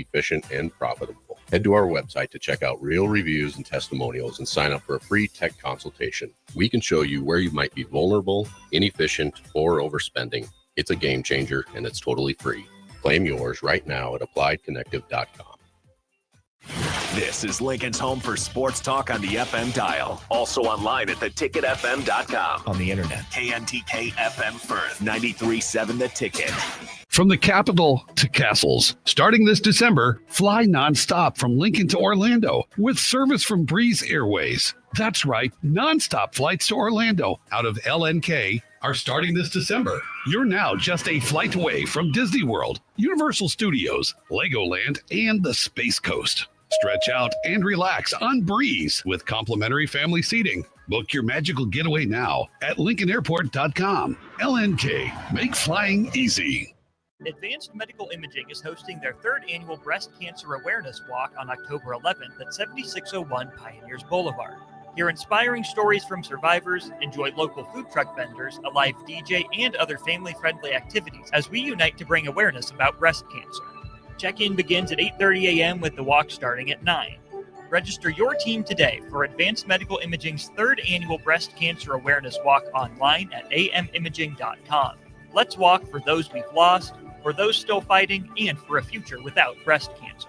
efficient, and profitable. Head to our website to check out real reviews and testimonials and sign up for a free tech consultation. We can show you where you might be vulnerable, inefficient, or overspending. It's a game changer, and it's totally free. Claim yours right now at appliedconnective.com. This is Lincoln's home for sports talk on the FM dial. Also online at theticketfm.com. On the internet, KNTK FM Firth, 93.7 The Ticket. From the capital to castles, starting this December, fly nonstop from Lincoln to Orlando with service from Breeze Airways. That's right, nonstop flights to Orlando out of LNK are starting this December. You're now just a flight away from Disney World, Universal Studios, Legoland, and the Space Coast. Stretch out and relax on Breeze with complimentary family seating. Book your magical getaway now at LincolnAirport.com. LNK, make flying easy. Advanced Medical Imaging is hosting their third annual Breast Cancer Awareness Walk on October 11th at 7601 Pioneers Boulevard. Hear inspiring stories from survivors, enjoy local food truck vendors, a live DJ, and other family-friendly activities as we unite to bring awareness about breast cancer. Check-in begins at 8:30 a.m. with the walk starting at 9. Register your team today for Advanced Medical Imaging's third annual Breast Cancer Awareness Walk online at amimaging.com. Let's walk for those we've lost, for those still fighting, and for a future without breast cancer.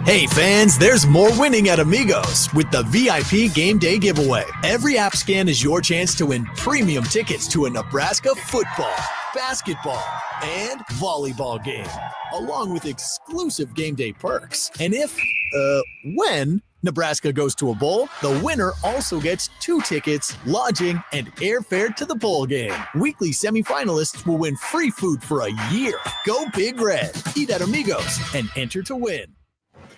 Hey fans, there's more winning at Amigos with the VIP Game Day giveaway. Every app scan is your chance to win premium tickets to a Nebraska football, basketball, and volleyball game, along with exclusive game day perks. And when Nebraska goes to a bowl, the winner also gets 2 tickets, lodging, and airfare to the bowl game. Weekly semifinalists will win free food for a year. Go Big Red. Eat at Amigos and enter to win.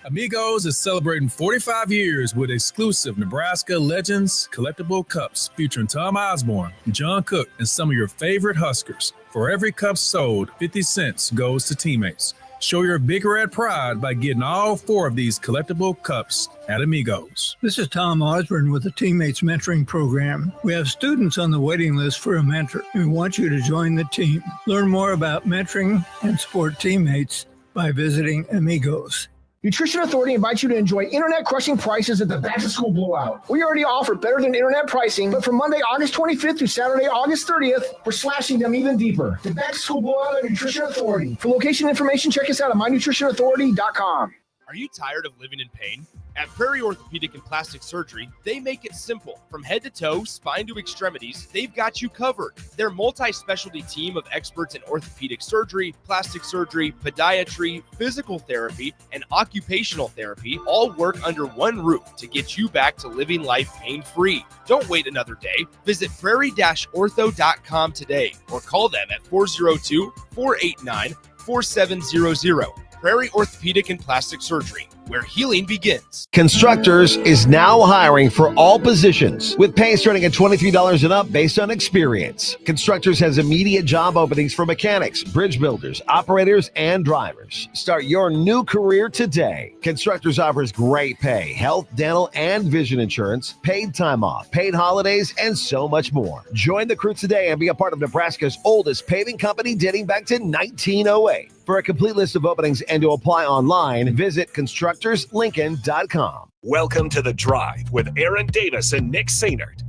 Amigos is celebrating 45 years with exclusive Nebraska Legends collectible cups featuring Tom Osborne, John Cook, and some of your favorite Huskers. For every cup sold, 50 cents goes to teammates. Show your Big Red pride by getting all 4 of these collectible cups at Amigos. This is Tom Osborne with the Teammates Mentoring Program. We have students on the waiting list for a mentor. We want you to join the team. Learn more about mentoring and support teammates by visiting Amigos. Nutrition Authority invites you to enjoy internet-crushing prices at the back-to-school blowout. We already offer better-than-internet pricing, but from Monday, August 25th through Saturday, August 30th, we're slashing them even deeper. The back-to-school blowout at Nutrition Authority. For location information, check us out at mynutritionauthority.com. Are you tired of living in pain? At Prairie Orthopedic and Plastic Surgery, they make it simple. From head to toe, spine to extremities, they've got you covered. Their multi-specialty team of experts in orthopedic surgery, plastic surgery, podiatry, physical therapy, and occupational therapy all work under one roof to get you back to living life pain-free. Don't wait another day. Visit prairie-ortho.com today or call them at 402-489-4700. Prairie Orthopedic and Plastic Surgery, where healing begins. Constructors is now hiring for all positions with pay starting at $23 and up based on experience. Constructors has immediate job openings for mechanics, bridge builders, operators, and drivers. Start your new career today. Constructors offers great pay, health, dental, and vision insurance, paid time off, paid holidays, and so much more. Join the crew today and be a part of Nebraska's oldest paving company dating back to 1908. For a complete list of openings and to apply online, visit constructorslincoln.com. Welcome to The Drive with Aaron Davis and Nick Sainert.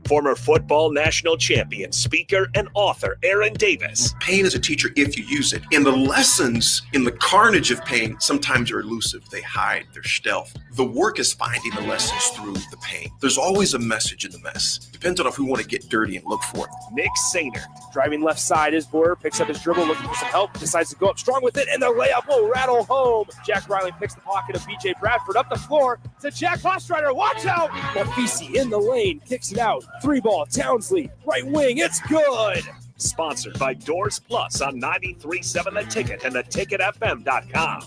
Former football national champion, speaker, and author Aaron Davis. Pain is a teacher if you use it. And the lessons in the carnage of pain sometimes are elusive. They hide, they're stealth. The work is finding the lessons through the pain. There's always a message in the mess. Depends on if we want to get dirty and look for it. Nick Sainert, driving left side, his border, picks up his dribble, looking for some help, decides to go up strong with it, and the layup will rattle home. Jack Riley picks the pocket of B.J. Bradford up the floor to Jack Hostrider. Watch out! Mafisi in the lane, kicks it out. 3-ball, Townsley, right wing, it's good! Sponsored by Doors Plus on 93.7 The Ticket and theticketfm.com.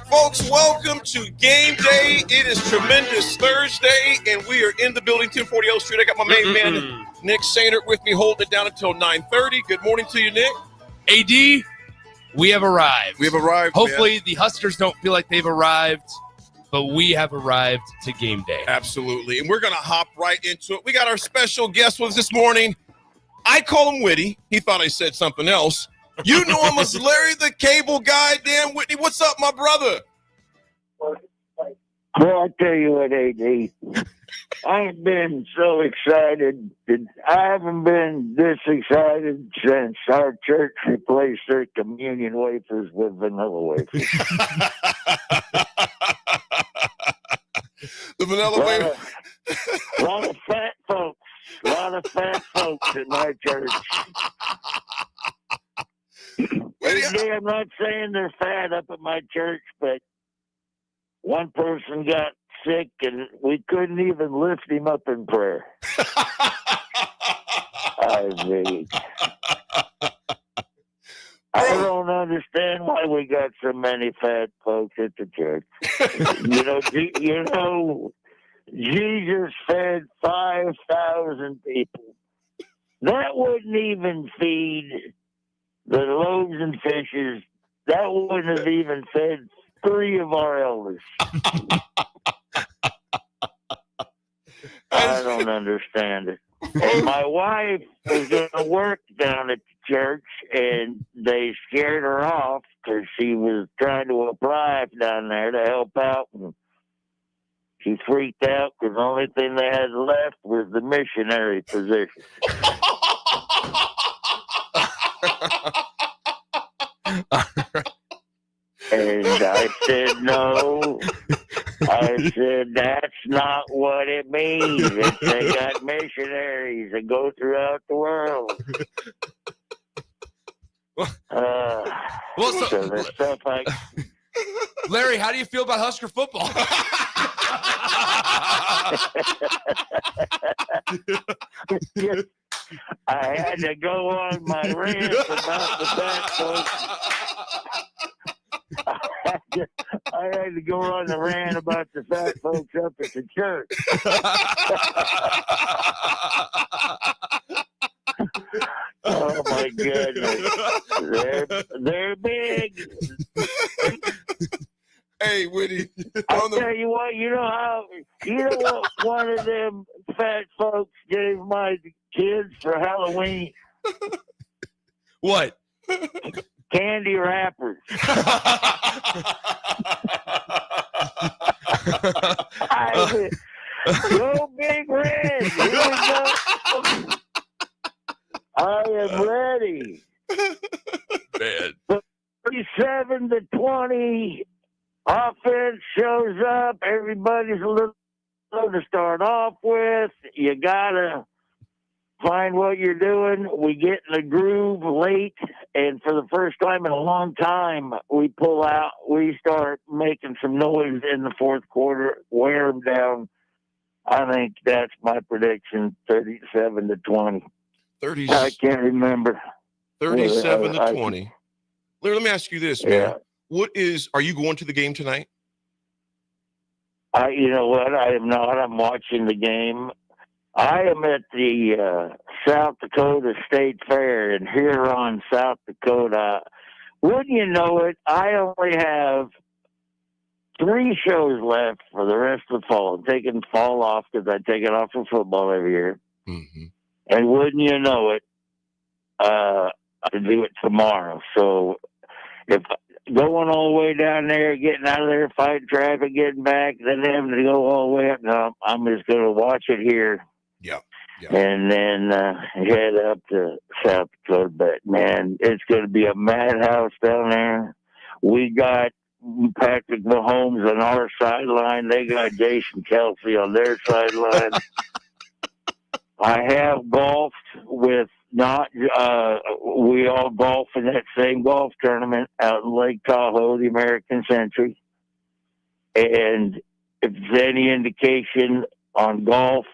Folks, welcome to Game Day. It is Tremendous Thursday, and we are in the building, 1040 L Street. I got my main man, Nick Sainert, with me, holding it down until 9:30. Good morning to you, Nick. AD, we have arrived. We have arrived, Hopefully, man. the Huskers don't feel like they've arrived, but we have arrived to Game Day. Absolutely, and we're going to hop right into it. We got our special guest with us this morning. I call him witty. He thought I said something else. You know him as Larry the Cable Guy. Dan Whitney, what's up, my brother? Well, I tell you what, AD, I ain't been so excited. I haven't been this excited since our church replaced their communion wafers with vanilla wafers. The vanilla wafer. A lot of fat folks. A lot of fat folks in my church. I'm not saying they're fat up at my church, but one person got sick and we couldn't even lift him up in prayer. I don't understand why we got so many fat folks at the church. Jesus fed 5,000 people. That wouldn't even feed the loaves and fishes. That wouldn't have even fed 3 of our elders. I don't understand it. And my wife was going to work down at the church, and they scared her off because she was trying to apply down there to help out. And she freaked out because the only thing they had left was the missionary position. And I said, no. I said, that's not what it means. They got missionaries that go throughout the world. So there's stuff like... Larry, how do you feel about Husker football? I had to go on my rant about the fat folks. I had to go on the rant about the fat folks up at the church. Oh my goodness, they're big. Hey, Whitty. I'll tell you what. You know what one of them fat folks gave my kids for Halloween? What? Candy wrappers. Go Big Red. Here we go. I am ready. Man. 37-20. Offense shows up. Everybody's a little slow to start off with. You gotta find what you're doing. We get in the groove late, and for the first time in a long time, we pull out. We start making some noise in the fourth quarter, wear them down. I think that's my prediction, 37-20. I can't remember. 37-20. Larry, let me ask you this, man. Yeah. Are you going to the game tonight? You know what? I am not. I'm watching the game. I am at the South Dakota State Fair in Huron, South Dakota. Wouldn't you know it, I only have 3 shows left for the rest of the fall. I'm taking fall off because I take it off for football every year. Mm-hmm. And wouldn't you know it, I do it tomorrow. So if going all the way down there, getting out of there, fighting traffic, getting back, then having to go all the way up, no, I'm just going to watch it here. Yeah. And then head up to South Dakota. But, man, it's going to be a madhouse down there. We got Patrick Mahomes on our sideline. They got Jason Kelsey on their sideline. I have golfed with we all golf in that same golf tournament out in Lake Tahoe, the American Century. And if there's any indication on golf,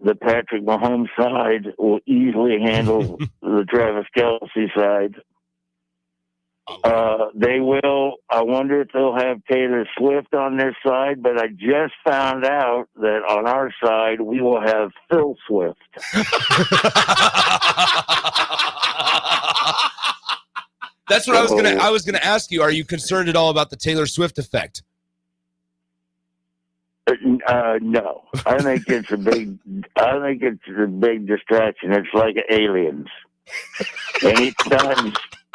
the Patrick Mahomes side will easily handle the Travis Kelsey side. They will. I wonder if they'll have Taylor Swift on their side, but I just found out that on our side we will have Phil Swift. That's what I was gonna ask you. Are you concerned at all about the Taylor Swift effect? No, I think it's a big distraction. It's like aliens.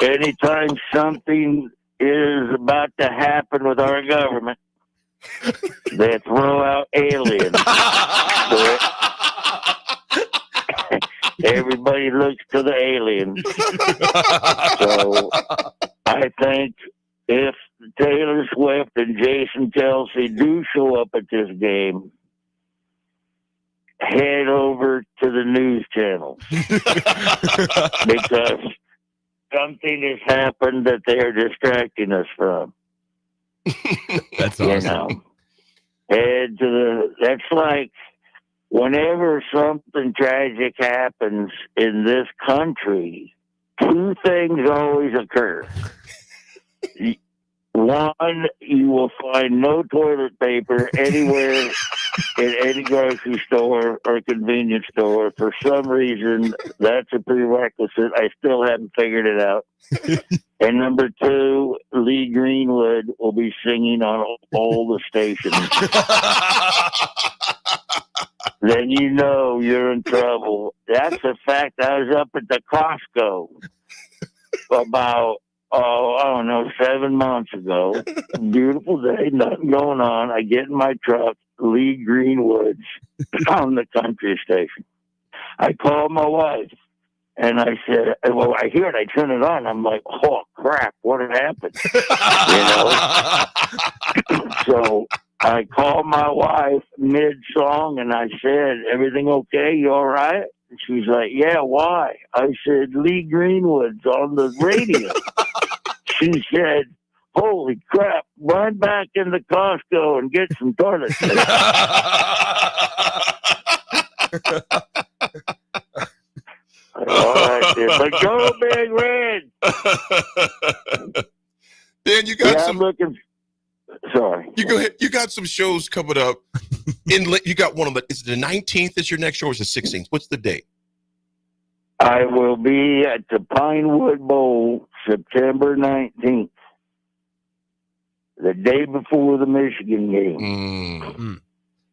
anytime something is about to happen with our government, they throw out aliens. Everybody looks to the aliens. So I think if Taylor Swift and Jason Kelsey do show up at this game, head over to the news channel because something has happened that they are distracting us from. That's awesome. You know, head to the. That's like whenever something tragic happens in this country, two things always occur. One, you will find no toilet paper anywhere in any grocery store or convenience store. For some reason, that's a prerequisite. I still haven't figured it out. And number two, Lee Greenwood will be singing on all the stations. Then you know you're in trouble. That's a fact. I was up at the Costco about, I don't know, 7 months ago. Beautiful day, nothing going on. I get in my truck, Lee Greenwood's on the country station. I called my wife and I said, well, I hear it. I turn it on. I'm like, oh, crap, what had happened? You know? So I called my wife mid-song and I said, everything okay? You all right? And she's like, yeah, why? I said, Lee Greenwood's on the radio. She said, holy crap, run back into Costco and get some toilet paper. All right, but go Big Red. Dan, you got I'm looking. Sorry. You go ahead. You got some shows coming up. You got one of the. Is it the 19th? Is your next show? Or is it the 16th? What's the date? I will be at the Pinewood Bowl September 19th, the day before the Michigan game. Mm-hmm.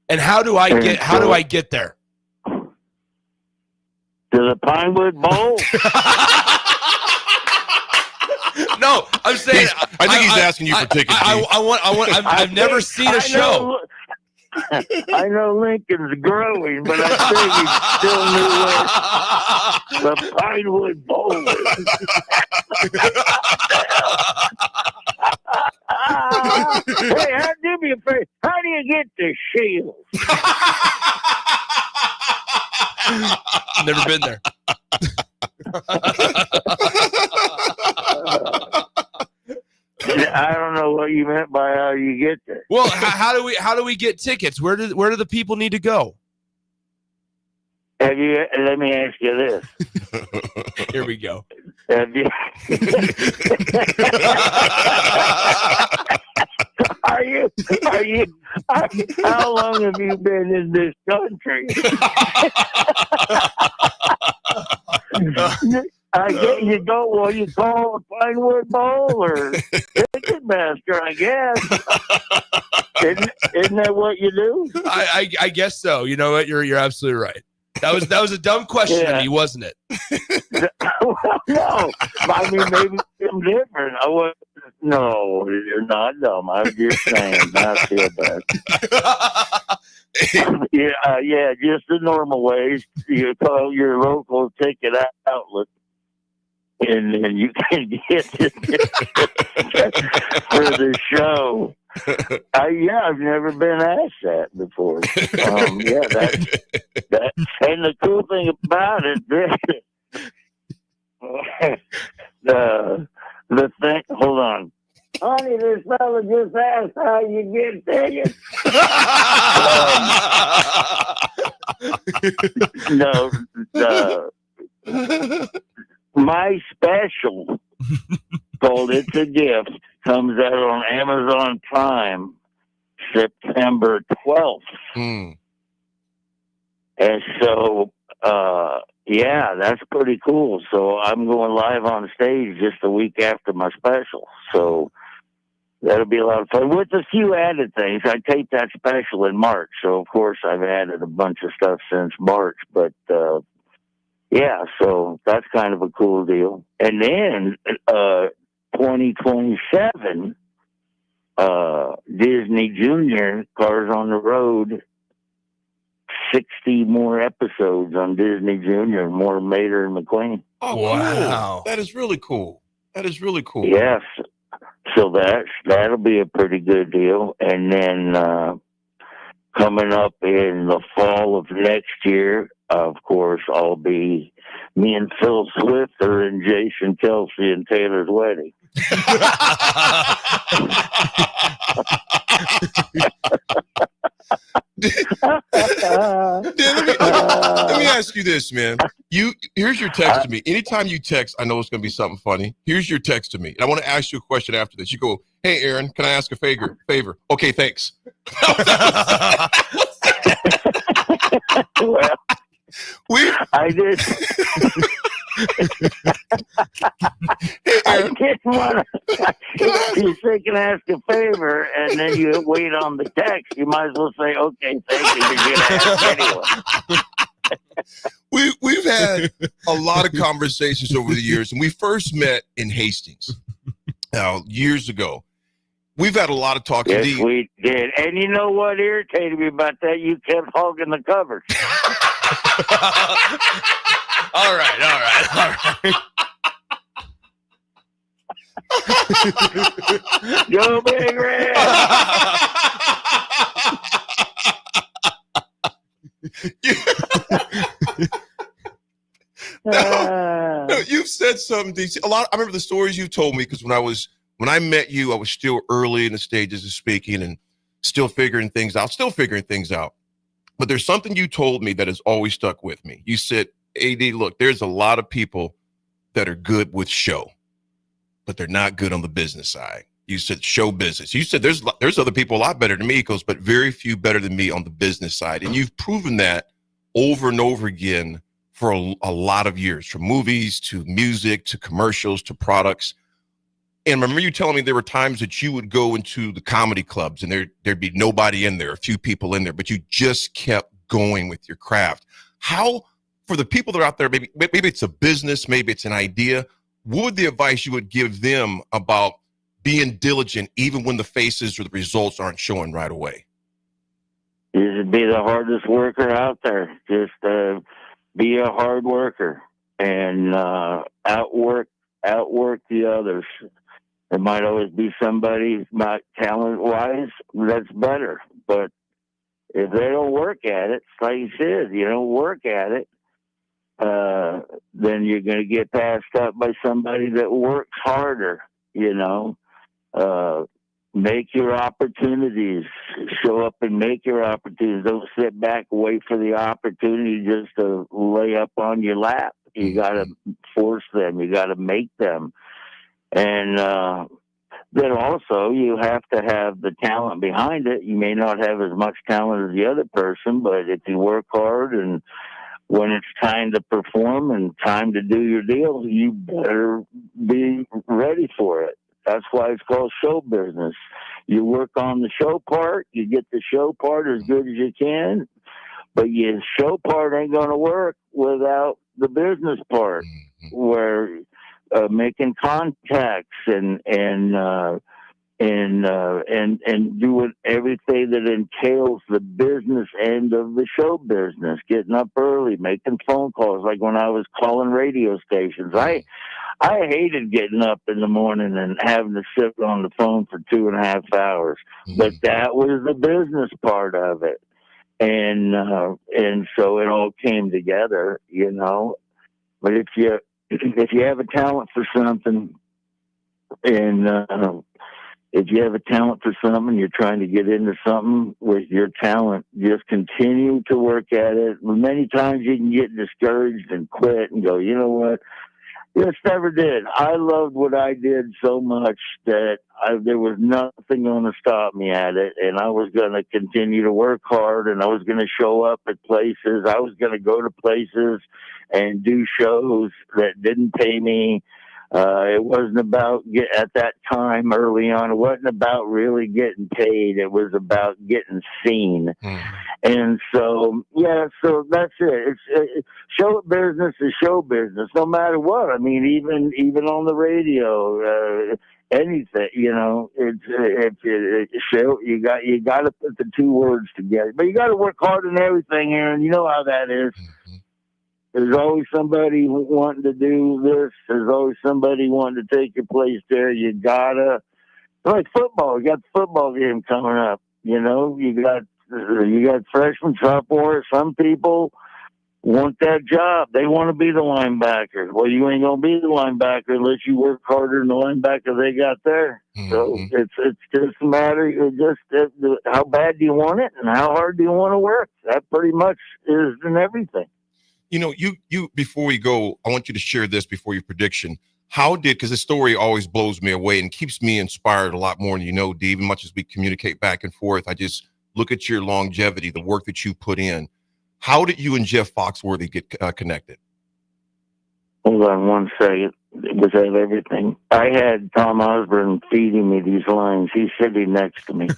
And how do I get there? To the Pinewood Bowl? No, I'm saying. I think he's asking you for tickets. I've never seen a show. I know Lincoln's growing, but I think he still knew where the Pinewood Bowl is. Hey, do me a favor. How do you get the shield? Never been there. I don't know what you meant by how you get there. Well, how do we get tickets? Where do the people need to go? Let me ask you this. Here we go. Have you? How long have you been in this country? I get you don't. Well, you call the Pinewood Bowl or Ticketmaster, I guess. Isn't that what you do? I guess so. You know what? You're absolutely right. That was a dumb question to me, wasn't it? Well, no, I mean maybe I'm different. No, you're not dumb. I'm just saying. I feel bad. Yeah, just the normal ways. You call your local ticket outlet. And then you can get it for the show. I've never been asked that before. That. And the cool thing about it, the thing. Hold on, honey. This fella just asked how you get tickets. My special called It's a Gift comes out on Amazon Prime September 12th. And so, that's pretty cool. So I'm going live on stage just a week after my special. So that'll be a lot of fun with a few added things. I taped that special in March. So, of course, I've added a bunch of stuff since March. But, Yeah, so that's kind of a cool deal. And then 2027, Disney Junior, Cars on the Road, 60 more episodes on Disney Junior, more Mater and McQueen. Oh, Wow. cool. That is really cool. That is really cool. Yes. So that'll be a pretty good deal. And then coming up in the fall of next year, of course, I'll be me and Phil Swifter and Jason Kelsey and Taylor's wedding. Let me ask you this, man. Here's your text to me. Anytime you text, I know it's going to be something funny. Here's your text to me. And I want to ask you a question after this. You go, hey, Aaron, can I ask a favor? Okay, thanks. Well, I did. I didn't want to. You say, can I ask a favor? And then you wait on the text. You might as well say, okay, thank you. You're going to ask anyway. We've had a lot of conversations over the years, and we first met in Hastings years ago. We've had a lot of talk. Yes, we did. And you know what irritated me about that? You kept hogging the covers. All right. Go Big Red! No, you've said something, DC. I remember the stories you told me, because when I met you, I was still early in the stages of speaking and still figuring things out. But there's something you told me that has always stuck with me. You said, AD, look, there's a lot of people that are good with show, but they're not good on the business side. You said show business. You said there's other people a lot better than me, but very few better than me on the business side. And you've proven that over and over again for a lot of years, from movies to music to commercials to products. And remember you telling me there were times that you would go into the comedy clubs and there'd be nobody in there, a few people in there, but you just kept going with your craft. How, for the people that are out there, maybe it's a business, maybe it's an idea, what would the advice you would give them about being diligent even when the faces or the results aren't showing right away? You should be the hardest worker out there. Just be a hard worker and outwork the others. There might always be somebody, not talent-wise, that's better. But if they don't work at it, like you said, you don't work at it, then you're going to get passed up by somebody that works harder, you know. Make your opportunities. Show up and make your opportunities. Don't sit back, wait for the opportunity just to lay up on your lap. You got to force them. You got to make them. And then also you have to have the talent behind it. You may not have as much talent as the other person, but if you work hard and when it's time to perform and time to do your deal, you better be ready for it. That's why it's called show business. You work on the show part, you get the show part as good as you can, but your show part ain't going to work without the business part, where making contacts and doing everything that entails the business end of the show business, getting up early, making phone calls. Like when I was calling radio stations, I hated getting up in the morning and having to sit on the phone for 2.5 hours, but that was the business part of it. And so it all came together, you know. But if you have a talent for something, and if you have a talent for something, you're trying to get into something with your talent, just continue to work at it. Many times you can get discouraged and quit and go, you know what? Just never did. I loved what I did so much that there was nothing going to stop me at it. And I was going to continue to work hard, and I was going to show up at places. I was going to go to places and do shows that didn't pay me It wasn't about at that time early on. It wasn't about really getting paid. It was about getting seen. And so, so that's it. It's show business is show business, no matter what. I mean, even on the radio, anything, it's show. You got to put the two words together, but you got to work hard in everything, Aaron. You know how that is. There's always somebody wanting to do this. There's always somebody wanting to take your place there. You gotta, like football. You got the football game coming up. You got freshmen, sophomores. Some people want that job. They want to be the linebacker. Well, you ain't gonna be the linebacker unless you work harder than the linebacker they got there. So it's just a matter of just how bad do you want it and how hard do you want to work. That pretty much is in everything. You before we go, I want you to share this before your prediction. Because the story always blows me away and keeps me inspired a lot more than Dave, as much as we communicate back and forth. I just look at your longevity, the work that you put in. How did you and Jeff Foxworthy get connected? Hold on one second. Was that everything? I had Tom Osborne feeding me these lines. He's sitting next to me.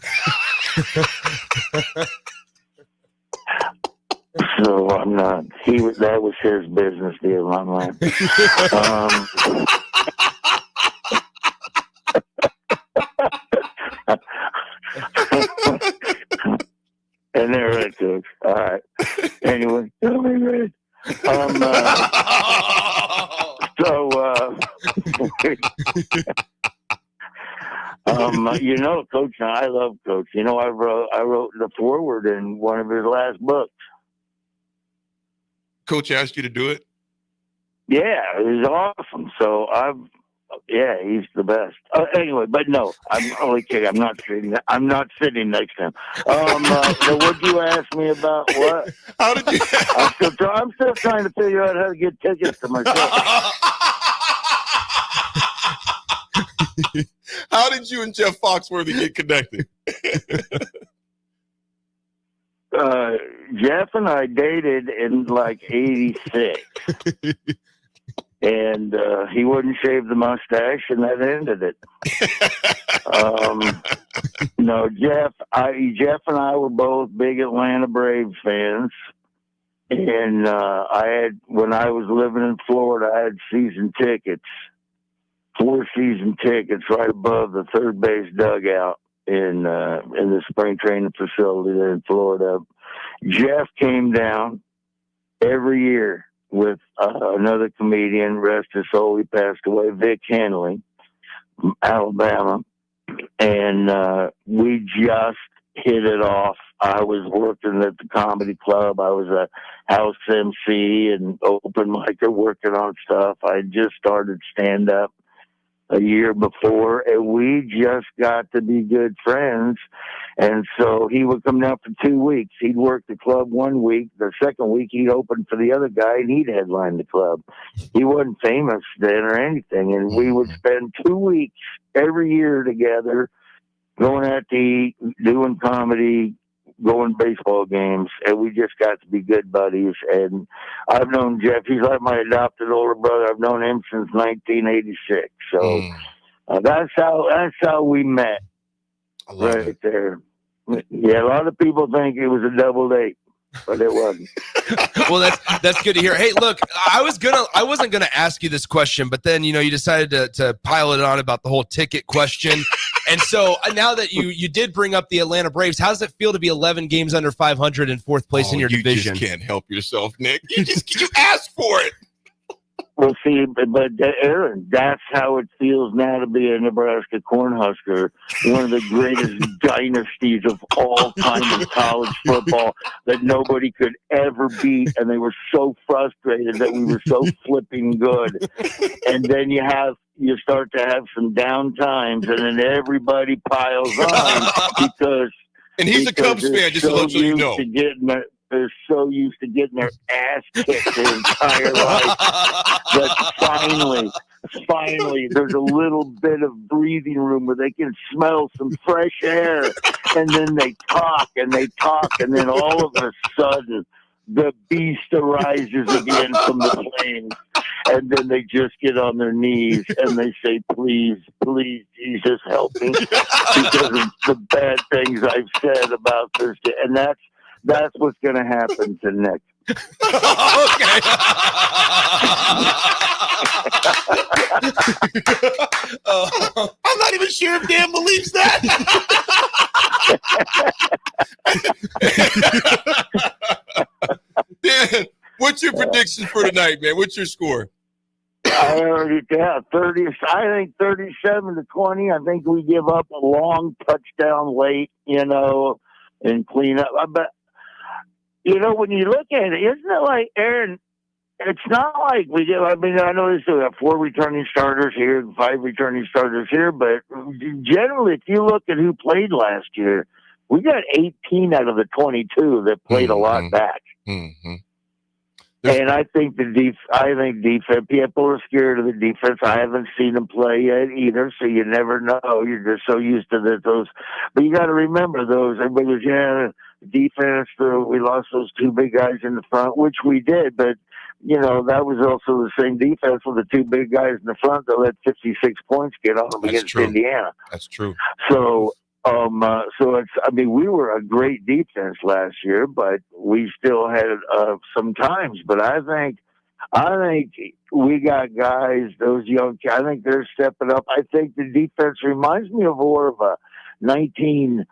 So I'm not. That was his business deal. I'm not. And there it goes. All right. Anyway, Coach, I love Coach. I wrote the foreword in one of his last books. Coach asked you to do it? Yeah, it was awesome. So he's the best. Anyway, but no, I'm only kidding. I'm not sitting next to him. So what'd you ask me about? What? How did you? I'm still trying to figure out how to get tickets to my show. How did you and Jeff Foxworthy get connected? Jeff and I dated in like 86. And he wouldn't shave the mustache, and that ended it. No, Jeff and I were both big Atlanta Braves fans. And when I was living in Florida, I had season tickets, 4 season tickets right above the third base dugout in the spring training facility there in Florida. Jeff came down every year with another comedian, rest his soul, he passed away, Vic Henley from Alabama. And we just hit it off. I was working at the comedy club. I was a house MC and open micer working on stuff. I just started stand-up a year before, and we just got to be good friends. And so he would come down for 2 weeks. He'd work the club 1 week. The second week, he'd open for the other guy, and he'd headline the club. He wasn't famous then or anything, and we would spend 2 weeks every year together, going out to eat, doing comedy, going to baseball games, and we just got to be good buddies. And I've known Jeff. He's like my adopted older brother. I've known him since 1986. So that's how we met. Right there. Yeah, a lot of people think it was a double date, but it wasn't. Well, that's good to hear. Hey, look, I wasn't gonna ask you this question, but then you decided to pile it on about the whole ticket question. And so now that you did bring up the Atlanta Braves, how does it feel to be 11 games under 500 in fourth place in your division? You just can't help yourself, Nick. You asked for it. Well, see, but Aaron, that's how it feels now to be a Nebraska Cornhusker, one of the greatest dynasties of all time in college football that nobody could ever beat, and they were so frustrated that we were so flipping good. And then you start to have some down times, and then everybody piles on because. And he's a Cubs fan, just to let you know. They're so used to getting their ass kicked their entire life that finally, there's a little bit of breathing room where they can smell some fresh air, and then they talk, and then all of a sudden, the beast arises again from the flames, and then they just get on their knees and they say, please, please, Jesus, help me, because of the bad things I've said about this. And that's what's going to happen to Nick. Okay. I'm not even sure if Dan believes that. Dan, what's your prediction for tonight, man? What's your score? I already got 30. I think 37-20. I think we give up a long touchdown late, and clean up. But when you look at it, isn't it like, Aaron? It's not like we do. I mean, I know we have 4 returning starters here and 5 returning starters here, but generally, if you look at who played last year, we got 18 out of the 22 that played a lot back. Mm-hmm. And I think defense, people are scared of the defense. I haven't seen them play yet either, so you never know. You're just so used to those. But you got to remember those. Everybody goes, defense, we lost those 2 big guys in the front, which we did, but that was also the same defense with the 2 big guys in the front that let 56 points get on them against Indiana. That's true. So we were a great defense last year, but we still had some times. But I think we got guys, those young. I think they're stepping up. I think the defense reminds me of more of a 1990s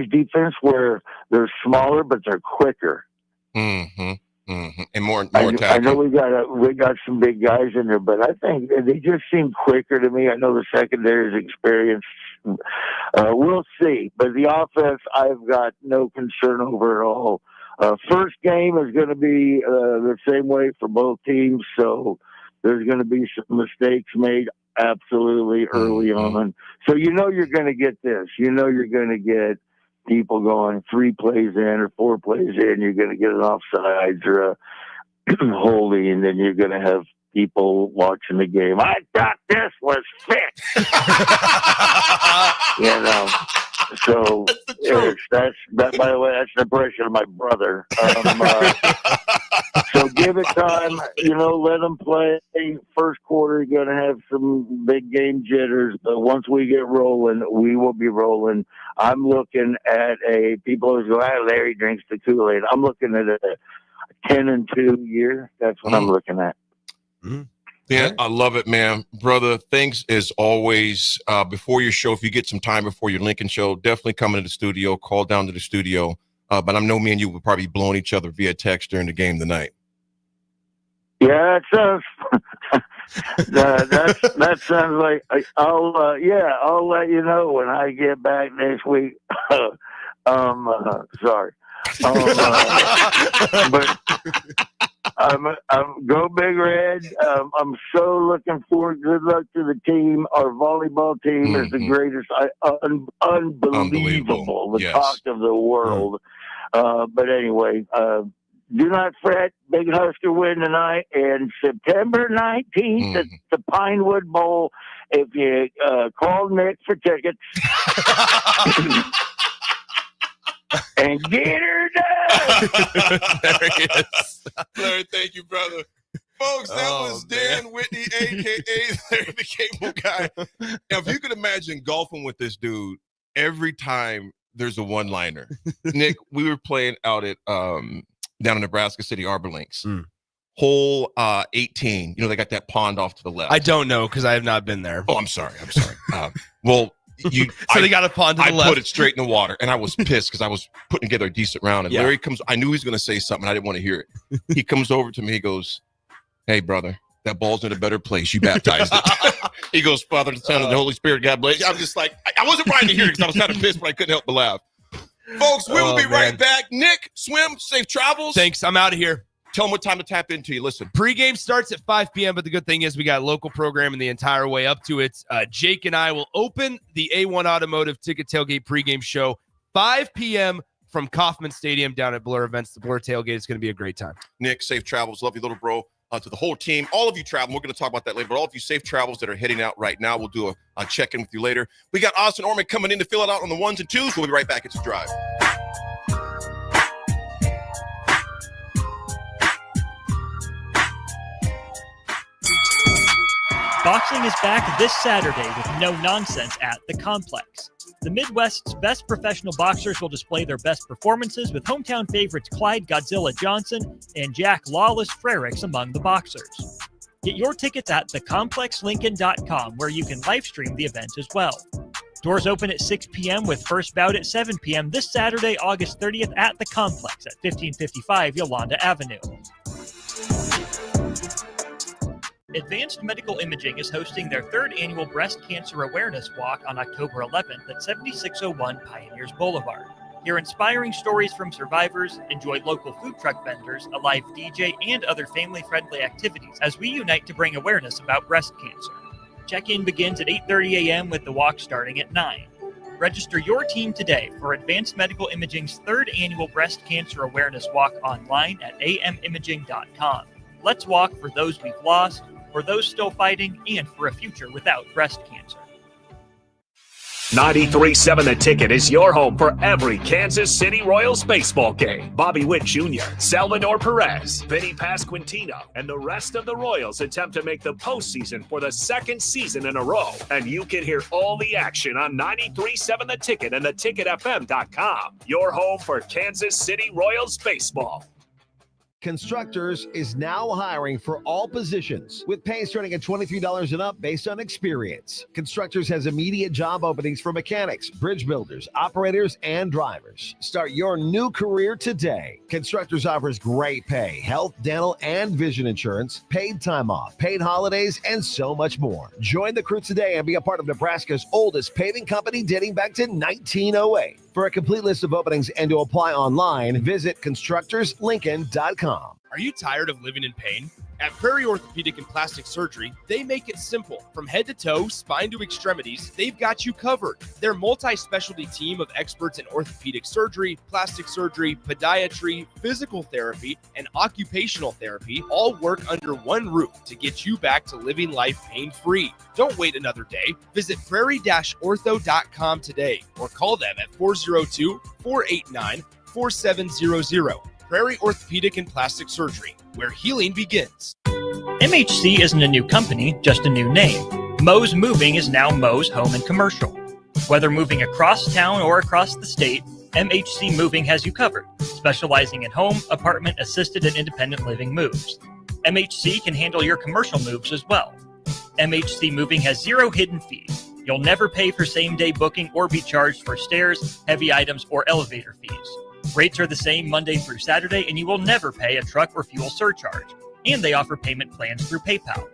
defense where they're smaller but they're quicker. Mm-hmm. Mm-hmm. And more I know we got some big guys in there, but I think they just seem quicker to me. I know the secondary is experienced. We'll see, but the offense, I've got no concern over at all. First game is going to be the same way for both teams, so there's going to be some mistakes made absolutely early on. So you're going to get this. You're going to get people going 3 plays in or 4 plays in. You're going to get an offsides or a holding, and then you're going to have people watching the game. I thought this was fixed. So that's by the way, that's an impression of my brother. So give it time, let them play. First quarter, you're going to have some big game jitters, but once we get rolling, we will be rolling. I'm looking at people always go, Larry drinks the Kool-Aid. I'm looking at a 10-2 year. That's what I'm looking at. Mm-hmm. Yeah, I love it, man. Brother, thanks as always. Before your show, if you get some time before your Lincoln show, definitely come into the studio, call down to the studio. But I know me and you will probably be blowing each other via text during the game tonight. Yeah, that sounds like I'll let you know when I get back next week. Sorry. But I'm go Big Red. I'm so looking forward. Good luck to the team. Our volleyball team is the greatest. Unbelievable. The talk of the world. But anyway, do not fret. Big Husker win tonight. And September 19th at the Pinewood Bowl. If you call Nick for tickets. And get her done. There he is. Larry, thank you, brother. Folks, that was Dan Whitney, a.k.a. Larry the Cable Guy. Now, if you could imagine golfing with this dude every time there's a one-liner. Nick, we were playing out at down in Nebraska City Arbor Links. Hole 18. They got that pond off to the left. I don't know because I have not been there. Oh, I'm sorry. They got a pond to the left. I put it straight in the water, and I was pissed because I was putting together a decent round. And Larry comes. I knew he was going to say something. I didn't want to hear it. He comes over to me. He goes, "Hey, brother, that ball's in a better place. You baptized it." He goes, "Father, the Son, and the Holy Spirit, God bless you." I'm just like, I wasn't trying to hear it because I was kind of pissed, but I couldn't help but laugh. Folks, we will be right back. Nick, swim, safe travels. Thanks. I'm out of here. Tell them what time to tap into you. Listen. Pregame starts at 5 p.m., but the good thing is we got local programming the entire way up to it. Jake and I will open the A1 Automotive Ticket Tailgate pregame show 5 p.m. from Kauffman Stadium down at Blur Events. The Blur Tailgate is going to be a great time. Nick, safe travels. Love you, little bro. To the whole team. All of you travel. We're going to talk about that later, but all of you safe travels that are heading out right now, we'll do a check-in with you later. We got Austin Orman coming in to fill it out on the 1s and 2s. We'll be right back. It's a drive. Boxing is back this Saturday with no nonsense at the Complex. The Midwest's best professional boxers will display their best performances with hometown favorites Clyde Godzilla Johnson and Jack Lawless Frericks among the boxers. Get your tickets at thecomplexlincoln.com, where you can live stream the event as well. Doors open at 6 p.m. with first bout at 7 p.m. this Saturday, August 30th at the Complex at 1555 Yolanda Avenue. Advanced Medical Imaging is hosting their third annual Breast Cancer Awareness Walk on October 11th at 7601 Pioneers Boulevard. Hear inspiring stories from survivors, enjoy local food truck vendors, a live DJ, and other family-friendly activities as we unite to bring awareness about breast cancer. Check-in begins at 8:30 a.m. with the walk starting at 9. Register your team today for Advanced Medical Imaging's third annual Breast Cancer Awareness Walk online at amimaging.com. Let's walk for those we've lost, for those still fighting, and for a future without breast cancer. 93.7 The Ticket is your home for every Kansas City Royals baseball game. Bobby Witt Jr., Salvador Perez, Vinny Pasquantino, and the rest of the Royals attempt to make the postseason for the second season in a row. And you can hear all the action on 93.7 The Ticket and theticketfm.com. Your home for Kansas City Royals baseball. Constructors is now hiring for all positions with pay starting at $23 and up based on experience. Constructors has immediate job openings for mechanics, bridge builders, operators, and drivers. Start your new career today. Constructors offers great pay, health, dental, and vision insurance, paid time off, paid holidays, and so much more. Join the crew today and be a part of Nebraska's oldest paving company dating back to 1908. For a complete list of openings and to apply online, visit constructorslincoln.com. Are you tired of living in pain? At Prairie Orthopedic and Plastic Surgery, they make it simple. From head to toe, spine to extremities, they've got you covered. Their multi-specialty team of experts in orthopedic surgery, plastic surgery, podiatry, physical therapy, and occupational therapy all work under one roof to get you back to living life pain-free. Don't wait another day. Visit prairie-ortho.com today or call them at 402-489-4700. Prairie Orthopedic and Plastic Surgery, where healing begins. MHC isn't a new company, just a new name. Moe's Moving is now Moe's Home and Commercial. Whether moving across town or across the state, MHC Moving has you covered, specializing in home, apartment, assisted, and independent living moves. MHC can handle your commercial moves as well. MHC Moving has zero hidden fees. You'll never pay for same-day booking or be charged for stairs, heavy items, or elevator fees. Rates are the same Monday through Saturday, and you will never pay a truck or fuel surcharge. And they offer payment plans through PayPal.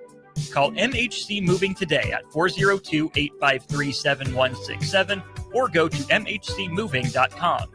Call MHC Moving today at 402-853-7167 or go to mhcmoving.com.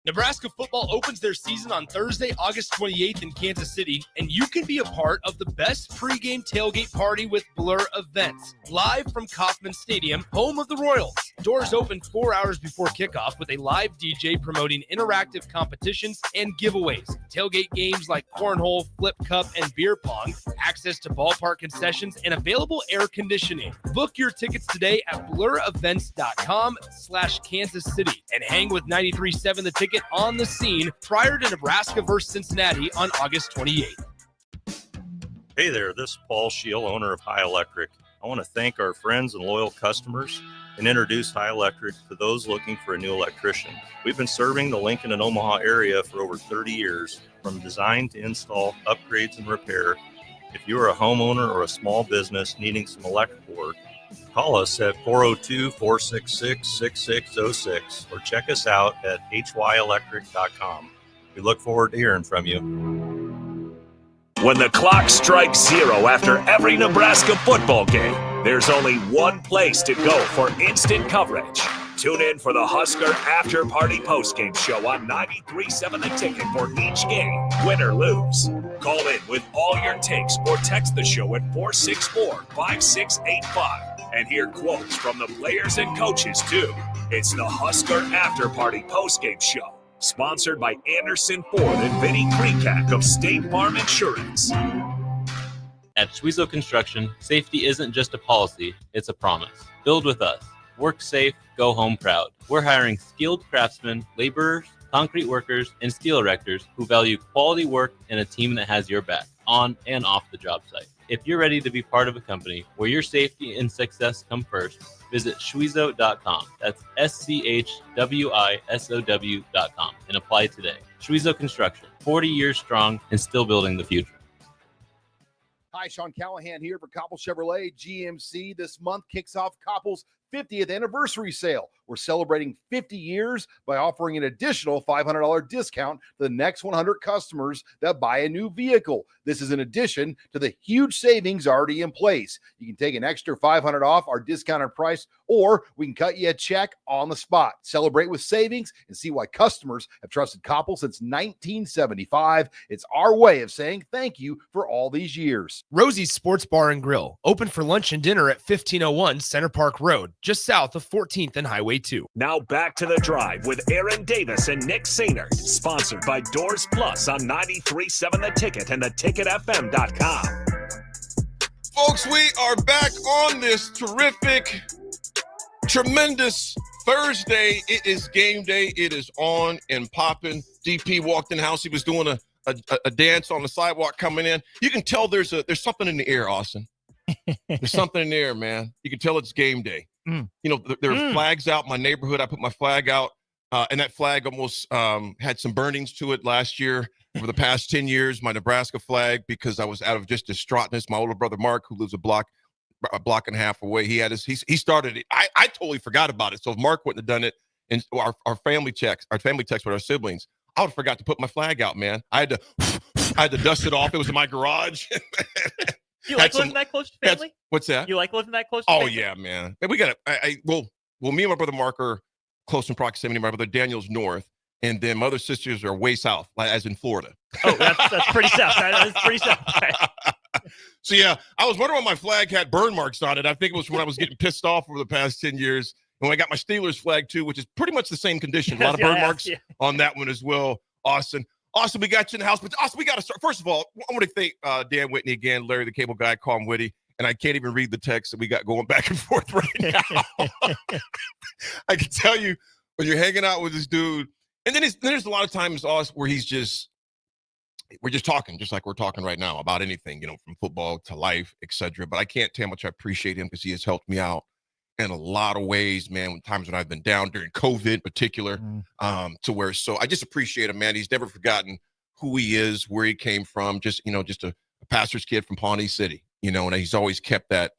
Nebraska football opens their season on Thursday, August 28th in Kansas City, and you can be a part of the best pregame tailgate party with Blur Events, live from Kauffman Stadium, home of the Royals. Doors open 4 hours before kickoff with a live DJ promoting interactive competitions and giveaways, tailgate games like cornhole, flip cup, and beer pong, access to ballpark concessions, and available air conditioning. Book your tickets today at blurevents.com/Kansas City and hang with 93.7 The Ticket on the scene prior to Nebraska versus Cincinnati on August 28th. Hey there, this is Paul Scheel, owner of High Electric. I want to thank our friends and loyal customers and introduce High Electric to those looking for a new electrician. We've been serving the Lincoln and Omaha area for over 30 years, from design to install, upgrades, and repair. If you are a homeowner or a small business needing some electrical work, call us at 402-466-6606 or check us out at hyelectric.com. We look forward to hearing from you. When the clock strikes zero after every Nebraska football game, there's only one place to go for instant coverage. Tune in for the Husker After Party Postgame Show on 93.7 The Ticket for each game, win or lose. Call in with all your takes or text the show at 464-5685 and hear quotes from the players and coaches too. It's the Husker After Party Postgame Show, sponsored by Anderson Ford and Vinny Kreekak of State Farm Insurance. At Schweezo Construction, safety isn't just a policy, it's a promise. Build with us. Work safe, go home proud. We're hiring skilled craftsmen, laborers, concrete workers, and steel erectors who value quality work and a team that has your back on and off the job site. If you're ready to be part of a company where your safety and success come first, visit Schwizo.com. That's SCHWISOW.com and apply today. Schwizo Construction, 40 years strong and still building the future. Hi, Sean Callahan here for Koppel Chevrolet GMC. This month kicks off Koppel's 50th anniversary sale. We're celebrating 50 years by offering an additional $500 discount to the next 100 customers that buy a new vehicle. This is in addition to the huge savings already in place. You can take an extra $500 off our discounted price, or we can cut you a check on the spot. Celebrate with savings and see why customers have trusted Koppel since 1975. It's our way of saying thank you for all these years. Rosie's Sports Bar and Grill, open for lunch and dinner at 1501 Center Park Road, just south of 14th and Highway 2. Now back to the drive with Aaron Davis and Nick Sainert, sponsored by Doors Plus on 93.7 The Ticket and theticketfm.com. Folks, we are back on this terrific, tremendous Thursday. It is game day. It is on and popping. DP walked in the house. He was doing a dance on the sidewalk coming in. You can tell there's something in the air, Austin. There's something in the air, man. You can tell it's game day. You know, there are flags out in my neighborhood. I put my flag out, and that flag almost had some burnings to it last year. Over the past 10 years, my Nebraska flag, because I was out of just distraughtness. My older brother, Mark, who lives a block and a half away, he started it. I totally forgot about it. So if Mark wouldn't have done it, and our family text with our siblings, I would have forgot to put my flag out, man. I had to dust it off. It was in my garage. You like living that close to family? What's that? You like living that close to family? Oh, yeah, man. We got it. Well, me and my brother Mark are close in proximity. My brother Daniel's north, and then my other sisters are way south, like as in Florida. Oh, that's pretty south. That's pretty south. Okay. So, yeah, I was wondering why my flag had burn marks on it. I think it was when I was getting pissed off over the past 10 years. And when I got my Steelers flag, too, which is pretty much the same condition. A lot of burn marks on that one as well, Austin. Austin, we got you in the house, but Austin, we got to start. First of all, I want to thank Dan Whitney again, Larry the Cable Guy, call him Whitty, and I can't even read the text that we got going back and forth right now. I can tell you when you're hanging out with this dude, and then there's a lot of times where we're just talking, just like we're talking right now about anything, you know, from football to life, etc. But I can't tell how much I appreciate him because he has helped me out in a lot of ways, man, times when I've been down during COVID in particular, to where, so I just appreciate him, man. He's never forgotten who he is, where he came from, just a pastor's kid from Pawnee City, you know, and he's always kept that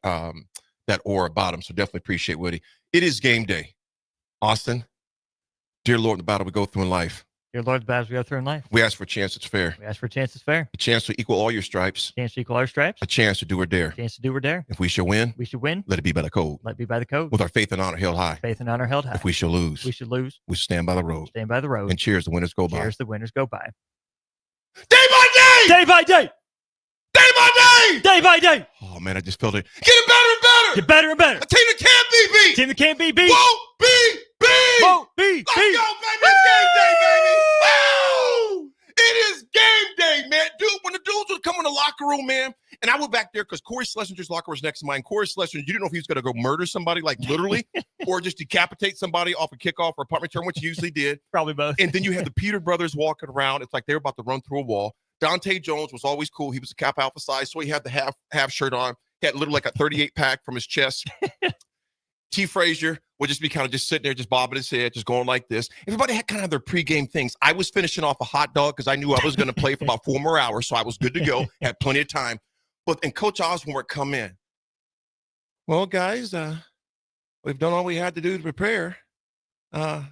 aura about him. So definitely appreciate Woody. It is game day. Austin, dear Lord, the battle we go through in life. Dear Lord, the battles we go through in life. We ask for a chance that's fair. We ask for a chance that's fair. A chance to equal all your stripes. A chance to equal our stripes. A chance to do or dare. A chance to do or dare. If we shall win, we should win. Let it be by the code. Let it be by the code. With our faith and honor held high. Faith and honor held high. If we shall lose, we should lose. We stand by the road. Stand by the road. And cheers, the winners go by. Cheers, the winners go by. Day by day! Day by day! Day by day! Day by day! Oh, man, I just felt it. Getting better and better! Get better and better! A team that can't be beat! Team that can't be beat! Won't be beat! Won't be beat! Let's go, baby! It's game day, baby! Woo! It is game day, man. Dude, when the dudes would come in the locker room, man, and I went back there because Corey Schlesinger's locker was next to mine. Corey Schlesinger, you didn't know if he was going to go murder somebody, like literally, or just decapitate somebody off a kickoff or a punt return, which he usually did. Probably both. And then you had the Peter brothers walking around. It's like they were about to run through a wall. Dante Jones was always cool. He was a Kappa Alpha size, so he had the half shirt on. He had literally like a 38 pack from his chest. T. Frazier would just be kind of just sitting there, just bobbing his head, just going like this. Everybody had kind of their pregame things. I was finishing off a hot dog because I knew I was going to play for about 4 more hours, so I was good to go. Had plenty of time. And Coach Osborne would come in. Well, guys, we've done all we had to do to prepare. Let's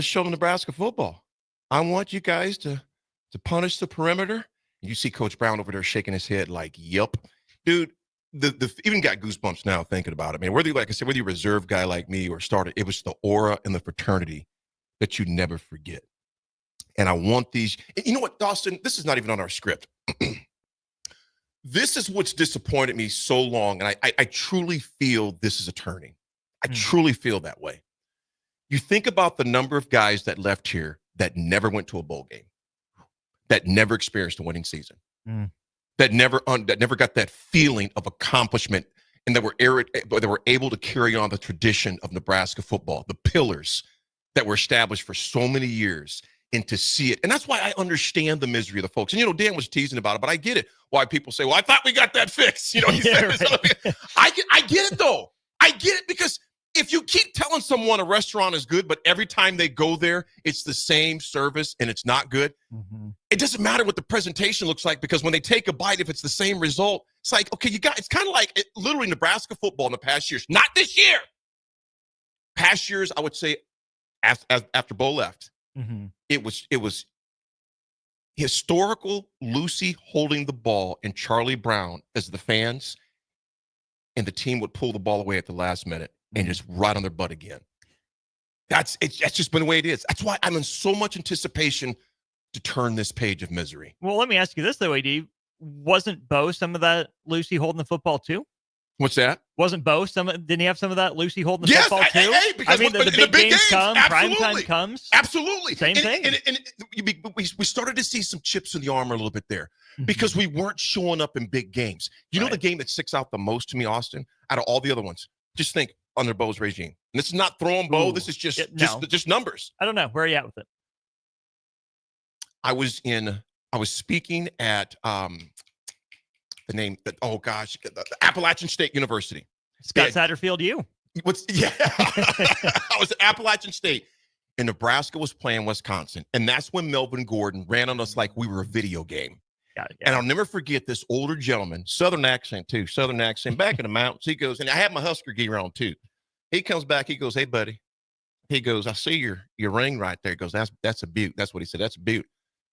show them Nebraska football. I want you guys to punish the perimeter. You see Coach Brown over there shaking his head like, yep. Dude, the even got goosebumps now thinking about it. Man, whether you, like I said, whether you're a reserve guy like me or started, it was the aura and the fraternity that you never forget. And I want these. And you know what, Dawson? This is not even on our script. This is what's disappointed me so long. And I truly feel this is a turning. I truly feel that way. You think about the number of guys that left here that never went to a bowl game, that never experienced a winning season. That never got that feeling of accomplishment, and that were able to carry on the tradition of Nebraska football, the pillars that were established for so many years. and to see it. And that's why I understand the misery of the folks. And, Dan was teasing about it, but I get it. Why people say, well, I thought we got that fixed. He said, right. I get it, though. I get it because if you keep telling someone a restaurant is good, but every time they go there, it's the same service and it's not good, it doesn't matter what the presentation looks like, because when they take a bite, if it's the same result, it's like, okay, it's kind of like literally Nebraska football in the past years. Not this year. Past years, I would say after Bo left, it was historical Lucy holding the ball and Charlie Brown as the fans, and the team would pull the ball away at the last minute and just right on their butt again. That's just been the way it is. That's why I'm in so much anticipation to turn this page of misery. Well, let me ask you this, though, AD. Wasn't Bo some of that Lucy holding the football, too? What's that? Wasn't Bo didn't he have some of that Lucy holding the football, too? Because the big games come, prime time comes. Absolutely. Same thing. And we started to see some chips in the armor a little bit there because we weren't showing up in big games. You know the game that sticks out the most to me, Austin, out of all the other ones? Just think under Bo's regime. And this is not throwing Bo. This is just numbers. I don't know. Where are you at with it? I was speaking at the Appalachian State University. Scott Satterfield, you. I was at Appalachian State, and Nebraska was playing Wisconsin, and that's when Melvin Gordon ran on us like we were a video game. Got it. And I'll never forget this older gentleman, Southern accent, back in the mountains. He goes, and I had my Husker gear on too. He comes back, he goes, "Hey, buddy." He goes, "I see your ring right there." He goes, "That's a beaut." That's what he said. "That's a beaut."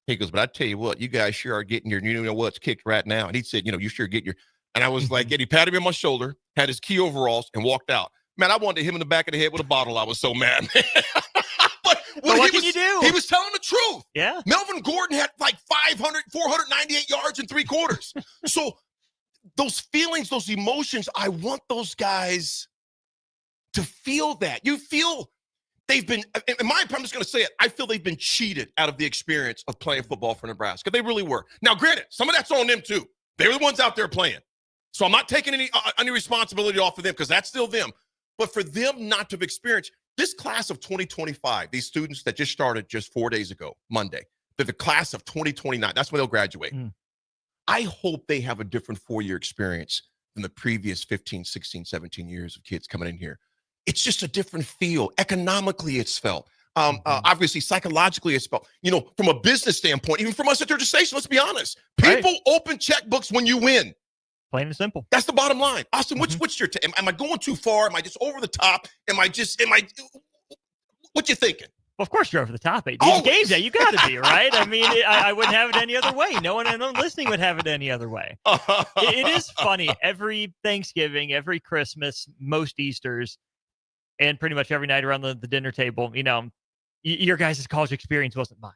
He goes, "But I tell you what, you guys sure are getting what's kicked right now." And he said, "You sure get your," and I was like, and he patted me on my shoulder, had his key overalls, and walked out. Man, I wanted to hit him in the back of the head with a bottle. I was so mad, man. But what can you do? He was telling the truth. Yeah. Melvin Gordon had like 498 yards in 3 quarters. So those feelings, those emotions, I want those guys to feel that. You feel they've been, in my opinion, I'm just going to say it, I feel they've been cheated out of the experience of playing football for Nebraska. They really were. Now, granted, some of that's on them too. They were the ones out there playing. So I'm not taking any responsibility off of them because that's still them. But for them not to have experienced this class of 2025, these students that just started just 4 days ago, Monday, they're the class of 2029. That's when they'll graduate. I hope they have a different 4-year experience than the previous 15, 16, 17 years of kids coming in here. It's just a different feel. Economically, it's felt. Obviously, psychologically, it's felt. From a business standpoint, even from us at Georgia Station, let's be honest. People open checkbooks when you win. Plain and simple. That's the bottom line. Austin, what's your am I going too far? Am I just over the top? What you thinking? Well, of course you're over the top, AD. It's game day. You got to be, right? I mean, I wouldn't have it any other way. No one listening would have it any other way. It is funny. Every Thanksgiving, every Christmas, most Easters, and pretty much every night around the dinner table, your guys' college experience wasn't mine.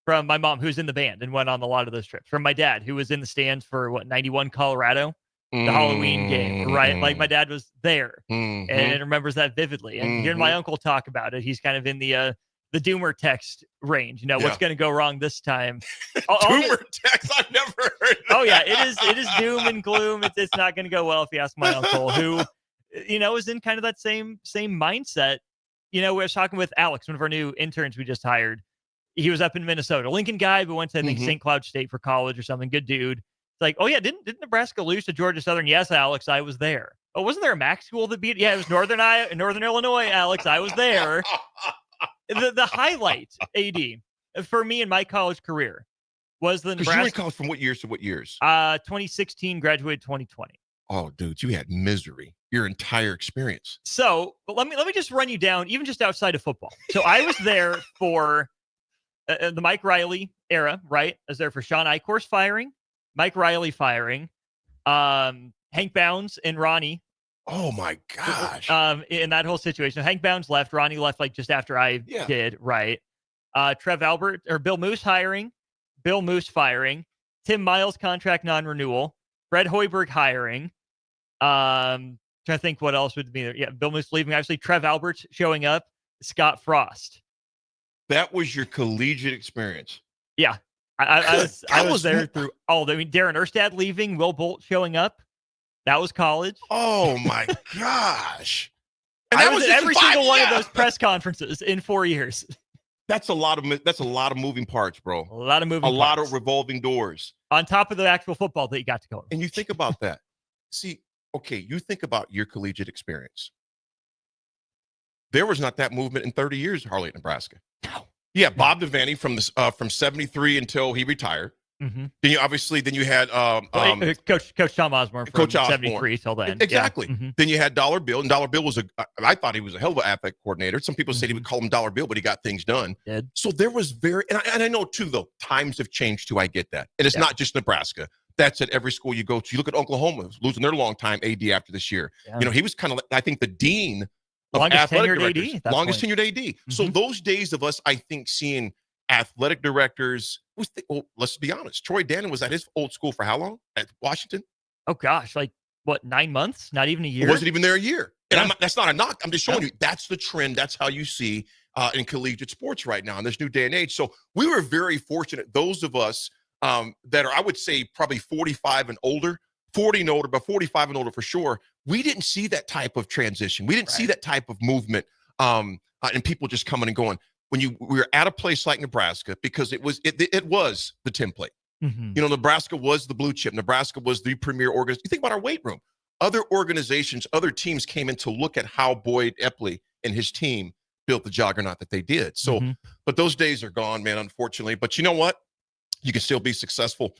From my mom, who's in the band and went on a lot of those trips. From my dad, who was in the stands for 91 Colorado, the Halloween game, right? Like my dad was there and remembers that vividly. And hearing my uncle talk about it, he's kind of in the doomer text range. What's going to go wrong this time? Doomer text? I've never heard that. Oh yeah, it is doom and gloom. It's not going to go well if you ask my uncle, who is in kind of that same mindset. We were talking with Alex, one of our new interns we just hired. He was up in Minnesota, Lincoln guy, but went to I think St. Cloud State for college or something. Good dude. It's like, oh yeah, didn't Nebraska lose to Georgia Southern? Yes, Alex, I was there. Oh, wasn't there a MAC school that beat? Yeah, it was Northern Illinois. Alex, I was there. The highlight, AD, for me in my college career was the Nebraska. You were in college from what years to what years? 2016, graduated 2020. Oh, dude, you had misery your entire experience. So, but let me just run you down, even just outside of football. So I was there for the Mike Riley era, right? I was there for Sean Eichhorst firing, Mike Riley firing, Hank Bounds and Ronnie. Oh my gosh. In that whole situation, Hank Bounds left, Ronnie left like just after I did, right? Bill Moose hiring, Bill Moose firing, Tim Miles contract non-renewal, Fred Hoiberg hiring. Trying to think what else would be there. Yeah, Bill Moose leaving. Obviously, Trev Alberts showing up, Scott Frost. That was your collegiate experience. Yeah. I was there through all of them. I mean, Darren Erstad leaving, Will Bolt showing up. That was college. Oh my gosh. And I was at every single one of those press conferences in 4 years. That's a lot of moving parts, bro. A lot of moving parts. A lot of revolving doors. On top of the actual football that you got to go to. And you think about that. See, okay, you think about your collegiate experience. There was not that movement in 30 years, Harley, Nebraska. No. Yeah, Bob Devaney from 73 until he retired. Mm-hmm. Then you had Coach Tom Osborne from Coach 73 till then. Exactly. Yeah. Mm-hmm. Then you had Dollar Bill, and Dollar Bill was I thought he was a hell of an athletic coordinator. Some people said he would call him Dollar Bill, but he got things done. So there was and I know too, though, times have changed too. I get that. And it's not just Nebraska. That's at every school you go to. You look at Oklahoma, losing their longtime AD after this year. Yeah. You know, he was kind of, I think, the dean of athletic directors. Longest tenured AD. Mm-hmm. So those days of us, I think, seeing athletic directors, let's be honest. Troy Dannon was at his old school for how long? At Washington? Oh, gosh. Like, what, 9 months? Not even a year? It wasn't even there a year. And that's not a knock. I'm just showing you that's the trend. That's how you see in collegiate sports right now in this new day and age. So we were very fortunate, those of us that are, I would say, probably 45 and older, 40 and older, but 45 and older for sure. We didn't see that type of transition. We didn't see that type of movement and people just coming and going. When we were at a place like Nebraska, because it was the template. Mm-hmm. You know, Nebraska was the blue chip. Nebraska was the premier organization. You think about our weight room. Other organizations, other teams came in to look at how Boyd Epley and his team built the juggernaut that they did. So, but those days are gone, man, unfortunately. But you know what? You can still be successful.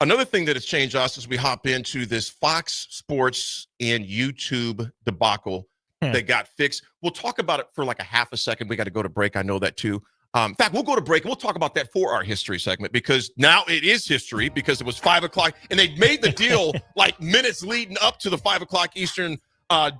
Another thing that has changed us as we hop into this Fox Sports and YouTube debacle that got fixed. We'll talk about it for like a half a second. We got to go to break. I know that too. In fact, we'll go to break and we'll talk about that for our history segment, because now it is history because it was 5 o'clock and they made the deal like minutes leading up to the 5 o'clock Eastern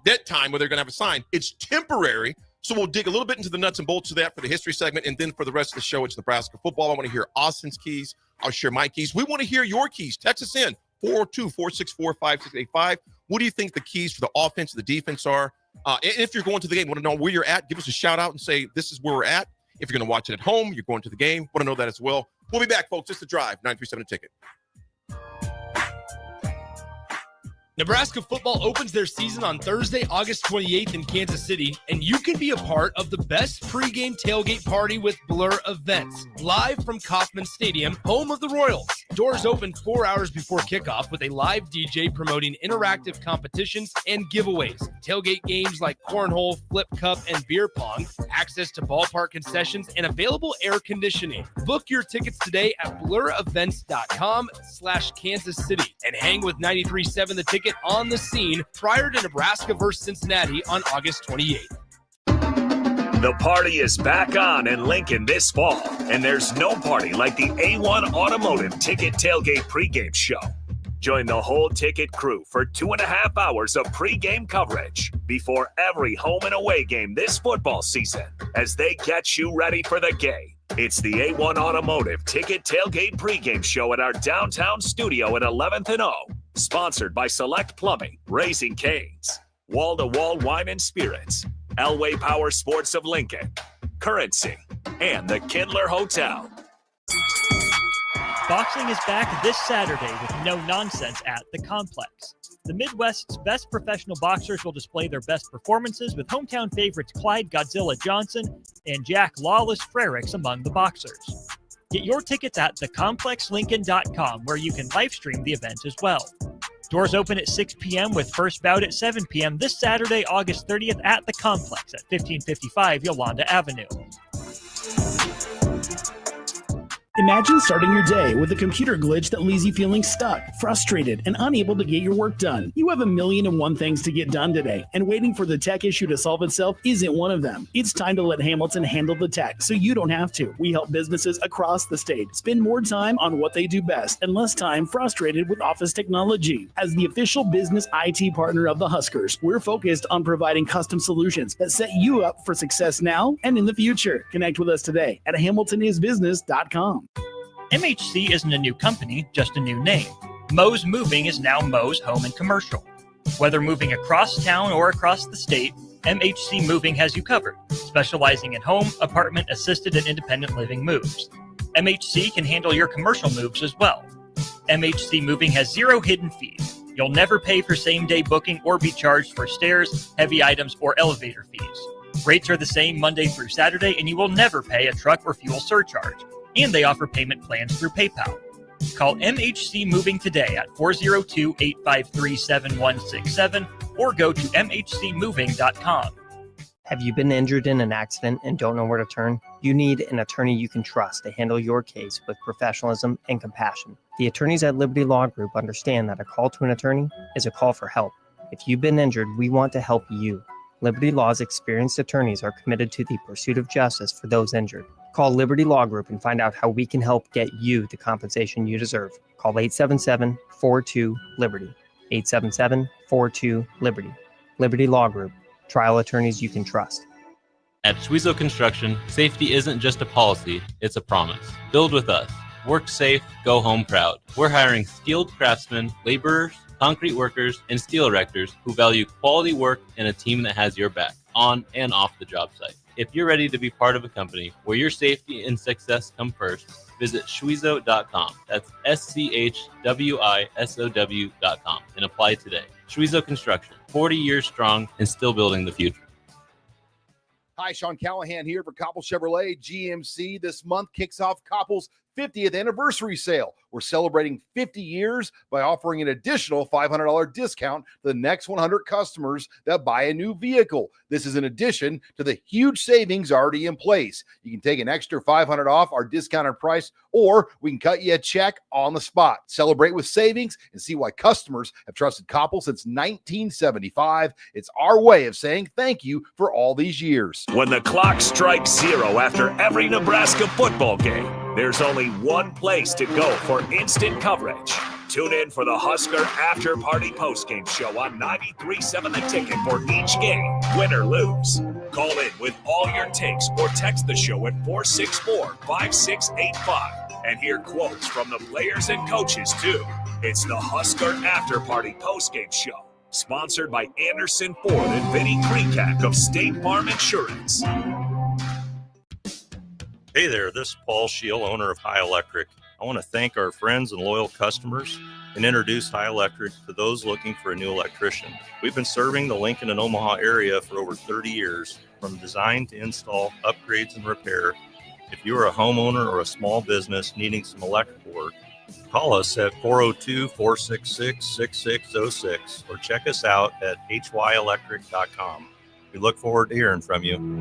dead time where they're going to have a sign. It's temporary. So we'll dig a little bit into the nuts and bolts of that for the history segment. And then for the rest of the show, it's Nebraska football. I want to hear Austin's keys. I'll share my keys. We want to hear your keys. Text us in 402-464-5685. What do you think the keys for the offense and the defense are? And if you're going to the game, want to know where you're at, give us a shout out and say, this is where we're at. If you're going to watch it at home, you're going to the game, want to know that as well. We'll be back, folks. It's The Drive, 937 Ticket. Nebraska football opens their season on Thursday, August 28th in Kansas City, and you can be a part of the best pregame tailgate party with Blur Events, live from Kauffman Stadium, home of the Royals. Doors open 4 hours before kickoff with a live DJ promoting interactive competitions and giveaways. Tailgate games like cornhole, flip cup, and beer pong, access to ballpark concessions, and available air conditioning. Book your tickets today at blurevents.com/Kansas City and hang with 93.7 The Ticket on the scene prior to Nebraska versus Cincinnati on August 28th. The party is back on in Lincoln this fall, and there's no party like the A1 Automotive Ticket Tailgate pregame show. Join the whole Ticket crew for 2.5 hours of pregame coverage before every home and away game this football season as they get you ready for the game. It's the A1 Automotive Ticket Tailgate pregame show at our downtown studio at 11th and O. Sponsored by Select Plumbing, Raising Cane's, Wall to Wall Wine and Spirits, Elway Power Sports of Lincoln, Currency, and the Kindler Hotel. Boxing is back this Saturday with no nonsense at the Complex. The Midwest's best professional boxers will display their best performances with hometown favorites Clyde Godzilla Johnson and Jack Lawless Frericks among the boxers. Get your tickets at thecomplexlincoln.com, where you can live stream the event as well. Doors open at 6 p.m. with first bout at 7 p.m. this Saturday, August 30th at the Complex at 1555 Yolanda Avenue. Imagine starting your day with a computer glitch that leaves you feeling stuck, frustrated, and unable to get your work done. You have 1,000,001 things to get done today, and waiting for the tech issue to solve itself isn't one of them. It's time to let Hamilton handle the tech so you don't have to. We help businesses across the state spend more time on what they do best and less time frustrated with office technology. As the official business IT partner of the Huskers, we're focused on providing custom solutions that set you up for success now and in the future. Connect with us today at hamiltonisbusiness.com. MHC isn't a new company, just a new name. Moe's Moving is now Moe's Home and Commercial. Whether moving across town or across the state, MHC Moving has you covered, specializing in home, apartment, assisted, and independent living moves. MHC can handle your commercial moves as well. MHC Moving has 0 hidden fees. You'll never pay for same-day booking or be charged for stairs, heavy items, or elevator fees. Rates are the same Monday through Saturday, and you will never pay a truck or fuel surcharge. And they offer payment plans through PayPal. Call MHC Moving today at 402-853-7167 or go to mhcmoving.com. Have you been injured in an accident and don't know where to turn? You need an attorney you can trust to handle your case with professionalism and compassion. The attorneys at Liberty Law Group understand that a call to an attorney is a call for help. If you've been injured, we want to help you. Liberty Law's experienced attorneys are committed to the pursuit of justice for those injured. Call Liberty Law Group and find out how we can help get you the compensation you deserve. Call 877-42-LIBERTY. 877-42-LIBERTY. Liberty Law Group. Trial attorneys you can trust. At Schwezo Construction, safety isn't just a policy, it's a promise. Build with us. Work safe, go home proud. We're hiring skilled craftsmen, laborers, concrete workers, and steel erectors who value quality work and a team that has your back, on and off the job site. If you're ready to be part of a company where your safety and success come first, visit Schwezo.com. That's SCHWISOW.com and apply today. Schwezo Construction, 40 years strong and still building the future. Hi, Sean Callahan here for Koppel Chevrolet GMC. This month kicks off Koppel's 50th anniversary sale. We're celebrating 50 years by offering an additional $500 discount to the next 100 customers that buy a new vehicle. This is in addition to the huge savings already in place. You can take an extra $500 off our discounted price, or we can cut you a check on the spot. Celebrate with savings and see why customers have trusted Koppel since 1975. It's our way of saying thank you for all these years. When the clock strikes zero after every Nebraska football game, there's only one place to go for instant coverage. Tune in for the Husker After Party Postgame Show on 93.7 The Ticket for each game, win or lose. Call in with all your takes or text the show at 464-5685 and hear quotes from the players and coaches too. It's the Husker After Party Postgame Show, sponsored by Anderson Ford and Vinny Krekak of State Farm Insurance. Hey there, this is Paul Scheel, owner of High Electric. I want to thank our friends and loyal customers and introduce High Electric to those looking for a new electrician. We've been serving the Lincoln and Omaha area for over 30 years, from design to install, upgrades, and repair. If you are a homeowner or a small business needing some electrical work, call us at 402-466-6606 or check us out at hyelectric.com. We look forward to hearing from you.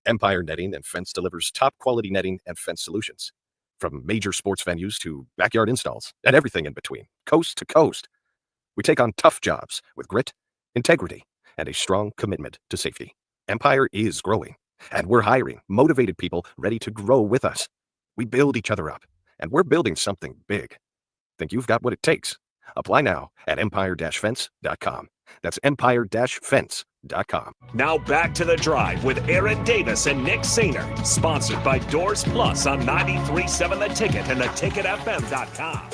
Empire Netting and Fence delivers top-quality netting and fence solutions. From major sports venues to backyard installs and everything in between, coast to coast. We take on tough jobs with grit, integrity, and a strong commitment to safety. Empire is growing, and we're hiring motivated people ready to grow with us. We build each other up, and we're building something big. Think you've got what it takes? Apply now at empire-fence.com. That's empire-fence.com. Now back to The Drive with Aaron Davis and Nick Sainer, sponsored by Doors Plus on 93.7 The Ticket and theticketfm.com.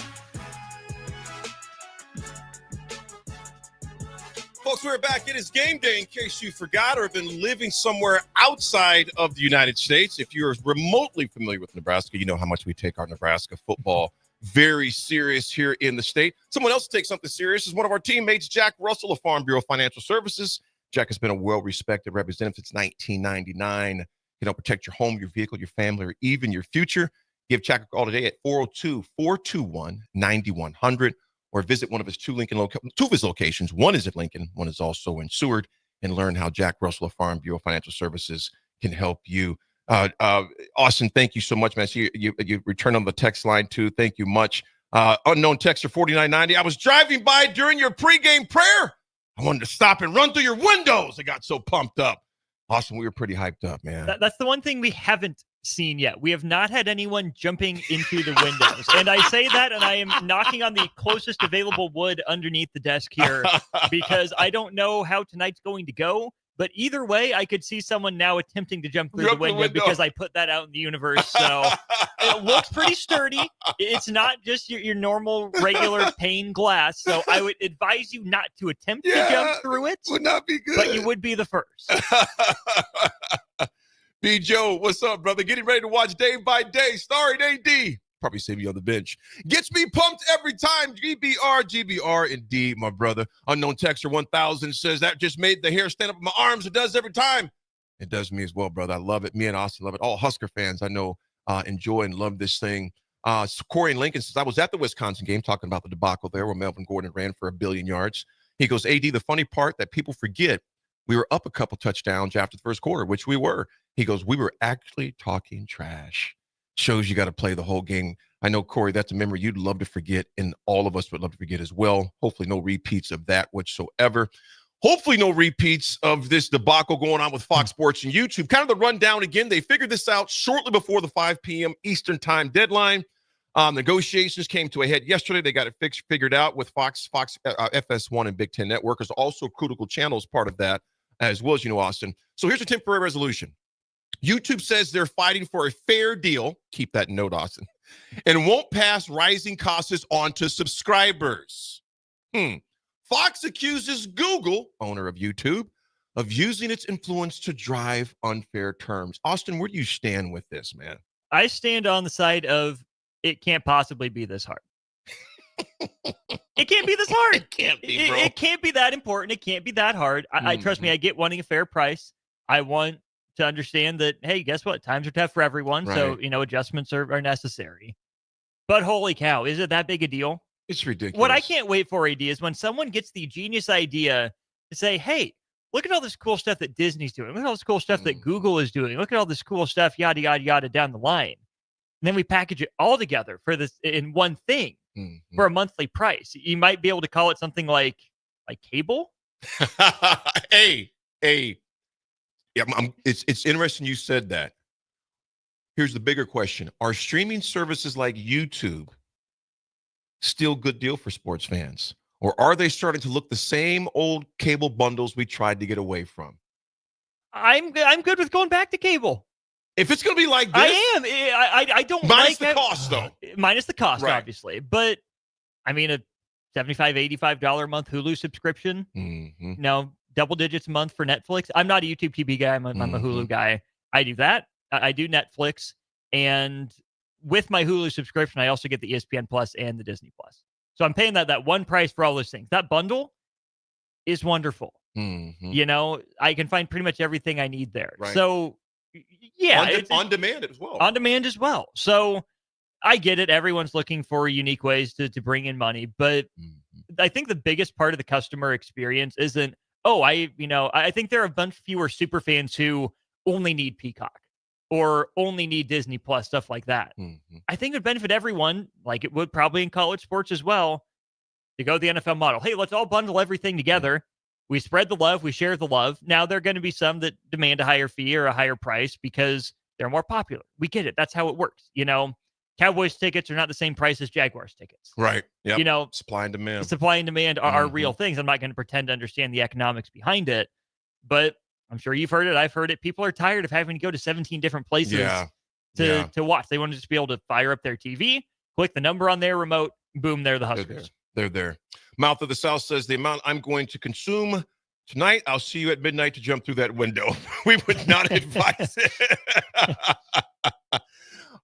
Folks, we're back. It is game day, in case you forgot or have been living somewhere outside of the United States. If you're remotely familiar with Nebraska, you know how much we take our Nebraska football very serious here in the state. Someone else takes something serious is one of our teammates, Jack Russell of Farm Bureau Financial Services. Jack has been a well-respected representative since 1999. You know, protect your home, your vehicle, your family, or even your future. Give Jack a call today at 402-421-9100 or visit one of his two of his locations. One is at Lincoln, one is also in Seward, and learn how Jack Russell of Farm Bureau Financial Services can help you. Austin, thank you so much, man. So you returned on the text line too. Thank you much. Unknown texter 4990. I was driving by during your pregame prayer. I wanted to stop and run through your windows. I got so pumped up. Austin, we were pretty hyped up, man. That's the one thing we haven't seen yet. We have not had anyone jumping into the windows. And I say that, and I am knocking on the closest available wood underneath the desk here because I don't know how tonight's going to go. But either way, I could see someone now attempting to jump through the window because I put that out in the universe. So it looks pretty sturdy. It's not just your normal, regular pane glass. So I would advise you not to attempt to jump through it. Would not be good. But you would be the first. B. Joe, what's up, brother? Getting ready to watch Day by Day, starring AD. probably say me on the bench. Gets me pumped every time. GBR, indeed, my brother. Unknown Texter 1000 says that just made the hair stand up in my arms. It does every time. It does me as well, brother. I love it. Me and Austin love it. All Husker fans I know enjoy and love this thing. Corey in Lincoln says, I was at the Wisconsin game talking about the debacle there where Melvin Gordon ran for 1 billion yards. He goes, AD, the funny part that people forget, we were up a couple touchdowns after the first quarter, which we were. He goes, we were actually talking trash. Shows you got to play the whole game. I know, Corey, that's a memory you'd love to forget, and all of us would love to forget as well. Hopefully no repeats of that whatsoever. Hopefully no repeats of this debacle going on with Fox Sports and YouTube. Kind of the rundown again. They figured this out shortly before the 5 p.m. Eastern time deadline. Negotiations came to a head yesterday. They got it figured out with Fox, FS1, and Big Ten Network. There's also Critical Channels part of that as well, as you know, Austin. So here's a temporary resolution. YouTube says they're fighting for a fair deal. Keep that note, Austin. And won't pass rising costs on to subscribers. Fox accuses Google, owner of YouTube, of using its influence to drive unfair terms. Austin, where do you stand with this, man? I stand on the side of it can't possibly be this hard. It can't be this hard. It can't be, bro. It can't be that important. It can't be that hard. I trust me, I get wanting a fair price. I want to understand that, hey, guess what? Times are tough for everyone. Right. So, adjustments are necessary. But holy cow, is it that big a deal? It's ridiculous. What I can't wait for, AD, is when someone gets the genius idea to say, hey, look at all this cool stuff that Disney's doing. Look at all this cool stuff that Google is doing. Look at all this cool stuff, yada, yada, yada, down the line. And then we package it all together for this in one thing for a monthly price. You might be able to call it something like cable. Hey. Yeah, it's interesting you said that. Here's the bigger question. Are streaming services like YouTube still a good deal for sports fans? Or are they starting to look the same old cable bundles we tried to get away from? I'm good with going back to cable. If it's going to be like this. I am. I don't minus like the cost, though. Minus the cost, Right. obviously. But, I mean, a $75, $85 a month Hulu subscription. Double digits a month for Netflix. I'm not a YouTube TV guy. I'm a Hulu guy. I do that. I do Netflix. And with my Hulu subscription, I also get the ESPN Plus and the Disney Plus. So I'm paying that one price for all those things. That bundle is wonderful. I can find pretty much everything I need there. Right. So, yeah. On demand as well. On demand as well. So I get it. Everyone's looking for unique ways to bring in money. But I think the biggest part of the customer experience isn't, I think there are a bunch fewer super fans who only need Peacock or only need Disney Plus, stuff like that. I think it would benefit everyone, like it would probably in college sports as well, to go the NFL model. Hey, let's all bundle everything together. We spread the love. We share the love. Now there are going to be some that demand a higher fee or a higher price because they're more popular. We get it. That's how it works. Cowboys tickets are not the same price as Jaguars tickets. Right. Yeah. You know, supply and demand. Supply and demand are real things. I'm not going to pretend to understand the economics behind it, but I'm sure you've heard it. I've heard it. People are tired of having to go to 17 different places to watch. They want to just be able to fire up their TV, click the number on their remote, boom, they're the Huskers. They're there. Mouth of the South says the amount I'm going to consume tonight, I'll see you at midnight to jump through that window. We would not advise it.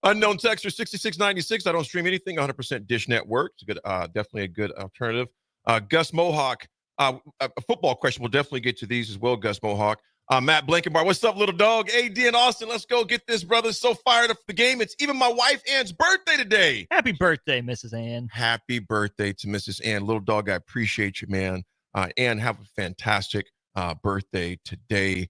Unknown Texter 6696. I don't stream anything. 100% Dish Network. It's a good, definitely a good alternative. Gus Mohawk. A football question. We'll definitely get to these as well, Gus Mohawk. Matt Blankenbar. What's up, little dog? AD and Austin. Let's go get this, brother. So fired up for the game. It's even my wife Ann's birthday today. Happy birthday, Mrs. Ann. Happy birthday to Mrs. Ann. Little dog, I appreciate you, man. Ann, have a fantastic birthday today.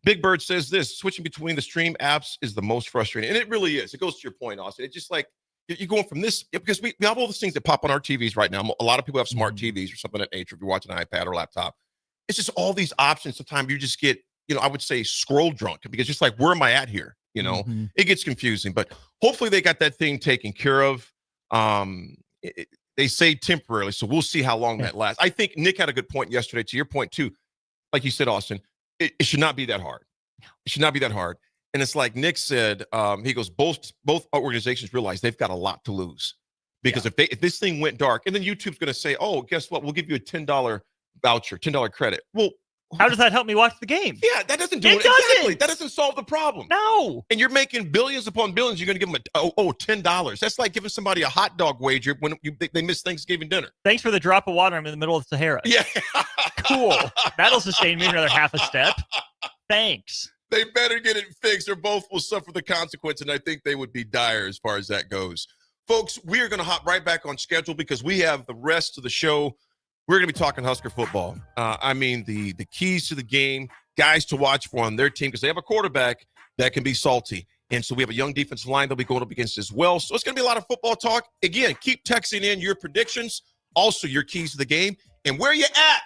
Big Bird says this: switching between the stream apps is the most frustrating. And it really is. It goes to your point, Austin. It's just like you're going from this, because we have all those things that pop on our TVs right now. A lot of people have smart TVs or something of that nature. If you're watching an iPad or laptop, it's just all these options. Sometimes you just get, I would say scroll drunk, because just like, where am I at here? It gets confusing, but hopefully they got that thing taken care of. They say temporarily, so we'll see how long that lasts. I think Nick had a good point yesterday, to your point too. Like you said, Austin, it should not be that hard. It should not be that hard. And it's like Nick said, he goes, both organizations realize they've got a lot to lose, because if this thing went dark, and then YouTube's going to say, oh, guess what? We'll give you a $10 voucher, $10 credit. Well, How does that help me watch the game? Yeah, that doesn't do it. Exactly. That doesn't solve the problem. No. And you're making billions upon billions. You're going to give them $10. That's like giving somebody a hot dog wager when they miss Thanksgiving dinner. Thanks for the drop of water. I'm in the middle of the Sahara. Yeah. Cool. That'll sustain me another half a step. Thanks. They better get it fixed or both will suffer the consequence, and I think they would be dire as far as that goes. Folks, we are going to hop right back on schedule because we have the rest of the show. We're going to be talking Husker football. The keys to the game, guys to watch for on their team because they have a quarterback that can be salty. And so we have a young defensive line they'll be going up against as well. So it's going to be a lot of football talk. Again, keep texting in your predictions, also your keys to the game, and where you at.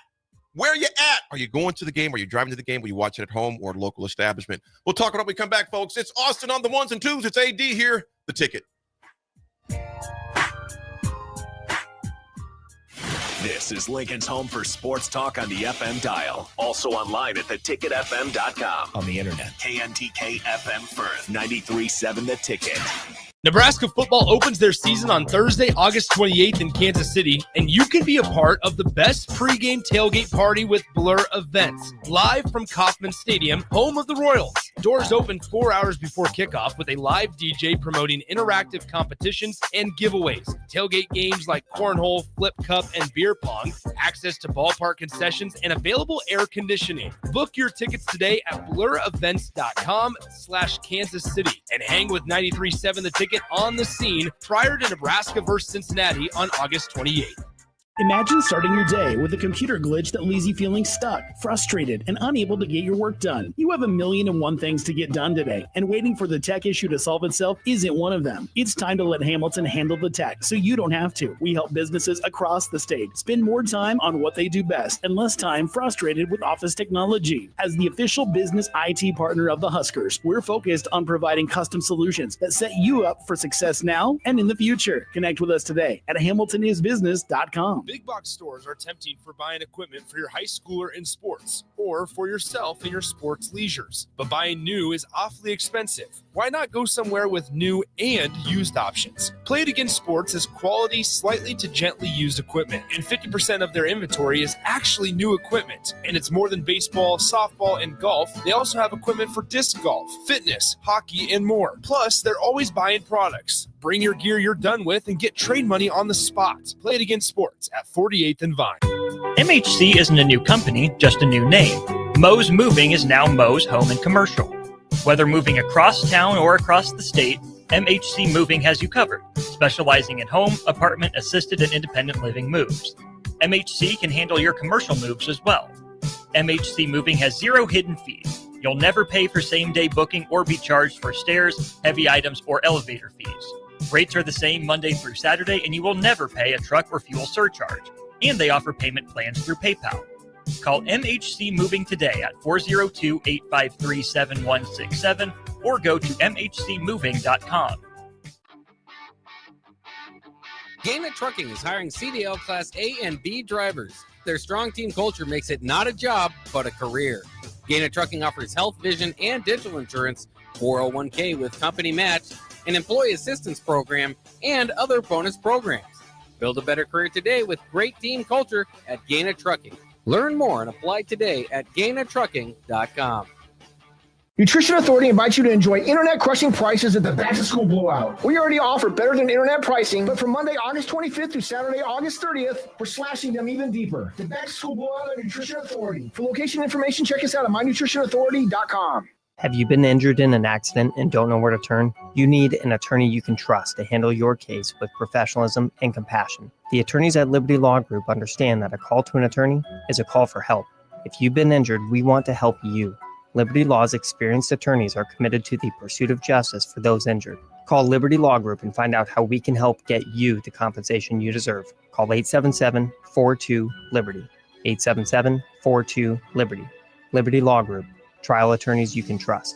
Where you at? Are you going to the game? Are you driving to the game? Are you watching at home or a local establishment? We'll talk about it when we come back, folks. It's Austin on the ones and twos. It's AD here. The Ticket. This is Lincoln's home for sports talk on the FM dial. Also online at theticketfm.com. On the internet. KNTK FM Firth, 93.7 The Ticket. Nebraska football opens their season on Thursday, August 28th in Kansas City, and you can be a part of the best pregame tailgate party with Blur Events, live from Kauffman Stadium, home of the Royals. Doors open 4 hours before kickoff with a live DJ promoting interactive competitions and giveaways. Tailgate games like cornhole, flip cup, and beer pong, access to ballpark concessions, and available air conditioning. Book your tickets today at blurevents.com/Kansas City and hang with 93.7 The Ticket on the scene prior to Nebraska versus Cincinnati on August 28th. Imagine starting your day with a computer glitch that leaves you feeling stuck, frustrated, and unable to get your work done. You have 1,000,001 things to get done today, and waiting for the tech issue to solve itself isn't one of them. It's time to let Hamilton handle the tech so you don't have to. We help businesses across the state spend more time on what they do best and less time frustrated with office technology. As the official business IT partner of the Huskers, we're focused on providing custom solutions that set you up for success now and in the future. Connect with us today at hamiltonisbusiness.com. Big box stores are tempting for buying equipment for your high schooler in sports or for yourself in your sports leisures. But buying new is awfully expensive. Why not go somewhere with new and used options? Play It Again Sports is quality, slightly to gently used equipment, and 50% of their inventory is actually new equipment. And it's more than baseball, softball, and golf. They also have equipment for disc golf, fitness, hockey, and more. Plus, they're always buying products. Bring your gear you're done with and get trade money on the spot. Play It Again Sports at 48th and Vine. MHC isn't a new company, just a new name. Moe's Moving is now Moe's Home and Commercial. Whether moving across town or across the state, MHC Moving has you covered, specializing in home, apartment, assisted, and independent living moves. MHC can handle your commercial moves as well. MHC Moving has 0 hidden fees. You'll never pay for same-day booking or be charged for stairs, heavy items, or elevator fees. Rates are the same Monday through Saturday, and you will never pay a truck or fuel surcharge. And they offer payment plans through PayPal. Call MHC Moving today at 402-853-7167 or go to mhcmoving.com. GAMEDAY Trucking is hiring CDL Class A and B drivers. Their strong team culture makes it not a job, but a career. GAMEDAY Trucking offers health, vision, and dental insurance, 401k with company match, an employee assistance program, and other bonus programs. Build a better career today with great team culture at GAMEDAY Trucking. Learn more and apply today at GAMEDAYTrucking.com. Nutrition Authority invites you to enjoy internet-crushing prices at the back-to-school blowout. We already offer better than internet pricing, but from Monday, August 25th through Saturday, August 30th, we're slashing them even deeper. The back-to-school blowout at Nutrition Authority. For location information, check us out at mynutritionauthority.com. Have you been injured in an accident and don't know where to turn? You need an attorney you can trust to handle your case with professionalism and compassion. The attorneys at Liberty Law Group understand that a call to an attorney is a call for help. If you've been injured, we want to help you. Liberty Law's experienced attorneys are committed to the pursuit of justice for those injured. Call Liberty Law Group and find out how we can help get you the compensation you deserve. Call 877-42-LIBERTY. 877-42-LIBERTY. Liberty Law Group. Trial attorneys you can trust.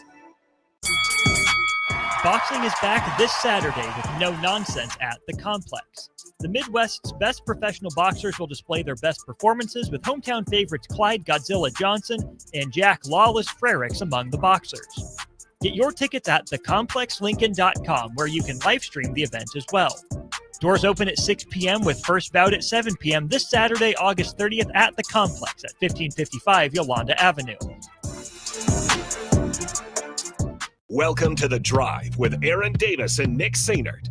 Boxing is back this Saturday with no nonsense at The Complex. The Midwest's best professional boxers will display their best performances with hometown favorites Clyde Godzilla Johnson and Jack Lawless Frericks among the boxers. Get your tickets at thecomplexlincoln.com where you can live stream the event as well. Doors open at 6 p.m. with first bout at 7 p.m. this Saturday, August 30th at the Complex at 1555 Yolanda Avenue. Welcome to The Drive with Aaron Davis and Nick Sainert.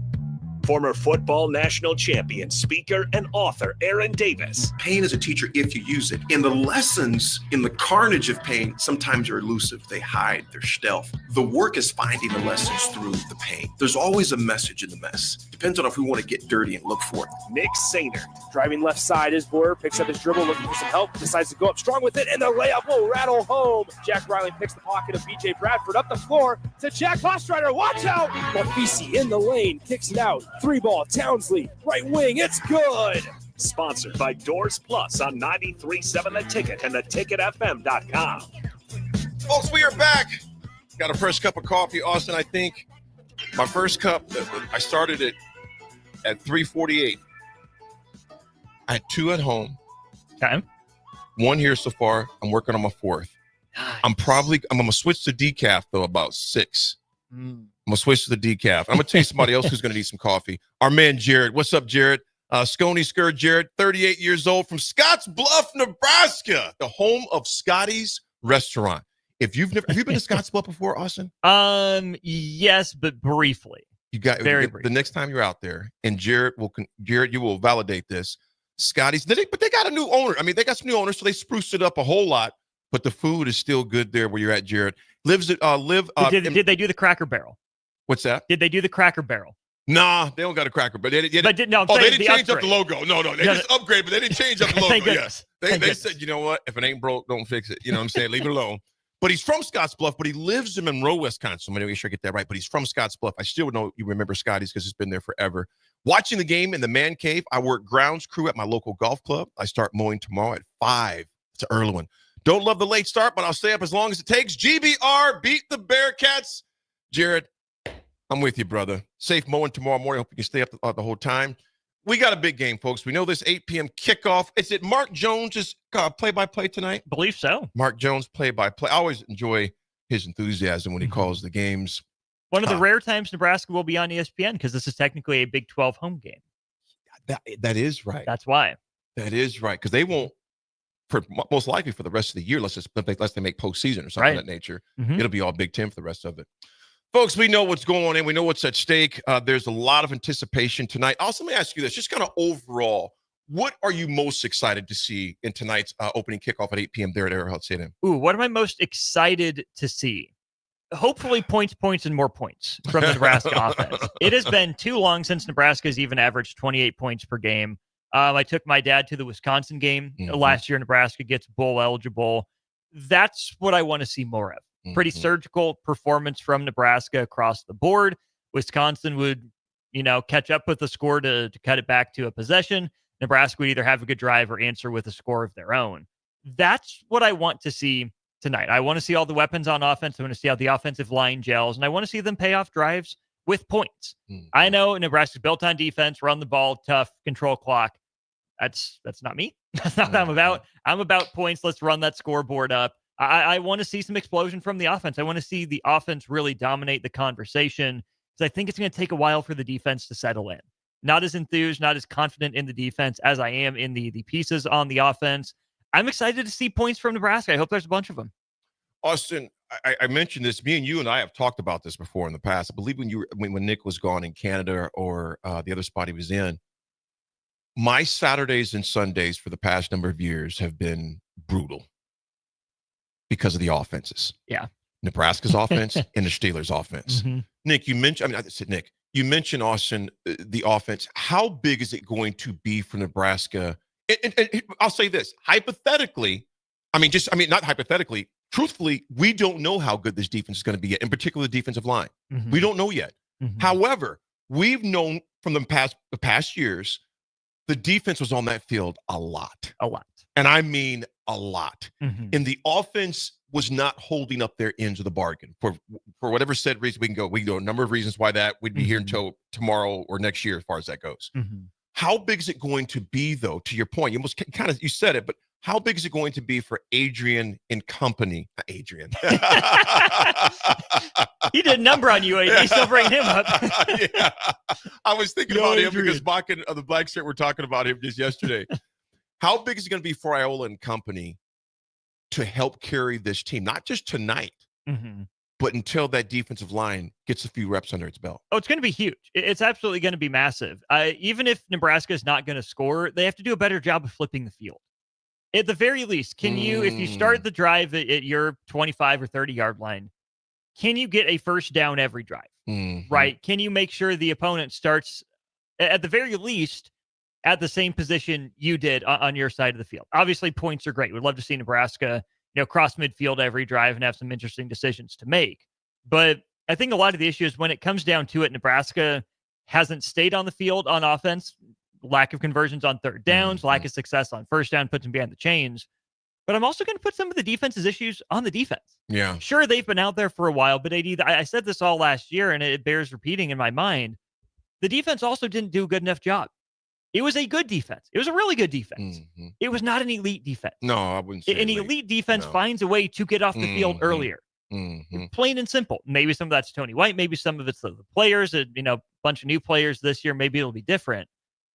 Former football national champion, speaker, and author Aaron Davis. Pain is a teacher if you use it. And the lessons in the carnage of pain sometimes are elusive. They hide, they're stealth. The work is finding the lessons through the pain. There's always a message in the mess. Depends on if we want to get dirty and look for it. Nick Sainert. Driving left side is Boyer, picks up his dribble, looking for some help, decides to go up strong with it, and the layup will rattle home. Jack Riley picks the pocket of B.J. Bradford up the floor to Jack Hostreiter. Watch out! Marfisi in the lane, kicks it out. 3-ball, Townsley, right wing, it's good! Sponsored by Doors Plus on 93.7 The Ticket and theticketfm.com. Folks, we are back. Got a fresh cup of coffee. Austin, I think my first cup, I started it at 3:48. I had 2 at home. Okay. 1 here so far. I'm working on my 4th. Nice. I'm going to switch to decaf, though, about 6. I'm going to switch to the decaf. I'm going to tell you somebody else who's going to need some coffee. Our man, Jared. What's up, Jared? Scony Skirt Jared, 38 years old from Scotts Bluff, Nebraska, the home of Scotty's Restaurant. Have you been to Scotts Bluff before, Austin? Yes, but briefly. You got Very the next time you're out there, and Jared, you will validate this. Scotty's, but they got a new owner. I mean, they got some new owners, so they spruced it up a whole lot. But the food is still good there where you're at, Jared. Did they do the Cracker Barrel? What's that? Did they do the Cracker Barrel? Nah, they don't got a Cracker Barrel. They didn't change up the logo. No, they just upgrade, but they didn't change up the logo. Yes, they said, you know what? If it ain't broke, don't fix it. You know what I'm saying? Leave it alone. But he's from Scotts Bluff, but he lives in Monroe, Wisconsin. So I'm going to make sure I get that right. But he's from Scotts Bluff. I still know you remember Scotty's because it's been there forever. Watching the game in the man cave, I work grounds crew at my local golf club. I start mowing tomorrow at 5. It's an early one. Don't love the late start, but I'll stay up as long as it takes. GBR, beat the Bearcats. Jared, I'm with you, brother. Safe mowing tomorrow morning. Hope you can stay up the whole time. We got a big game, folks. We know this 8 p.m. kickoff. Is it Mark Jones' play-by-play tonight? Believe so. Mark Jones play-by-play. I always enjoy his enthusiasm when he calls the games. One of the rare times Nebraska will be on ESPN because this is technically a Big 12 home game. That is right. That's why. That is right, because they won't, most likely for the rest of the year, unless they make postseason or something of that nature. It'll be all Big Ten for the rest of it. Folks, we know what's going on and we know what's at stake. There's a lot of anticipation tonight. Also, let me ask you this, just kind of overall, what are you most excited to see in tonight's opening kickoff at 8 p.m. there at Arrowhead Stadium? Ooh, what am I most excited to see? Hopefully points, and more points from the Nebraska offense. It has been too long since Nebraska's even averaged 28 points per game. I took my dad to the Wisconsin game last year. Nebraska gets bowl eligible. That's what I want to see more of. Pretty surgical performance from Nebraska across the board. Wisconsin would, catch up with the score to cut it back to a possession. Nebraska would either have a good drive or answer with a score of their own. That's what I want to see tonight. I want to see all the weapons on offense. I want to see how the offensive line gels, and I want to see them pay off drives with points. I know Nebraska's built on defense, run the ball, tough, control clock. That's not me. That's not what I'm about. I'm about points. Let's run that scoreboard up. I want to see some explosion from the offense. I want to see the offense really dominate the conversation because I think it's going to take a while for the defense to settle in. Not as enthused, not as confident in the defense as I am in the pieces on the offense. I'm excited to see points from Nebraska. I hope there's a bunch of them. Austin, I mentioned this. Me and you and I have talked about this before in the past. I believe when Nick was gone in Canada or the other spot he was in, my Saturdays and Sundays for the past number of years have been brutal because of the offenses. Yeah. Nebraska's offense and the Steelers' offense. Nick, you mentioned, you mentioned, Austin, the offense. How big is it going to be for Nebraska? And I'll say this, hypothetically, not hypothetically, truthfully, we don't know how good this defense is going to be yet, in particular the defensive line. We don't know yet. However, we've known from the past years, the defense was on that field a lot. And I mean a lot. And the offense was not holding up their ends of the bargain. For whatever said reason, we can go a number of reasons why that would be here until tomorrow or next year as far as that goes. How big is it going to be, though, to your point? You almost you said it, but how big is it going to be for Adrian and company? Adrian. He did a number on you. You still bring him up. Yeah. I was thinking about him because Bach and the Black Shirt were talking about him just yesterday. How big is it going to be for Iola and company to help carry this team? Not just tonight, but until that defensive line gets a few reps under its belt. Oh, it's going to be huge. It's absolutely going to be massive. Even if Nebraska is not going to score, they have to do a better job of flipping the field. At the very least, can you, if you start the drive at your 25 or 30-yard line, can you get a first down every drive? Right? Can you make sure the opponent starts, at the very least, at the same position you did on your side of the field? Obviously, points are great. We'd love to see Nebraska, cross midfield every drive and have some interesting decisions to make. But I think a lot of the issue is when it comes down to it, Nebraska hasn't stayed on the field on offense. Lack of conversions on third downs, lack of success on first down puts them behind the chains. But I'm also going to put some of the defense's issues on the defense. Yeah. Sure, they've been out there for a while, but AD, I said this all last year, and it bears repeating in my mind. The defense also didn't do a good enough job. It was a good defense. It was a really good defense. It was not an elite defense. No, I wouldn't say an elite defense finds a way to get off the field earlier. Plain and simple. Maybe some of that's Tony White. Maybe some of it's the players. A bunch of new players this year. Maybe it'll be different.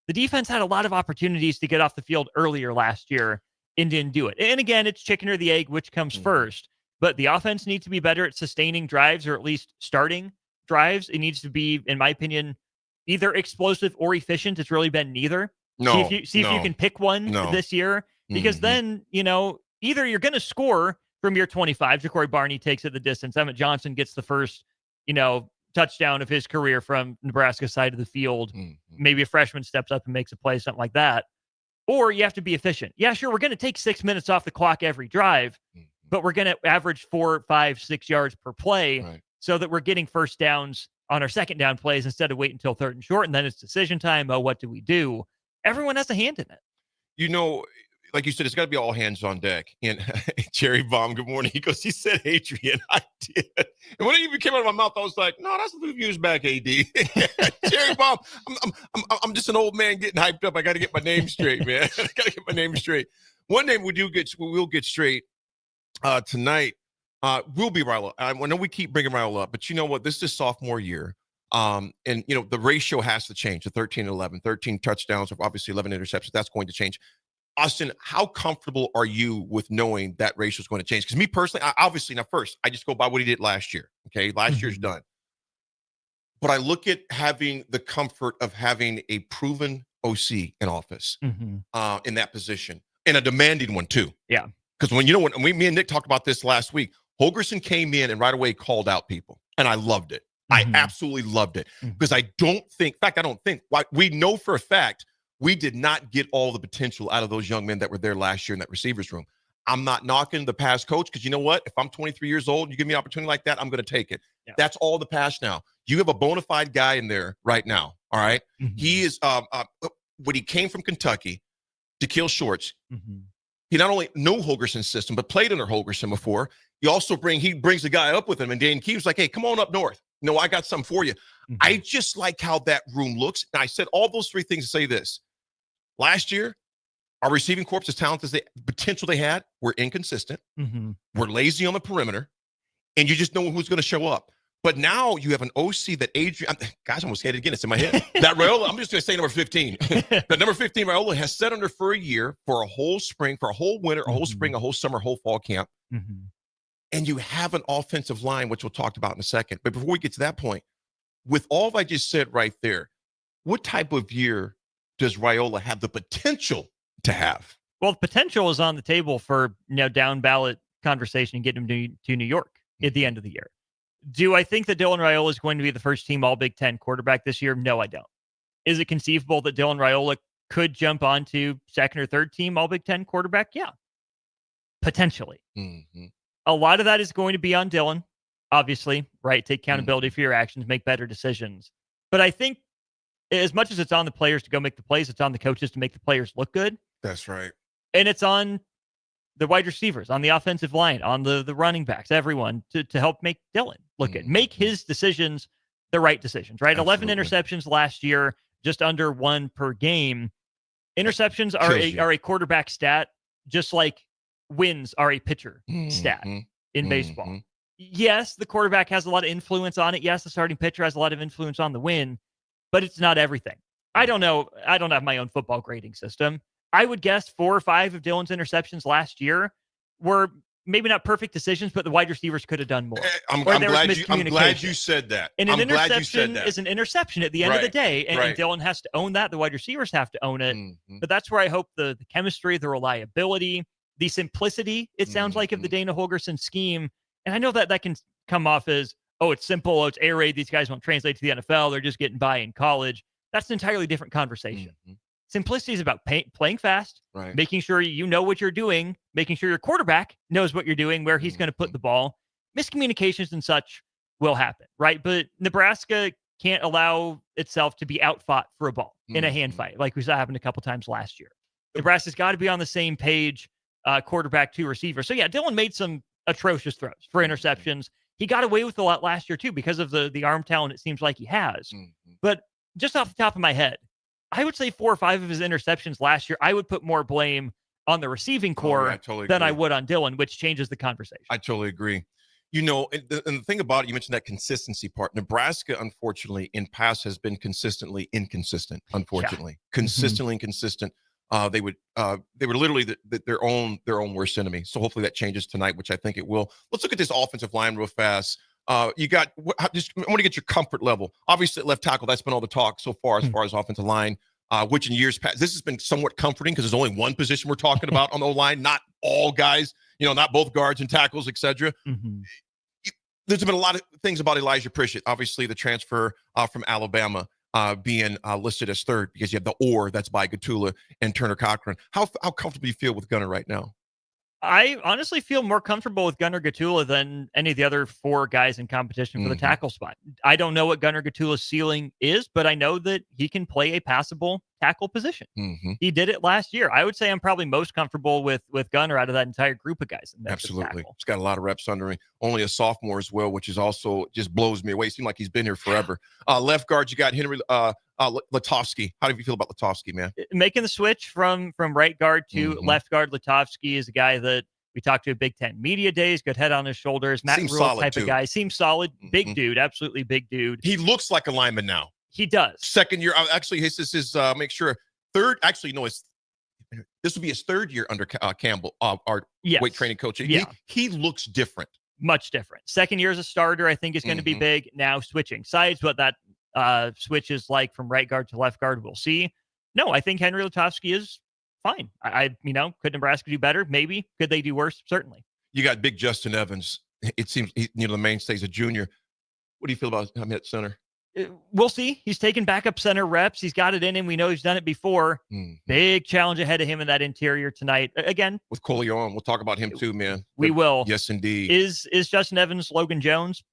The defense had a lot of opportunities to get off the field earlier last year and didn't do it. And again, it's chicken or the egg, which comes first. But the offense needs to be better at sustaining drives, or at least starting drives. It needs to be, in my opinion, either explosive or efficient. It's really been neither. No. See if you can pick one this year. Because then, either you're going to score from your 25. Ja'Cory Barney takes it the distance. Emmett Johnson gets the first, touchdown of his career from Nebraska's side of the field. Maybe a freshman steps up and makes a play, something like that. Or you have to be efficient. Yeah, sure, we're going to take 6 minutes off the clock every drive, but we're going to average 4, 5, 6 yards per play so that we're getting first downs on our second down plays instead of waiting until third and short, and then it's decision time. Oh, what do we do? Everyone has a hand in it. Like you said, it's got to be all hands on deck. And Jerry Baum, good morning. He goes, he said Adrian. I did. And when it even came out of my mouth, I was like, no, that's the views back, AD. Jerry Baum, I'm just an old man getting hyped up. I got to get my name straight, man. I got to get my name straight. One name we'll get straight tonight will be Raiola. I know we keep bringing Raiola up, but you know what? This is his sophomore year. And the ratio has to change to 13-11, 13 touchdowns, obviously 11 interceptions. That's going to change. Austin, how comfortable are you with knowing that ratio is going to change? Because me personally, I just go by what he did last year. Okay, last year's done. But I look at having the comfort of having a proven OC in office in that position, and a demanding one too. Yeah. Because when me and Nick talked about this last week, Holgerson came in and right away called out people, and I loved it. I absolutely loved it because I don't think we know for a fact we did not get all the potential out of those young men that were there last year in that receivers room. I'm not knocking the past coach because you know what? If I'm 23 years old and you give me an opportunity like that, I'm going to take it. Yeah. That's all the past now. You have a bona fide guy in there right now, all right? He is when he came from Kentucky to kill shorts, he not only knew Holgerson's system, but played under Holgerson before. He brings the guy up with him, and Dan Keeve's like, hey, come on up north. I got something for you. I just like how that room looks. And I said all those three things to say this. Last year, our receiving corps, as talented as the potential they had, were inconsistent. We're lazy on the perimeter, and you just know who's going to show up. But now you have an OC that Adrian, guys, I almost had it again. It's in my head. That Raiola, I'm just going to say number 15. That number 15, Raiola, has sat under for a year, for a whole spring, for a whole winter, a whole spring, a whole summer, a whole fall camp. And you have an offensive line, which we'll talk about in a second. But before we get to that point, with all I just said right there, what type of year does Raiola have the potential to have? Well, the potential is on the table for down ballot conversation and getting him to New York at the end of the year. Do I think that Dylan Raiola is going to be the first team All Big Ten quarterback this year? No, I don't. Is it conceivable that Dylan Raiola could jump onto second or third team All Big Ten quarterback? Yeah, potentially. A lot of that is going to be on Dylan, obviously, right? Take accountability for your actions, make better decisions. But I think as much as it's on the players to go make the plays, it's on the coaches to make the players look good. That's right. And it's on the wide receivers, on the offensive line, on the running backs, everyone to help make Dylan look good. Make his decisions the right decisions, right? Absolutely. 11 interceptions last year, just under one per game. Interceptions are a quarterback stat just like wins are a pitcher stat in baseball. Yes, the quarterback has a lot of influence on it. Yes, the starting pitcher has a lot of influence on the win, but it's not everything. I don't know. I don't have my own football grading system. I would guess 4 or 5 of Dylan's interceptions last year were maybe not perfect decisions, but the wide receivers could have done more. I'm glad you said that. And an interception is an interception at the end of the day, and Dylan has to own that. The wide receivers have to own it. But that's where I hope the chemistry, the reliability, the simplicity, it sounds like, of the Dana Holgorsen scheme. And I know that can come off as, oh, it's simple, oh, it's air raid, these guys won't translate to the NFL, they're just getting by in college. That's an entirely different conversation. Simplicity is about playing fast, making sure you know what you're doing, making sure your quarterback knows what you're doing, where he's going to put the ball. Miscommunications and such will happen, right? But Nebraska can't allow itself to be outfought for a ball in a hand fight, like we saw happen a couple times last year. Nebraska's got to be on the same page, quarterback to receiver. So yeah, Dylan made some atrocious throws for interceptions. He got away with a lot last year too because of the arm talent it seems like he has. But just off the top of my head, I would say 4 or 5 of his interceptions last year, I would put more blame on the receiving core than I would on Dylan, which changes the conversation. I totally agree. You know, and the thing about it, you mentioned that consistency part. Nebraska, unfortunately, in past has been consistently inconsistent. Unfortunately, consistently inconsistent. They were literally their own worst enemy. So hopefully that changes tonight, which I think it will. Let's look at this offensive line real fast. You got I want to get your comfort level. Obviously, at left tackle, that's been all the talk so far as far as offensive line. Which in years past, this has been somewhat comforting because there's only one position we're talking about on the line, not all guys. You know, not both guards and tackles, etc. There's been a lot of things about Elijah Pritchett. Obviously, the transfer from Alabama being listed as third because you have the or that's by Gatula and Turner Cochran. How comfortable do you feel with Gunner right now? I honestly feel more comfortable with Gunnar Gatula than any of the other 4 guys in competition for the tackle spot. I don't know what Gunnar Gatula's ceiling is, but I know that he can play a passable tackle position. He did it last year. I would say I'm probably most comfortable with Gunnar out of that entire group of guys. Absolutely. He's got a lot of reps under him. Only a sophomore as well, which is also just blows me away. It seems like he's been here forever. Left guard, you got Henry Latovsky. How do you feel about Latovsky, man? Making the switch from right guard to left guard, Latovsky is a guy that we talked to at Big Ten Media Days, good head on his shoulders, Matt Rule type of guy. Seems solid, big dude, absolutely big dude. He looks like a lineman now. He does. Second year, actually, this is make sure third. Actually, no, this will be his 3rd year under Campbell, our weight training coach. He looks different, much different. Second year as a starter, I think is going to be big. Now switching sides, what that switch is like from right guard to left guard, we'll see. No, I think Henry Latovsky is fine. Could Nebraska do better? Maybe. Could they do worse? Certainly. You got big Justin Evans. It seems the mainstay's a junior. What do you feel about him at center? We'll see. He's taken backup center reps. He's got it in him. We know he's done it before. Big challenge ahead of him in that interior tonight. Again, with Coleon, we'll talk about him too, man. We will. Yes, indeed. Is Justin Evans Logan Jones?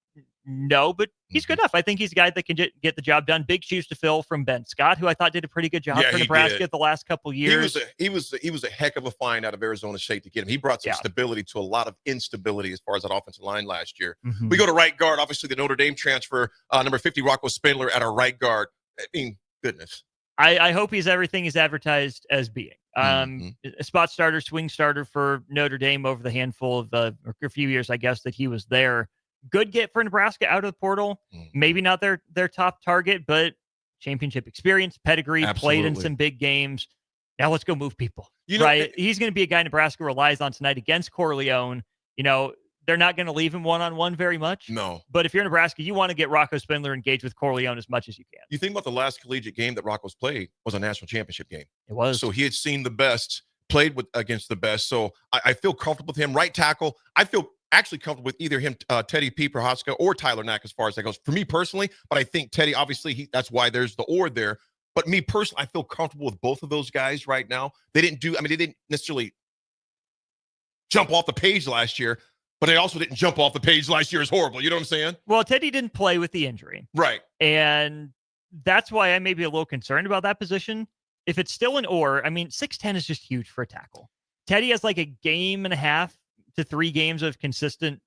No, but he's good enough. I think he's a guy that can get the job done. Big shoes to fill from Ben Scott, who I thought did a pretty good job for Nebraska the last couple years. He was a heck of a find out of Arizona State to get him. He brought some stability to a lot of instability as far as that offensive line last year. We go to right guard. Obviously, the Notre Dame transfer, number 50, Rocco Spindler at our right guard. I mean, goodness. I hope he's everything he's advertised as being. A spot starter, swing starter for Notre Dame over the handful of a few years, I guess, that he was there. Good get for Nebraska out of the portal. Maybe not their top target, but championship experience, pedigree, played in some big games. Now let's go move people. Right? He's going to be a guy Nebraska relies on tonight against Corleone. They're not going to leave him one-on-one very much. No. But if you're Nebraska, you want to get Rocco Spindler engaged with Corleone as much as you can. You think about the last collegiate game that Rocco's played was a national championship game. It was. So he had seen the best, played against the best. So I feel comfortable with him. Right tackle, I feel actually comfortable with either him, Teddy P. Husker, or Tyler Knack as far as that goes. For me personally, but I think Teddy, obviously, that's why there's the or there. But me personally, I feel comfortable with both of those guys right now. They didn't necessarily jump off the page last year, but they also didn't jump off the page last year as horrible. You know what I'm saying? Well, Teddy didn't play with the injury. Right. And that's why I may be a little concerned about that position. If it's still an or, 6'10" is just huge for a tackle. Teddy has like a game and a half to 3 games of consistent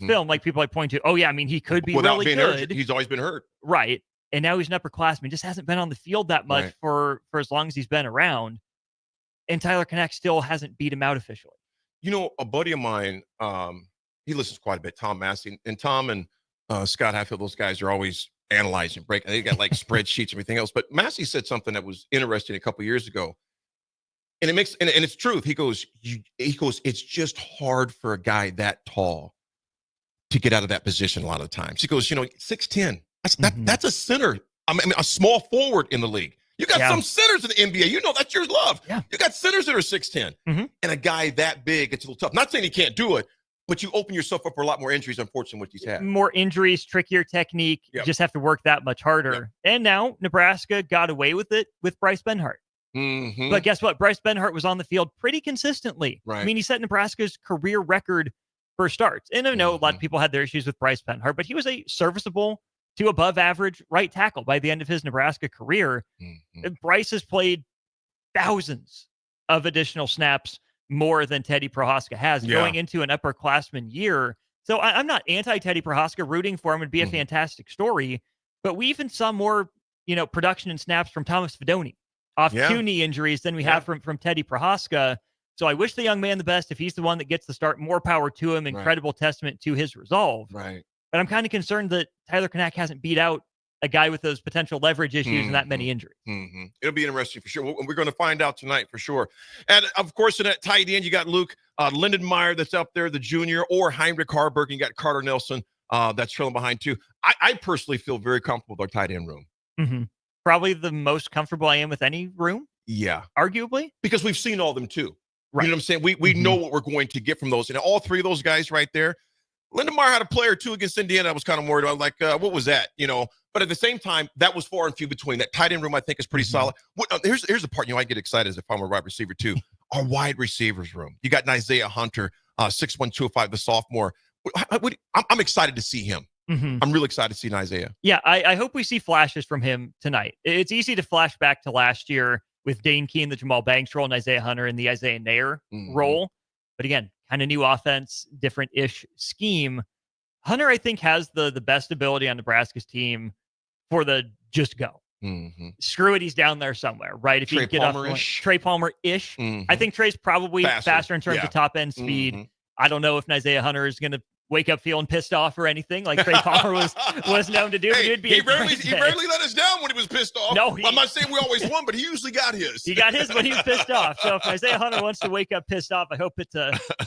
film, like people point to. Oh, yeah, he could be without really being good. Hurt. He's always been hurt. Right. And now he's an upperclassman. Just hasn't been on the field that much for as long as he's been around. and Tyler Knack still hasn't beat him out officially. You know, a buddy of mine, he listens quite a bit, Tom Massey, and Tom and Scott Hatfield, those guys are always analyzing, breaking. They got like spreadsheets and everything else. But Massey said something that was interesting a couple of years ago, and it makes and it's truth. He goes, it's just hard for a guy that tall to get out of that position a lot of the times. He goes, 6'10". That's a center. I mean, a small forward in the league. You got some centers in the NBA. You know, that's your love. Yeah. You got centers that are 6'10". And a guy that big, it's a little tough. Not saying he can't do it, but you open yourself up for a lot more injuries, unfortunately, what he's had. More injuries, trickier technique. You just have to work that much harder. And now Nebraska got away with it with Bryce Benhart. But guess what? Bryce Benhart was on the field pretty consistently. Right. I mean, he set Nebraska's career record for starts. And I know a lot of people had their issues with Bryce Benhart, but he was a serviceable to above average right tackle by the end of his Nebraska career. Bryce has played thousands of additional snaps more than Teddy Prohaska has going into an upperclassman year. So I'm not anti-Teddy Prohaska. Rooting for him would be a fantastic story, but we even saw more, production and snaps from Thomas Fidone off 2 knee injuries than we have from Teddy Prohaska. So I wish the young man the best. If he's the one that gets the start, more power to him. Incredible testament to his resolve. Right. But I'm kind of concerned that Tyler Knack hasn't beat out a guy with those potential leverage issues and that many injuries. It'll be interesting for sure. We're going to find out tonight for sure. And of course, in that tight end, you got Luke Lindenmeyer that's up there, the junior, or Heinrich Harburg. You got Carter Nelson that's trailing behind too. I personally feel very comfortable with our tight end room. Probably the most comfortable I am with any room. Yeah. Arguably. Because we've seen all of them too. Right. You know what I'm saying? We know what we're going to get from those. And all 3 of those guys right there, Lindenmeyer had a play or 2 against Indiana I was kind of worried about. Like, what was that? But at the same time, that was far and few between. That tight end room, I think, is pretty solid. Here's the part, I get excited as if I'm a wide receiver too. Our wide receivers room. You got Isaiah Hunter, 6'1", 205, the sophomore. I'm excited to see him. I'm really excited to see Isaiah. Yeah, I hope we see flashes from him tonight. It's easy to flash back to last year with Dane Key in the Jamal Banks role and Isaiah Hunter in the Isaiah Nair role. But again, kind of new offense, different-ish scheme. Hunter, I think, has the best ability on Nebraska's team for the just go. Screw it, he's down there somewhere, right? If you get off Trey Palmer-ish. I think Trey's probably faster in terms of top-end speed. I don't know if Isaiah Hunter is going to wake up feeling pissed off or anything like Trey Palmer was known to do. Hey, he rarely let us down when he was pissed off. No, I'm not saying we always won, but he usually got his. He got his when he was pissed off. So if Isaiah Hunter wants to wake up pissed off, I hope it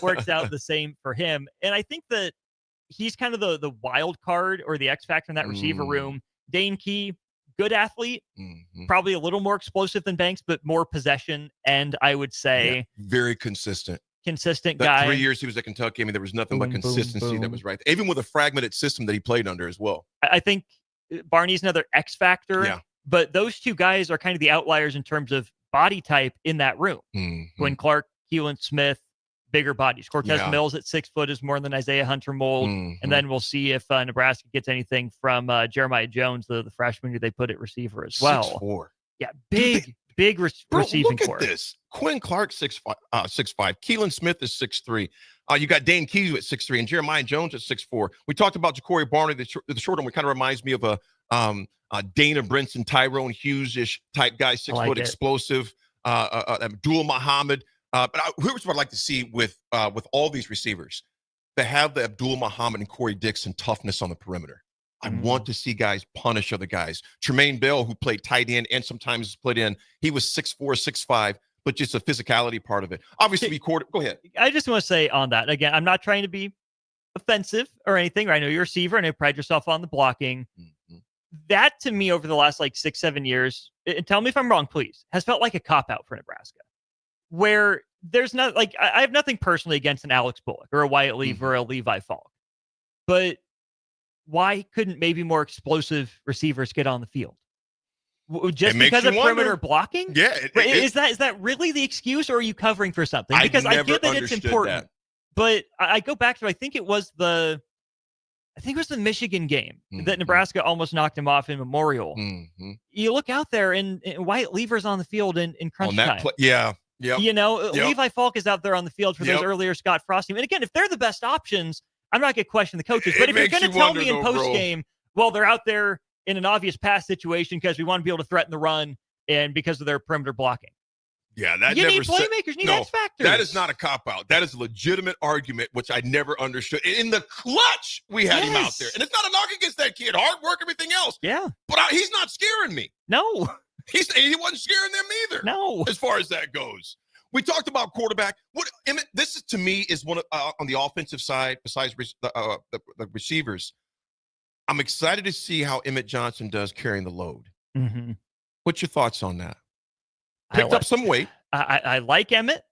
works out the same for him. And I think that he's kind of the wild card or the X factor in that receiver room. Dane Key, good athlete, probably a little more explosive than Banks, but more possession. And I would say very consistent guy. 3 years he was at Kentucky. I mean, there was nothing but consistency that was right. Even with a fragmented system that he played under as well. I think Barney's another X factor, but those 2 guys are kind of the outliers in terms of body type in that room. Quinn Clark, Keelan Smith, bigger bodies. Cortez Mills at 6 foot is more than Isaiah Hunter mold. And then we'll see if Nebraska gets anything from Jeremiah Jones, the freshman who they put at receiver as well. 6'4". Yeah, big receiving look core. At this. Quinn Clark 6'5". Keelan Smith is 6'3". You got Dane Key at 6'3", and Jeremiah Jones at 6'4". We talked about Ja'Cory Barney, the short one. Kind of reminds me of a Dana Brinson, Tyrone Hughes-ish type guy, 6 foot, explosive. Abdul Muhammad. But here's what I'd like to see with all these receivers. They have the Abdul Muhammad and Corey Dixon toughness on the perimeter. I want to see guys punish other guys. Tremaine Bell, who played tight end and sometimes split in, he was 6'4", 6'5", but just a physicality part of it. Obviously, go ahead. I just want to say on that, again, I'm not trying to be offensive or anything. I know you're a receiver and you pride yourself on the blocking. That, to me, over the last 6-7 years, and tell me if I'm wrong, please, has felt like a cop-out for Nebraska. Where there's not, I have nothing personally against an Alex Bullock or a Wyatt Leaf or a Levi Falk. But why couldn't maybe more explosive receivers get on the field? Just because of perimeter blocking? Yeah. Is that really the excuse, or are you covering for something? Because I get that it's important. But I go back to, I think it was the Michigan game that Nebraska almost knocked him off in Memorial. You look out there and Wyatt Lever's on the field in crunch time. Yep. Levi Falk is out there on the field for those earlier Scott Frost team. And again, if they're the best options, I'm not going to question the coaches. But if you're going to tell me in post game, well, they're out there in an obvious pass situation because we want to be able to threaten the run and because of their perimeter blocking. Yeah, that you never need playmakers, you need X factors. That is not a cop-out. That is a legitimate argument, which I never understood. In the clutch, we had him out there. And it's not a knock against that kid. Hard work, everything else. Yeah. But he's not scaring me. No. He wasn't scaring them either. No. As far as that goes. We talked about quarterback. Emmett, this is, to me, is one of on the offensive side, besides the receivers. I'm excited to see how Emmett Johnson does carrying the load. Mm-hmm. What's your thoughts on that? Picked up some weight. I like Emmett.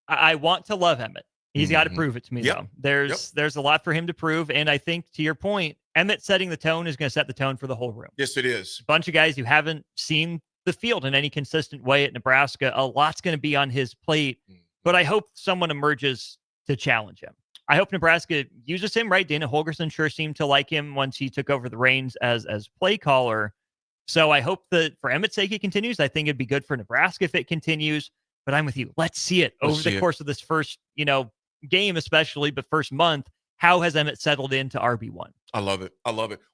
I want to love Emmett. He's got to prove it to me, though. There's a lot for him to prove. And I think, to your point, Emmett setting the tone is going to set the tone for the whole room. Yes, it is. A bunch of guys who haven't seen the field in any consistent way at Nebraska. A lot's going to be on his plate. But I hope someone emerges to challenge him. I hope Nebraska uses him, right? Dana Holgorsen sure seemed to like him once he took over the reins as play caller. So I hope that for Emmett's sake, it continues. I think it'd be good for Nebraska if it continues. But I'm with you. Let's see it over the course of this first, game, especially, but first month. How has Emmett settled into RB1? I love it.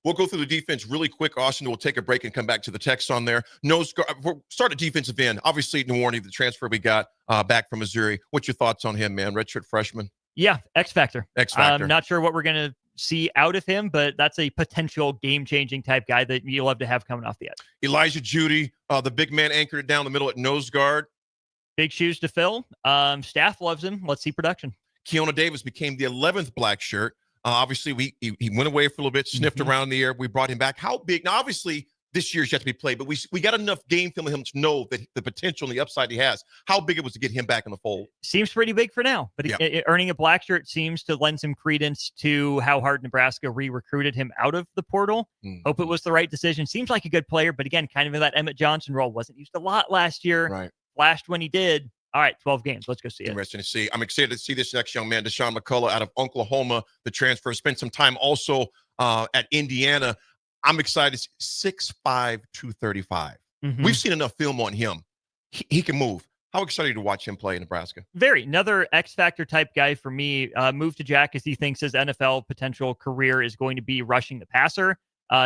We'll go through the defense really quick, Austin. We'll take a break and come back to the text on there. We'll start at defensive end. Obviously, Nwarney, the transfer we got back from Missouri. What's your thoughts on him, man? Redshirt freshman. Yeah, X Factor. I'm not sure what we're going to see out of him, but that's a potential game-changing type guy that you love to have coming off the edge. Elijah Judy, the big man, anchored it down the middle at nose guard. Big shoes to fill. Staff loves him. Let's see production. Keona Davis became the 11th black shirt. Obviously, he went away for a little bit, sniffed around the air. We brought him back. How big? Now, obviously, this year's yet to be played, but we got enough game film with him to know that the potential and the upside he has. How big it was to get him back in the fold? Seems pretty big for now, but earning a black shirt seems to lend some credence to how hard Nebraska re-recruited him out of the portal. Hope it was the right decision. Seems like a good player, but again, kind of in that Emmett Johnson role. Wasn't used a lot last year. Right. Flashed when he did. All right, 12 games. Let's go see it. Interesting to see. I'm excited to see this next young man, Deshaun McCullough, out of Oklahoma, the transfer. Spent some time also at Indiana. I'm excited. 6'5", 235. We've seen enough film on him. He can move. How excited to watch him play in Nebraska? Very. Another X-Factor type guy for me. Moved to Jack as he thinks his NFL potential career is going to be rushing the passer.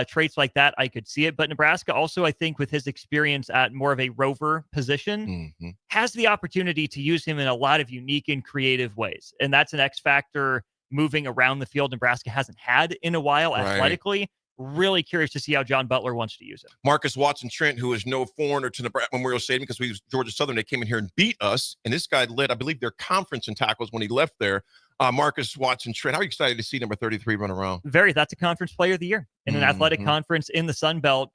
Traits like that, I could see it. But Nebraska also, I think, with his experience at more of a rover position, has the opportunity to use him in a lot of unique and creative ways. And that's an X factor moving around the field Nebraska hasn't had in a while athletically. Really curious to see how John Butler wants to use it. Marcus Watson-Trent, who is no foreigner to Nebraska Memorial Stadium because we was Georgia Southern. They came in here and beat us. And this guy led, I believe, their conference in tackles when he left there. Marcus Watson-Trent, how are you excited to see number 33 run around? Very. That's a conference player of the year in an athletic conference in the Sun Belt.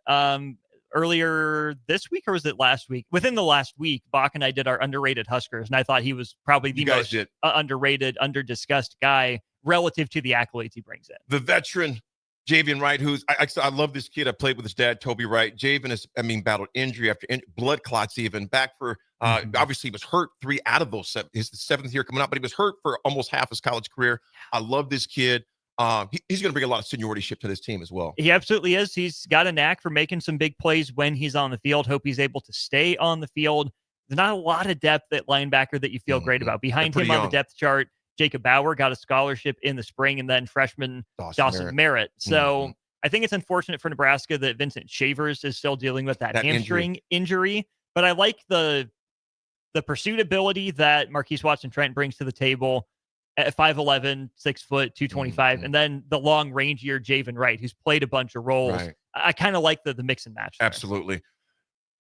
Earlier this week, or was it last week? Within the last week, Bach and I did our underrated Huskers, and I thought he was probably the most underrated, under-discussed guy relative to the accolades he brings in. The veteran, Javian Wright, who's I love this kid. I played with his dad, Toby Wright. Javian has, battled injury after blood clots, even back for. Obviously, he was hurt 3 out of those 7. His 7th year coming up, but he was hurt for almost half his college career. I love this kid. He's going to bring a lot of seniority-ship to this team as well. He absolutely is. He's got a knack for making some big plays when he's on the field. Hope he's able to stay on the field. There's not a lot of depth at linebacker that you feel great about. Behind him on the depth chart, Jacob Bauer got a scholarship in the spring, and then freshman Dawson Merritt. So I think it's unfortunate for Nebraska that Vincent Shavers is still dealing with that hamstring injury. But I like the pursuit ability that Marquise Watson-Trent brings to the table at 5'11", 6 foot, 225, and then the long rangier Javian Wright, who's played a bunch of roles. I kind of like the mix and match there. Absolutely.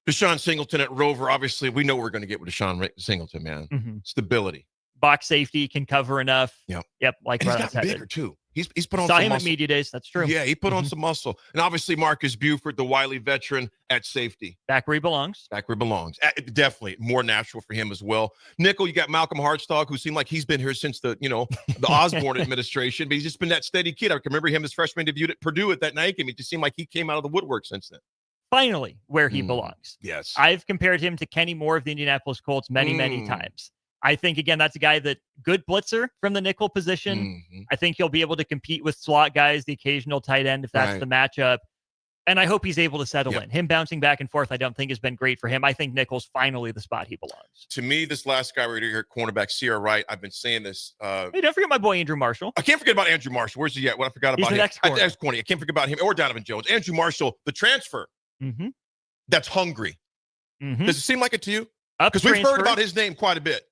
Deshaun Singleton at Rover, obviously, we know we're going to get with Deshaun Singleton, man. Stability. Box safety, can cover enough. Yep. Like he's got bigger, too. He's put on Saw some him muscle. at media days. That's true. Yeah, he put on some muscle. And obviously, Marcus Buford, the wily veteran at safety. Back where he belongs. Definitely more natural for him as well. Nickel, you got Malcolm Hartstog, who seemed like he's been here since the Osborne administration, but he's just been that steady kid. I can remember him as freshman debuted at Purdue at that night game. It just seemed like he came out of the woodwork since then. Finally, where he belongs. Yes. I've compared him to Kenny Moore of the Indianapolis Colts many times. I think, again, that's a guy that good blitzer from the nickel position. I think he'll be able to compete with slot guys, the occasional tight end, if that's the matchup. And I hope he's able to settle in. Him bouncing back and forth, I don't think has been great for him. I think nickel's finally the spot he belongs. To me, this last guy right here, cornerback, Sierra Wright, I've been saying this. Hey, don't forget my boy, Andrew Marshall. I can't forget about Andrew Marshall. Where's he at? What I forgot about him. He's corner. I can't forget about him or Donovan Jones. Andrew Marshall, the transfer. That's hungry. Does it seem like it to you? Because we've heard about his name quite a bit.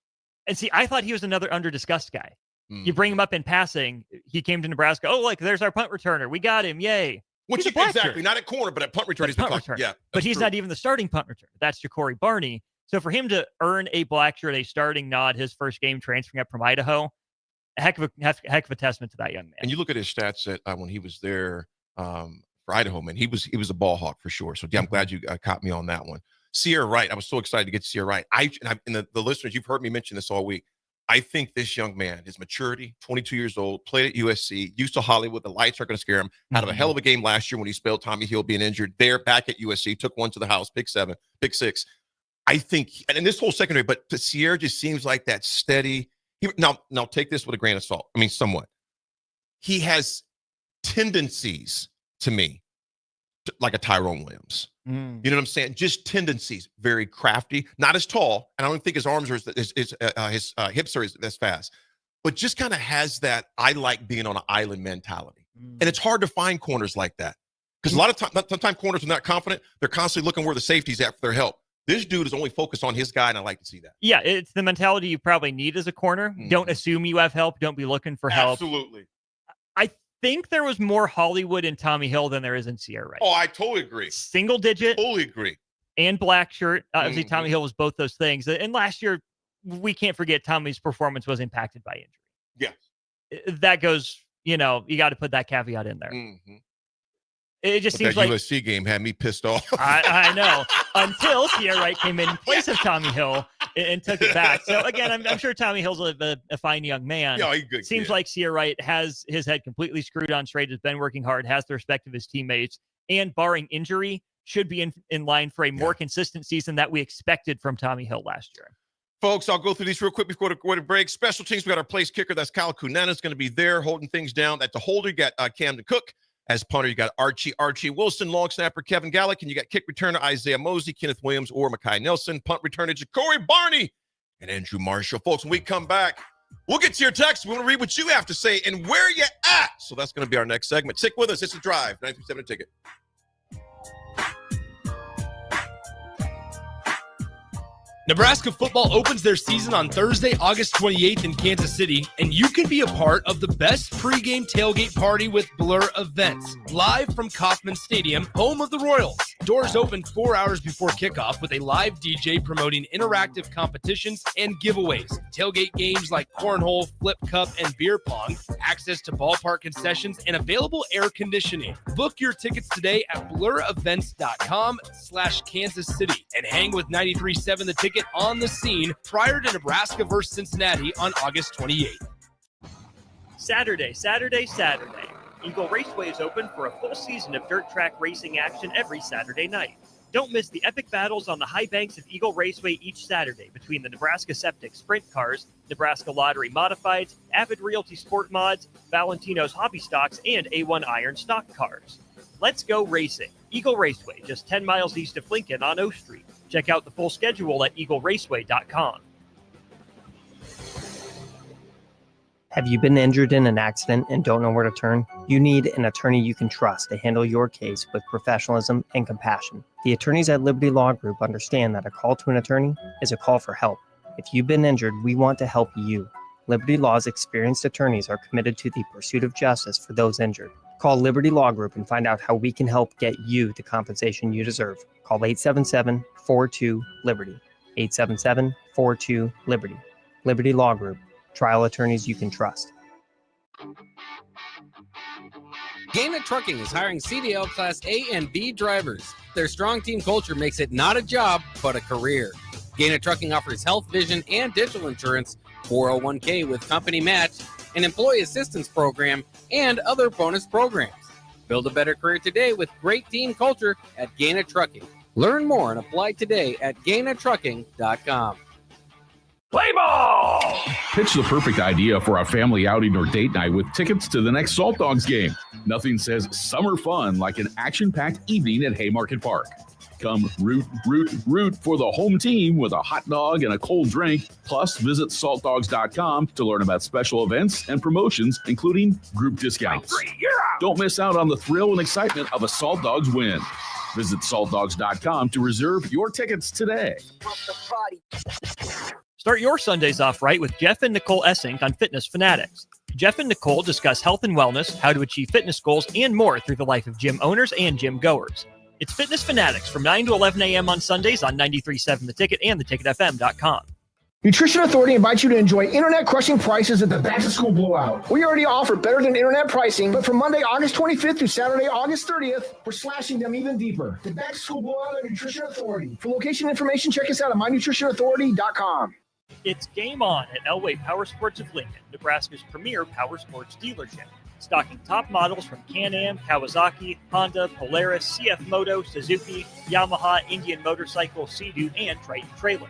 And see, I thought he was another under-discussed guy. You bring him up in passing. He came to Nebraska. Oh, look, there's our punt returner. We got him. Yay. Which exactly, not at corner, but at punt return. Yeah, but he's not even the starting punt returner. That's Ja'Cory Barney. So for him to earn a black shirt, a starting nod, his first game transferring up from Idaho, a heck of a testament to that young man. And you look at his stats when he was there for Idaho, man, he was a ball hawk for sure. So yeah, I'm glad you caught me on that one. Sierra Wright, I was so excited to get Sierra Wright. And the listeners, you've heard me mention this all week. I think this young man, his maturity, 22 years old, played at USC, used to Hollywood. The lights aren't going to scare him. Out of a hell of a game last year when he spelled Tommy Hill being injured. There, back at USC, took one to the house, pick 6. I think, and this whole secondary, but Sierra just seems like that steady. Now take this with a grain of salt. I mean, somewhat. He has tendencies to me, like a Tyrone Williams. You know what I'm saying? Just tendencies. Very crafty. Not as tall, and I don't think his arms are his hips are as fast. But just kind of has that I like being on an island mentality. And it's hard to find corners like that because a lot of times, sometimes corners are not confident. They're constantly looking where the safety's at for their help. This dude is only focused on his guy, and I like to see that. Yeah, it's the mentality you probably need as a corner. Don't assume you have help. Don't be looking for help. Absolutely. I think there was more Hollywood in Tommy Hill than there is in Sierra Wright. Oh, I totally agree. Single digit. Totally agree. And black shirt. Obviously, Tommy Hill was both those things. And last year, we can't forget Tommy's performance was impacted by injury. Yes. That goes, you got to put that caveat in there. It just seems like that USC game had me pissed off. I know. Until Sierra Wright came in place of Tommy Hill and took it back. So again, I'm sure Tommy Hill's a fine young man. Yeah, he's good. Seems like Sierra Wright has his head completely screwed on straight, has been working hard, has the respect of his teammates, and barring injury, should be in line for a more consistent season that we expected from Tommy Hill last year. Folks, I'll go through these real quick before the break. Special teams, we got our place kicker. That's Kyle Kunana's going to be there holding things down. At the holder, you got Camden Cook. As punter, you got Archie Wilson, long snapper Kevin Gallick, and you got kick returner Isaiah Mosey, Kenneth Williams, or Mekhi Nelson. Punt returner Ja'Cory Barney and Andrew Marshall. Folks, when we come back, we'll get to your text. We want to read what you have to say and where you at. So that's going to be our next segment. Stick with us. It's a drive. 937 Ticket. Nebraska football opens their season on Thursday, August 28th in Kansas City, and you can be a part of the best pregame tailgate party with Blur Events, live from Kauffman Stadium, home of the Royals. Doors open 4 hours before kickoff with a live DJ promoting interactive competitions and giveaways. Tailgate games like cornhole, flip cup, and beer pong, access to ballpark concessions, and available air conditioning. Book your tickets today at blurevents.com/Kansas City and hang with 93.7 The Ticket on the scene prior to Nebraska versus Cincinnati on August 28th. Saturday. Eagle Raceway is open for a full season of dirt track racing action every Saturday night. Don't miss the epic battles on the high banks of Eagle Raceway each Saturday between the Nebraska Septic Sprint Cars, Nebraska Lottery Modifieds, Avid Realty Sport Mods, Valentino's Hobby Stocks, and A1 Iron Stock Cars. Let's go racing. Eagle Raceway, just 10 miles east of Lincoln on O Street. Check out the full schedule at eagleraceway.com. Have you been injured in an accident and don't know where to turn? You need an attorney you can trust to handle your case with professionalism and compassion. The attorneys at Liberty Law Group understand that a call to an attorney is a call for help. If you've been injured, we want to help you. Liberty Law's experienced attorneys are committed to the pursuit of justice for those injured. Call Liberty Law Group and find out how we can help get you the compensation you deserve. Call 877-42-LIBERTY. 877-42-LIBERTY. Liberty Law Group. Trial attorneys you can trust. GAMEDAY Trucking is hiring CDL Class A and B drivers. Their strong team culture makes it not a job, but a career. GAMEDAY Trucking offers health, vision, and dental insurance, 401k with company match, an employee assistance program, and other bonus programs. Build a better career today with great team culture at GAMEDAY Trucking. Learn more and apply today at GAMEDAYTrucking.com. Play ball! Pitch the perfect idea for a family outing or date night with tickets to the next Salt Dogs game. Nothing says summer fun like an action-packed evening at Haymarket Park. Come root for the home team with a hot dog and a cold drink. Plus, visit saltdogs.com to learn about special events and promotions, including group discounts. Don't miss out on the thrill and excitement of a Salt Dogs win. Visit saltdogs.com to reserve your tickets today. Start your Sundays off right with Jeff and Nicole Essink on Fitness Fanatics. Jeff and Nicole discuss health and wellness, how to achieve fitness goals, and more through the life of gym owners and gym goers. It's Fitness Fanatics from 9 to 11 a.m. on Sundays on 93.7 The Ticket and theticketfm.com. Nutrition Authority invites you to enjoy internet-crushing prices at the back-to-school blowout. We already offer better than internet pricing, but from Monday, August 25th through Saturday, August 30th, we're slashing them even deeper. The back-to-school blowout at Nutrition Authority. For location information, check us out at mynutritionauthority.com. It's game on at Elway Power Sports of Lincoln, Nebraska's premier power sports dealership. Stocking top models from Can-Am, Kawasaki, Honda, Polaris, CF Moto, Suzuki, Yamaha, Indian Motorcycle, Sea-Doo, and Triton trailers.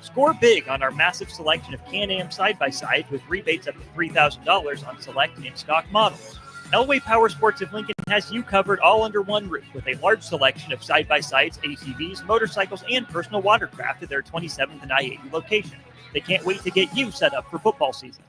Score big on our massive selection of Can-Am side-by-sides with rebates up to $3,000 on select in-stock models. Elway Power Sports of Lincoln has you covered all under one roof with a large selection of side-by-sides, ATVs, motorcycles, and personal watercraft at their 27th and I-80 location. They can't wait to get you set up for football season.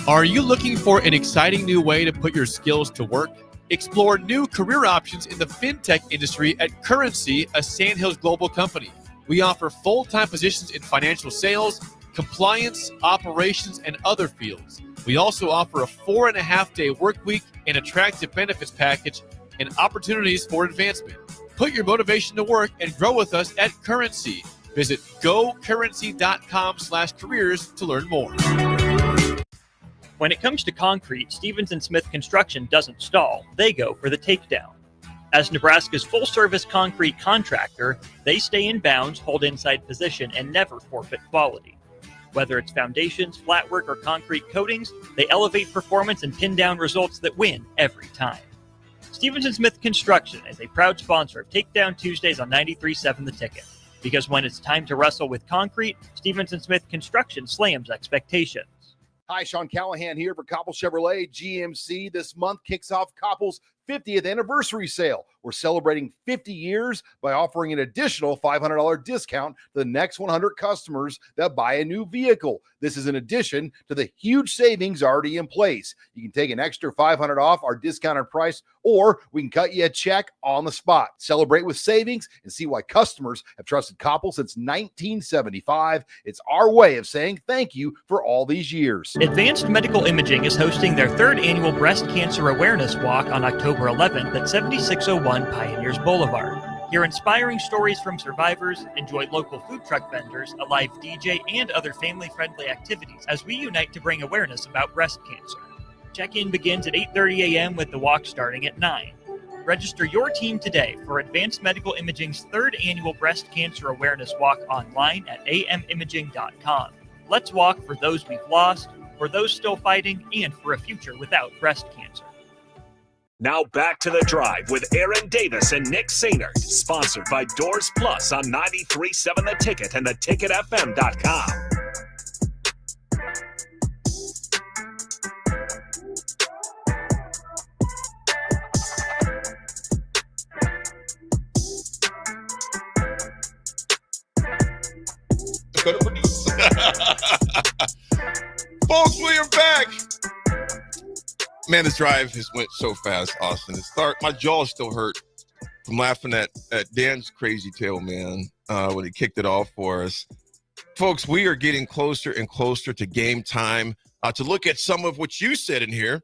Are you looking for an exciting new way to put your skills to work? Explore new career options in the fintech industry at Currency, a Sandhills Global company. We offer full-time positions in financial sales, compliance, operations, and other fields. We also offer a 4.5-day work week, an attractive benefits package, and opportunities for advancement. Put your motivation to work and grow with us at Currency. Visit gocurrency.com/careers to learn more. When it comes to concrete, Stevens & Smith Construction doesn't stall. They go for the takedown. As Nebraska's full-service concrete contractor, they stay in bounds, hold inside position, and never forfeit quality. Whether it's foundations, flatwork, or concrete coatings, they elevate performance and pin down results that win every time. Stevens & Smith Construction is a proud sponsor of Takedown Tuesdays on 93.7 The Ticket. Because when it's time to wrestle with concrete, Stevens & Smith Construction slams expectations. Hi, Sean Callahan here for Koppel Chevrolet GMC. This month kicks off Koppel's 50th anniversary sale. We're celebrating 50 years by offering an additional $500 discount to the next 100 customers that buy a new vehicle. This is in addition to the huge savings already in place. You can take an extra $500 off our discounted price, or we can cut you a check on the spot. Celebrate with savings and see why customers have trusted Koppel since 1975. It's our way of saying thank you for all these years. Advanced Medical Imaging is hosting their 3rd annual Breast Cancer Awareness Walk on October 11th at 7601 Pioneers Boulevard. Hear inspiring stories from survivors, enjoy local food truck vendors, a live DJ, and other family-friendly activities as we unite to bring awareness about breast cancer. Check-in begins at 8:30 a.m. with the walk starting at 9. Register your team today for Advanced Medical Imaging's 3rd annual Breast Cancer Awareness Walk online at amimaging.com. Let's walk for those we've lost, for those still fighting, and for a future without breast cancer. Now back to The Drive with Aaron Davis and Nick Sainert. Sponsored by Doors Plus on 93.7 The Ticket and theticketfm.com. Folks, we are back. Man, this drive has went so fast, Austin. My jaw still hurt from laughing at Dan's crazy tale, man, when he kicked it off for us. Folks, we are getting closer and closer to game time. To look at some of what you said in here.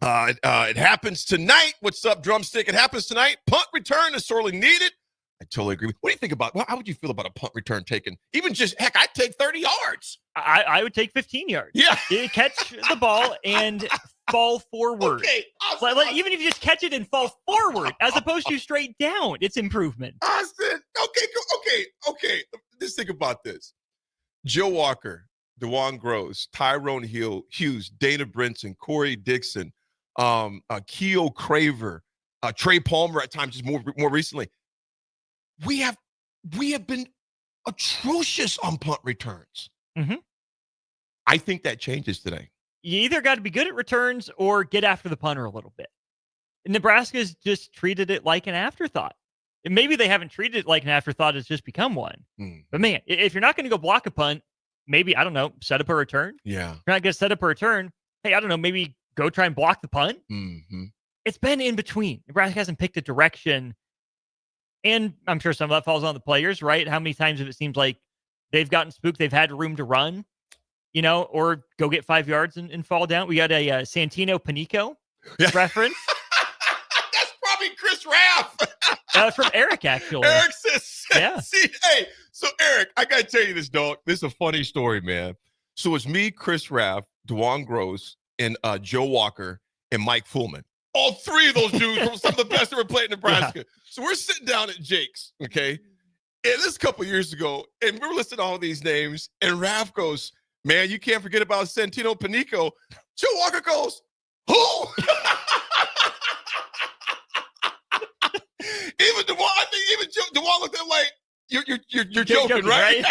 It happens tonight. What's up, Drumstick? It happens tonight. Punt return is sorely needed. I totally agree. What do you think about, how would you feel about a punt return taken? Even just, heck, I'd take 30 yards. I would take 15 yards. Yeah. You catch the ball and fall forward. Okay. Even if you just catch it and fall forward as opposed to straight down, it's improvement. Austin, okay. Just think about this. Joe Walker, DeJuan Gross, Tyrone Hughes, Dana Brinson, Corey Dixon, Keo Craver, Trey Palmer at times, just more recently. We have been atrocious on punt returns. Mm-hmm. I think that changes today. You either got to be good at returns or get after the punter a little bit. Nebraska's just treated it like an afterthought. And maybe they haven't treated it like an afterthought. It's just become one. But man, if you're not going to go block a punt, maybe, I don't know, set up a return. Yeah. If you're not going to set up a return, hey, I don't know, maybe go try and block the punt. Mm-hmm. It's been in between. Nebraska hasn't picked a direction And I'm sure some of that falls on the players, right? How many times have it seems like they've gotten spooked, they've had room to run, or go get 5 yards and fall down? We got a Santino Panico reference. That's probably Chris Raff. From Eric, actually. Eric says, Yeah. See, hey, so Eric, I got to tell you this, dog. This is a funny story, man. So it's me, Chris Raff, DeJuan Gross, and Joe Walker, and Mike Fullman. All three of those dudes were some of the best ever played in Nebraska. Yeah. So we're sitting down at Jake's, okay? And this is a couple years ago, and we're listening to all these names, and Raph goes, man, you can't forget about Santino Panico. Joe Walker goes, who? Even DeJuan, I think even DeJuan looked at him like, you're joking, right?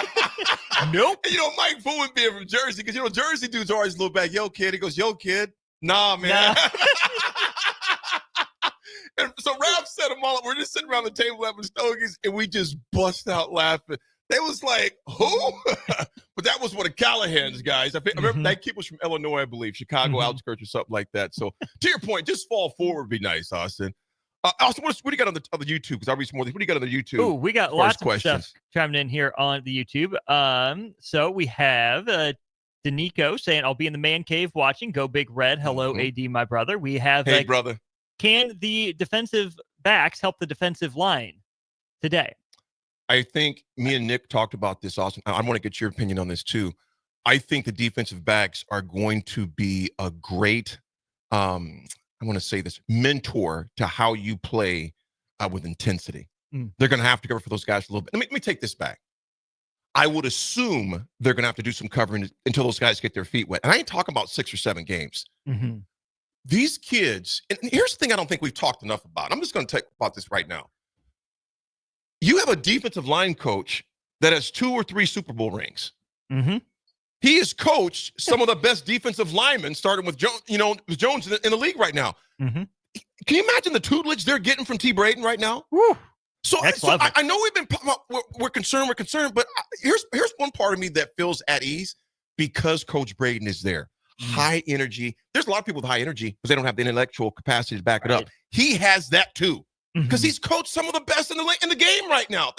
Nope. And, Mike Fullman being from Jersey, because, Jersey dudes always look back, yo, kid. He goes, yo, kid. Nah, man. Nah. And so Raph set them all up. We're just sitting around the table having stogies, and we just bust out laughing. They was like, who? But that was one of Callahan's guys. I remember that kid was from Illinois, I believe, Chicago outskirts or something like that. So to your point, just fall forward would be nice, Austin. Austin, what do you got on the YouTube? Because I'll read some more. What do you got on the YouTube? Oh, we got lots of stuff chiming in here on the YouTube. So we have Danico saying, I'll be in the man cave watching. Go Big Red. Hello, AD, my brother. We have hey, brother. Can the defensive backs help the defensive line today? I think me and Nick talked about this, Austin. I want to get your opinion on this too. I think the defensive backs are going to be a great, I want to say this, mentor to how you play with intensity. They're going to have to cover for those guys a little bit. Let me take this back. I would assume they're going to have to do some covering until those guys get their feet wet. And I ain't talking about 6 or 7 games. These kids, and here's the thing I don't think we've talked enough about. I'm just going to talk about this right now. You have a defensive line coach that has 2 or 3 Super Bowl rings. He has coached some of the best defensive linemen, starting with Jones, Jones in the league right now. Can you imagine the tutelage they're getting from T. Braden right now? Woo. So I know we've been we're concerned, but here's one part of me that feels at ease because Coach Braden is there. High energy. There's a lot of people with high energy because they don't have the intellectual capacity to back it up. He has that too because he's coached some of the best in the game right now.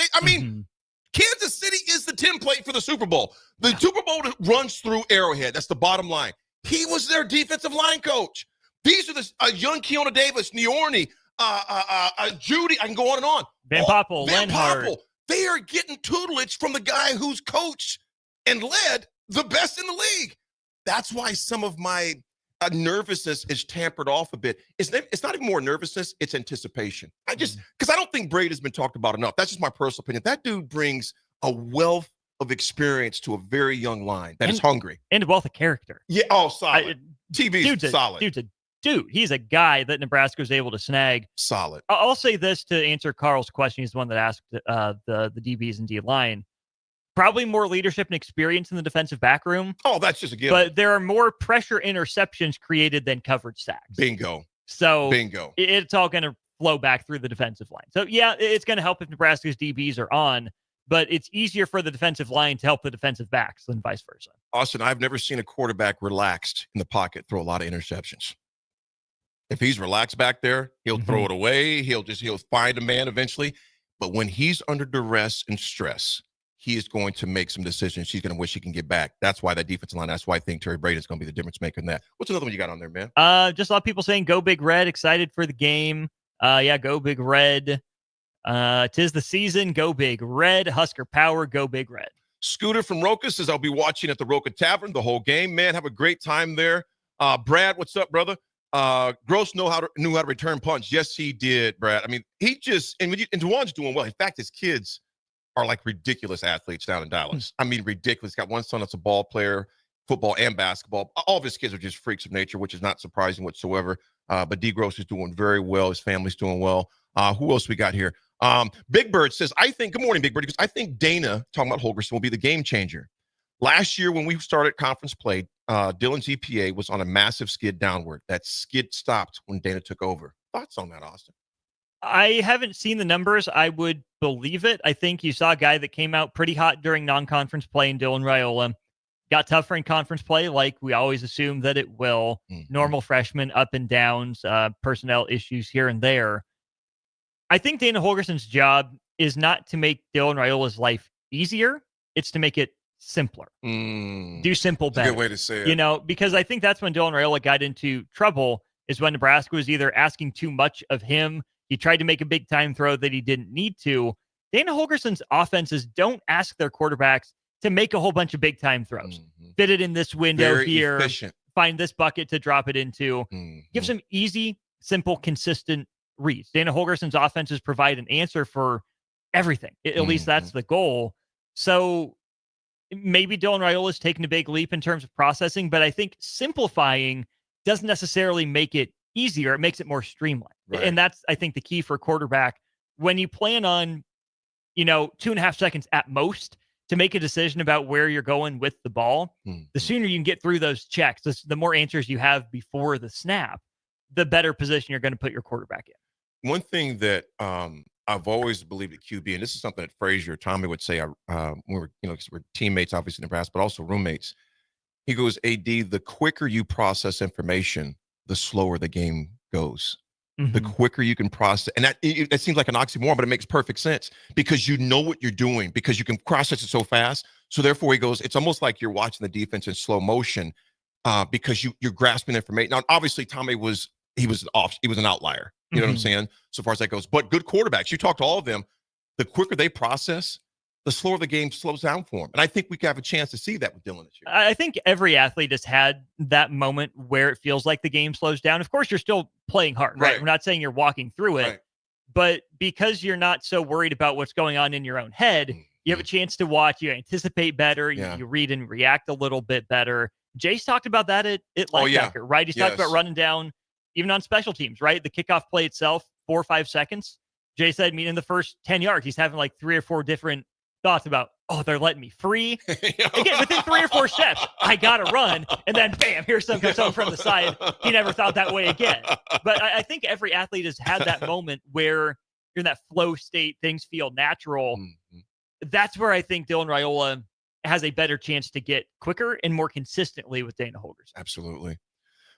Kansas City is the template for the Super Bowl. The Super Bowl runs through Arrowhead. That's the bottom line. He was their defensive line coach. These are the young Keona Davis, Niorni, Judy. I can go on and on. Van Poppel, Lenhart. They are getting tutelage from the guy who's coached and led the best in the league. That's why some of my nervousness is tampered off a bit. It's not even more nervousness, it's anticipation. Because I don't think Brady's been talked about enough. That's just my personal opinion. That dude brings a wealth of experience to a very young line that is hungry. And a wealth of character. Yeah, solid. TV's solid. Dude, he's a guy that Nebraska was able to snag. Solid. I'll say this to answer Carl's question. He's the one that asked the DBs and D line. Probably more leadership and experience in the defensive back room. Oh, that's just a given. But there are more pressure interceptions created than coverage sacks. Bingo. So bingo. It's all going to flow back through the defensive line. So, yeah, it's going to help if Nebraska's DBs are on, but it's easier for the defensive line to help the defensive backs than vice versa. Austin, I've never seen a quarterback relaxed in the pocket throw a lot of interceptions. If he's relaxed back there, he'll throw it away. He'll find a man eventually. But when he's under duress and stress, he is going to make some decisions he's going to wish he can get back. That's why that defensive line, that's why I think Terry Braden is going to be the difference maker in that. What's another one you got on there, man? Just a lot of people saying, go Big Red, excited for the game. Go Big Red. 'Tis the season, go Big Red. Husker power, go Big Red. Scooter from Roca says, I'll be watching at the Roca Tavern the whole game. Man, have a great time there. Brad, what's up, brother? Gross knew how to return punch. Yes, he did, Brad. I mean, he just, and DeJuan's doing well. In fact, his kids are like ridiculous athletes down in Dallas. I mean, ridiculous. Got one son that's a ball player, football and basketball. All of his kids are just freaks of nature, which is not surprising whatsoever. But D. Gross is doing very well. His family's doing well. Who else we got here? Big Bird says, good morning, Big Bird, because I think Dana, talking about Holgorsen, will be the game changer. Last year when we started conference play, Dylan's EPA was on a massive skid downward. That skid stopped when Dana took over. Thoughts on that, Austin? I haven't seen the numbers. I would believe it. I think you saw a guy that came out pretty hot during non-conference play in Dylan Raiola. Got tougher in conference play, like we always assume that it will. Normal freshman, up and downs, personnel issues here and there. I think Dana Holgorsen's job is not to make Dylan Raiola's life easier. It's to make it simpler. Do simple better. Good way to say it. Because I think that's when Dylan Raiola got into trouble, is when Nebraska was either asking too much of him. He tried to make a big time throw that he didn't need to. Dana Holgerson's offenses don't ask their quarterbacks to make a whole bunch of big time throws. Fit it in this window Very here. efficient. Find this bucket to drop it into. Give some easy, simple, consistent reads. Dana Holgerson's offenses provide an answer for everything. At least that's the goal. So maybe Dylan Raiola's taking a big leap in terms of processing, but I think simplifying doesn't necessarily make it easier. It makes it more streamlined. Right. And that's, I think, the key for a quarterback. When you plan on, 2.5 seconds at most to make a decision about where you're going with the ball, the sooner you can get through those checks, the more answers you have before the snap, the better position you're going to put your quarterback in. One thing that I've always believed at QB, and this is something that Frazier, Tommy would say when we were, because we're teammates, obviously in Nebraska, but also roommates. He goes, AD, the quicker you process information, the slower the game goes. The quicker you can process, and that seems like an oxymoron, but it makes perfect sense because you know what you're doing, because you can process it so fast. So therefore, he goes, it's almost like you're watching the defense in slow motion because you're grasping information. Now, obviously, Tommy was an outlier. You know what I'm saying? So far as that goes. But good quarterbacks, you talk to all of them, the quicker they process, the slower the game slows down for them. And I think we could have a chance to see that with Dylan this year. I think every athlete has had that moment where it feels like the game slows down. Of course, you're still playing hard, right? We're not saying you're walking through it, but because you're not so worried about what's going on in your own head, you have a chance to watch, you anticipate better, you read and react a little bit better. Jace talked about that at linebacker, right? He's talked about running down, even on special teams, right? The kickoff play itself, 4 or 5 seconds. Jay said, in the first 10 yards, he's having like 3 or 4 different thoughts about, they're letting me free. Again, within 3 or 4 steps, I got to run. And then, bam, here's some comes over from the side. He never thought that way again. But I think every athlete has had that moment where you're in that flow state, things feel natural. That's where I think Dylan Raiola has a better chance to get quicker and more consistently with Dana Holgers. Absolutely.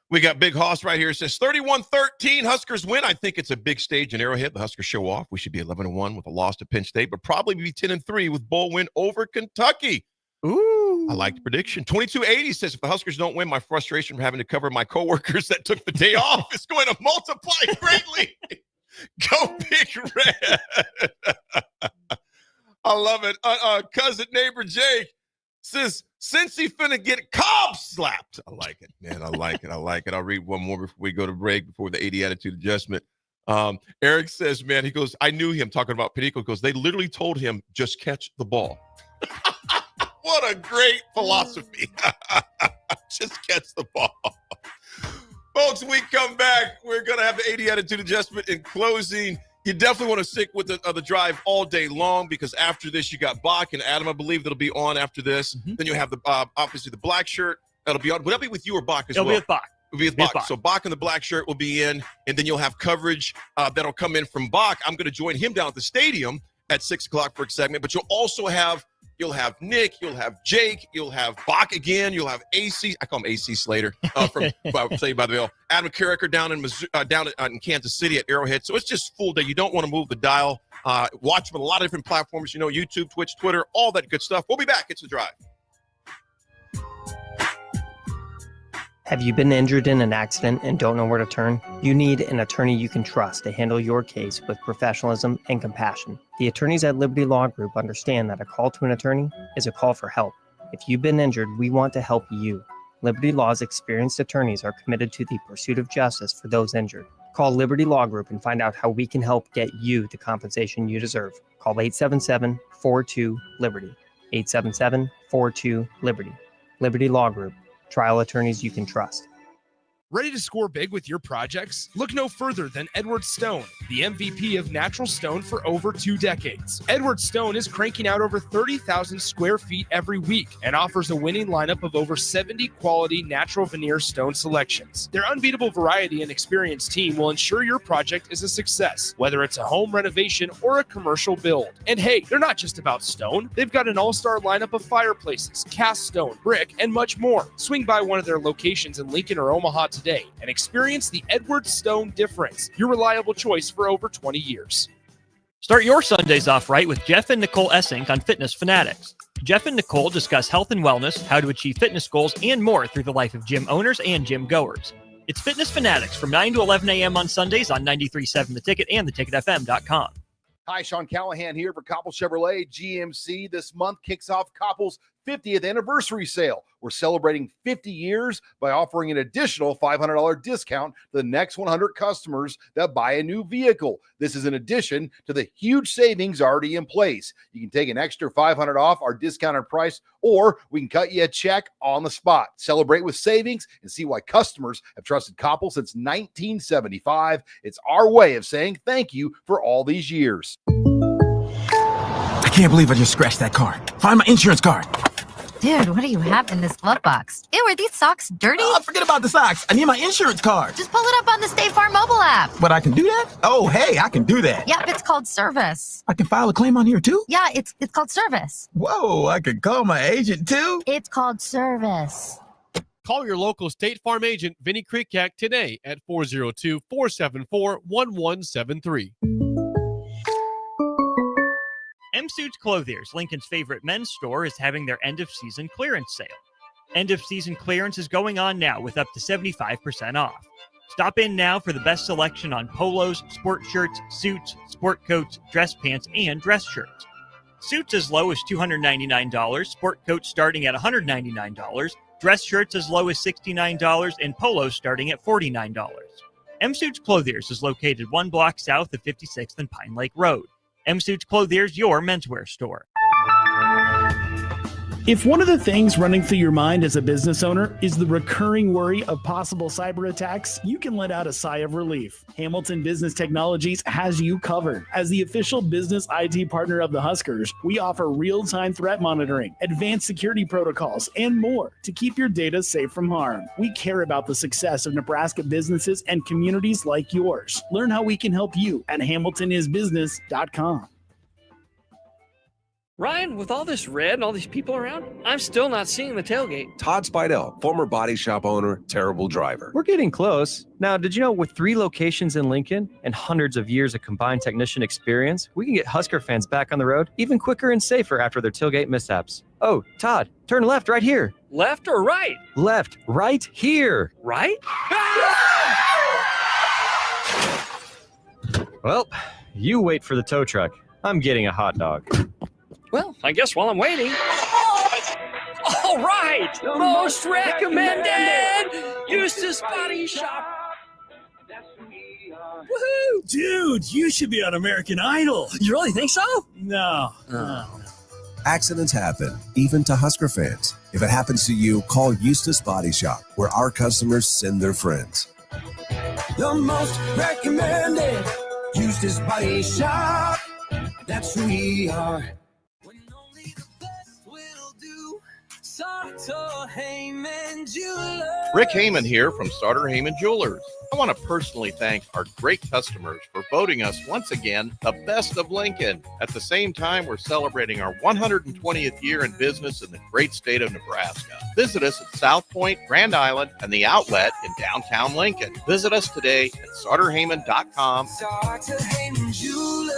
We got Big Hoss right here. It says 31-13. Huskers win. I think it's a big stage in Arrowhead. The Huskers show off. We should be 11-1 with a loss to Penn State, but probably be 10-3 with bowl win over Kentucky. Ooh. I like the prediction. 2280 says, if the Huskers don't win, my frustration from having to cover my coworkers that took the day off is going to multiply greatly. Go Big Red. I love it. Cousin neighbor Jake says, since he finna get Cobb slapped. I like it, man. I like it. I'll read one more before we go to break, before the 80 attitude adjustment. Eric says, man, he goes, I knew him, talking about Perico, goes, they literally told him, just catch the ball. What a great philosophy. Just catch the ball. Folks, when we come back, we're going to have the 80 attitude adjustment in closing. You definitely want to stick with the drive all day long, because after this, you got Bach and Adam, I believe, that'll be on after this. Then you have the obviously the black shirt that'll be on. Will that be with you or Bach as well? It'll be with Bach. It'll be with Bach. So Bach in the black shirt will be in, and then you'll have coverage that'll come in from Bach. I'm going to join him down at the stadium at 6 o'clock for a segment, but you'll also have Nick, you'll have Jake, you'll have Bach again, you'll have AC. I call him AC Slater from Saved by the Bell. Adam Carricker down in Kansas City at Arrowhead. So it's just full day. You don't want to move the dial. Watch them on a lot of different platforms. YouTube, Twitch, Twitter, all that good stuff. We'll be back. It's The Drive. Have you been injured in an accident and don't know where to turn? You need an attorney you can trust to handle your case with professionalism and compassion. The attorneys at Liberty Law Group understand that a call to an attorney is a call for help. If you've been injured, we want to help you. Liberty Law's experienced attorneys are committed to the pursuit of justice for those injured. Call Liberty Law Group and find out how we can help get you the compensation you deserve. Call 877-42-LIBERTY. 877-42-LIBERTY. Liberty Law Group. Trial attorneys you can trust. Ready to score big with your projects? Look no further than Edward Stone, the MVP of natural stone for over 2 decades. Edward Stone is cranking out over 30,000 square feet every week and offers a winning lineup of over 70 quality natural veneer stone selections. Their unbeatable variety and experienced team will ensure your project is a success, whether it's a home renovation or a commercial build. And hey, they're not just about stone. They've got an all-star lineup of fireplaces, cast stone, brick, and much more. Swing by one of their locations in Lincoln or Omaha today and experience the Edward Stone difference, your reliable choice for over 20 years. Start your Sundays off right with Jeff and Nicole Essink on Fitness Fanatics. Jeff and Nicole discuss health and wellness, how to achieve fitness goals, and more through the life of gym owners and gym goers. It's Fitness Fanatics from 9 to 11 a.m. on Sundays on 93.7 The Ticket and theticketfm.com. Hi, Sean Callahan here for Koppel Chevrolet GMC. This month kicks off Koppel's 50th anniversary sale. We're celebrating 50 years by offering an additional $500 discount to the next 100 customers that buy a new vehicle. This is in addition to the huge savings already in place. You can take an extra $500 off our discounted price, or we can cut you a check on the spot. Celebrate with savings and see why customers have trusted Koppel since 1975. It's our way of saying thank you for all these years. I can't believe I just scratched that car. Find my insurance card. Dude, what do you have in this glove box? Ew, are these socks dirty? Oh, forget about the socks. I need my insurance card. Just pull it up on the State Farm mobile app. But I can do that? Oh, hey, I can do that. Yep, it's called service. I can file a claim on here too? Yeah, it's called service. Whoa, I can call my agent too? It's called service. Call your local State Farm agent, Vinny Krikak, today at 402-474-1173. M-Suits Clothiers, Lincoln's favorite men's store, is having their end-of-season clearance sale. End-of-season clearance is going on now with up to 75% off. Stop in now for the best selection on polos, sport shirts, suits, sport coats, dress pants, and dress shirts. Suits as low as $299, sport coats starting at $199, dress shirts as low as $69, and polos starting at $49. M-Suits Clothiers is located 1 block south of 56th and Pine Lake Road. M-Suits Clothiers, your menswear store. If one of the things running through your mind as a business owner is the recurring worry of possible cyber attacks, you can let out a sigh of relief. Hamilton Business Technologies has you covered. As the official business IT partner of the Huskers, we offer real-time threat monitoring, advanced security protocols, and more to keep your data safe from harm. We care about the success of Nebraska businesses and communities like yours. Learn how we can help you at hamiltonisbusiness.com. Ryan, with all this red and all these people around, I'm still not seeing the tailgate. Todd Spidell, former body shop owner, terrible driver. We're getting close. Now, did you know with 3 locations in Lincoln and hundreds of years of combined technician experience, we can get Husker fans back on the road even quicker and safer after their tailgate mishaps? Oh, Todd, turn left right here. Left or right? Left, right here. Right? Well, you wait for the tow truck. I'm getting a hot dog. Well, I guess while I'm waiting. All right! Most recommended! Eustace Body Shop! Woohoo! Dude, you should be on American Idol. You really think so? No. Accidents happen, even to Husker fans. If it happens to you, call Eustace Body Shop, where our customers send their friends. The most recommended Eustace Body Shop. That's who we are. Rick Heyman here from Starter Heyman Jewelers. I want to personally thank our great customers for voting us once again the best of Lincoln. At the same time, we're celebrating our 120th year in business in the great state of Nebraska. Visit us at South Point, Grand Island, and the Outlet in downtown Lincoln. Visit us today at StarterHeyman.com. Starter Heyman Jewelers.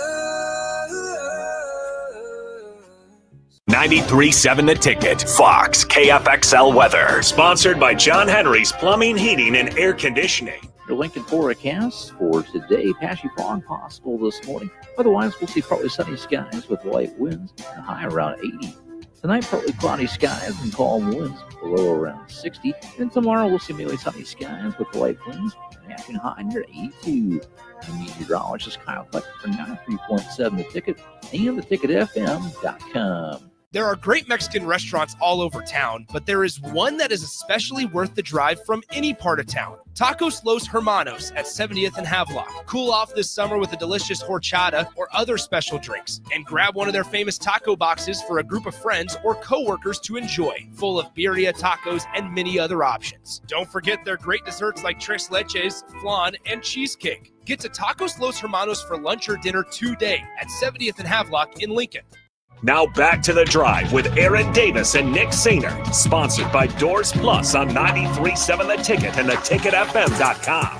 93.7 The Ticket, Fox, KFXL weather. Sponsored by John Henry's Plumbing, Heating, and Air Conditioning. Your Lincoln forecast for today, patchy fog possible this morning. Otherwise, we'll see partly sunny skies with light winds, a high around 80. Tonight, partly cloudy skies and calm winds, below around 60. And tomorrow, we'll see mainly sunny skies with light winds, matching high near 82. The meteorologist Kyle Fleck for 93.7 The Ticket and theticketfm.com. There are great Mexican restaurants all over town, but there is one that is especially worth the drive from any part of town. Tacos Los Hermanos at 70th and Havelock. Cool off this summer with a delicious horchata or other special drinks. And grab one of their famous taco boxes for a group of friends or coworkers to enjoy, full of birria tacos and many other options. Don't forget their great desserts like tres leches, flan, and cheesecake. Get to Tacos Los Hermanos for lunch or dinner today at 70th and Havelock in Lincoln. Now back to The Drive with Aaron Davis and Nick Sainer. Sponsored by Doors Plus on 93.7 The Ticket and theticketfm.com.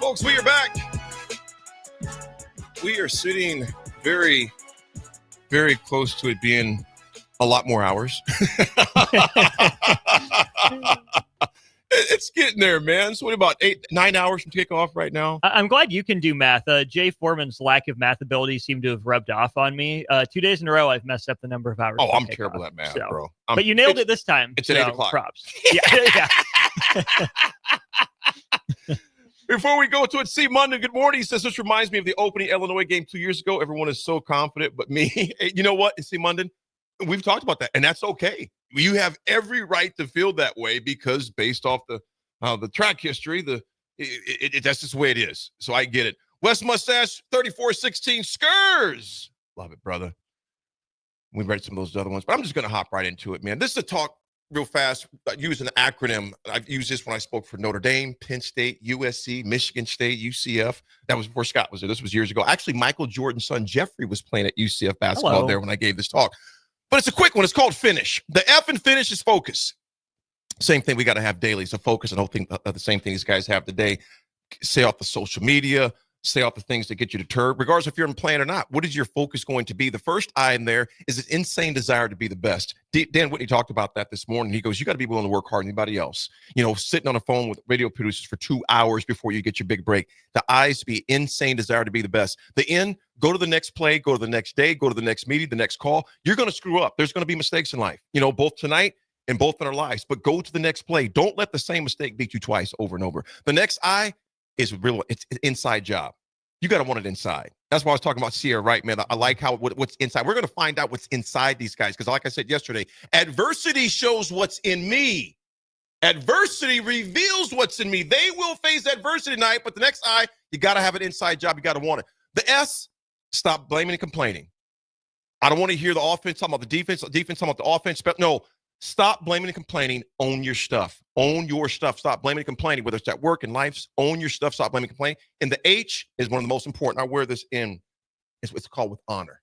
Folks, we are back. We are sitting very, very close to it being a lot more hours. It's getting there, man. So what about 8-9 hours from kickoff right now? I'm glad you can do math. Jay Foreman's lack of math ability seemed to have rubbed off on me. 2 days in a row, I've messed up the number of hours. Oh, I'm terrible at math, bro. But you nailed it this time. It's at 8 o'clock. Props. Yeah. Before we go to it, Steve Munden, good morning. He says, this reminds me of the opening Illinois game 2 years ago. Everyone is so confident, but me. You know what, Steve Munden? We've talked about that, and that's okay. You have every right to feel that way because based off the track history, that's just the way it is. So I get it. West Mustache, 34-16, Skurs. Love it, brother. We read some of those other ones, but I'm just going to hop right into it, man. This is a talk real fast. I use an acronym. I've used this when I spoke for Notre Dame, Penn State, USC, Michigan State, UCF. That was before Scott was there. This was years ago. Actually, Michael Jordan's son, Jeffrey, was playing at UCF basketball there when I gave this talk. But it's a quick one. It's called finish. The F in finish is focus. Same thing we got to have daily. So focus and the same thing these guys have today. Stay off the social media. Stay off the things that get you deterred, regardless if you're in plan or not. What is your focus going to be? The first I in there is an insane desire to be the best. Dan Whitney talked about that this morning. He goes, you got to be willing to work harder than anybody else. You know, sitting on a phone with radio producers for 2 hours before you get your big break. The I's be insane desire to be the best. The N, go to the next play, go to the next day, go to the next meeting, the next call. You're going to screw up. There's going to be mistakes in life, you know, both tonight and both in our lives. But go to the next play. Don't let the same mistake beat you twice over and over. The next I is real. It's an inside job. You got to want it inside. That's why I was talking about Sierra Wright, man. I like how what's inside. We're going to find out what's inside these guys because like I said yesterday, adversity shows what's in me. Adversity reveals what's in me. They will face adversity tonight, but the next I, you got to have an inside job. You got to want it. The S, stop blaming and complaining. I don't want to hear the offense talking about the defense talking about the offense. No, stop blaming and complaining. Own your stuff. Own your stuff. Stop blaming and complaining, whether it's at work and life. Own your stuff. Stop blaming and complaining. And the H is one of the most important. I wear this in. It's called with honor.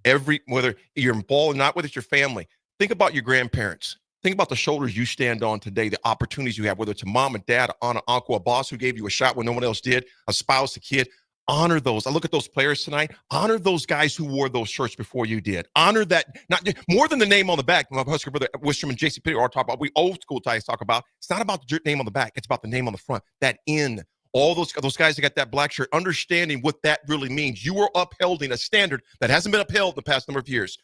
Whether you're involved or not, whether it's your family. Think about your grandparents. Think about the shoulders you stand on today, the opportunities you have, whether it's a mom and dad, an uncle, a boss who gave you a shot when no one else did, a spouse, a kid. Honor those. I look at those players tonight. Honor those guys who wore those shirts before you did. Honor that, not more than the name on the back. My Husker brother Wistrom and JC Pitt are talking about. We old school ties talk about. It's not about the name on the back. It's about the name on the front. That in all those guys that got that black shirt, understanding what that really means. You are upholding a standard that hasn't been upheld the past number of years.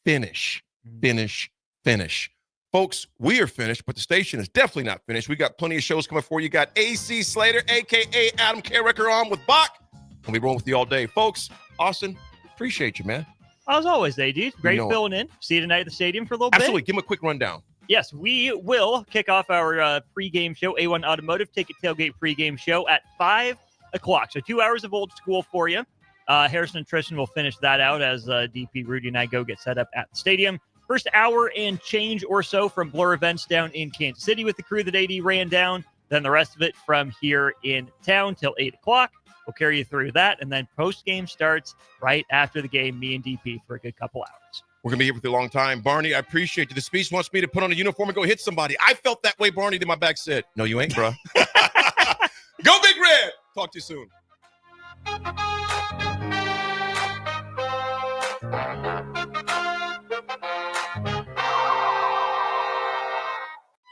Finish, finish, finish. Folks, we are finished, but the station is definitely not finished. We got plenty of shows coming for you. You got AC Slater, a.k.a. Adam Carricker, on with Bach. And we roll with you all day. Folks, Austin, appreciate you, man. As always, AD. Great filling in. See you tonight at the stadium for a little bit. Absolutely. Give him a quick rundown. Yes, we will kick off our pregame show, A1 Automotive Ticket Tailgate pregame show at 5 o'clock. So 2 hours of old school for you. Harrison and Tristan will finish that out as DP, Rudy, and I go get set up at the stadium. First hour and change or so from Blur Events down in Kansas City with the crew that AD ran down. Then the rest of it from here in town till 8 o'clock. We'll carry you through that, and then post-game starts right after the game, me and DP for a good couple hours. We're going to be here with you a long time. Barney, I appreciate you. The speech wants me to put on a uniform and go hit somebody. I felt that way, Barney, then my back said, no, you ain't, bro. Go Big Red. Talk to you soon.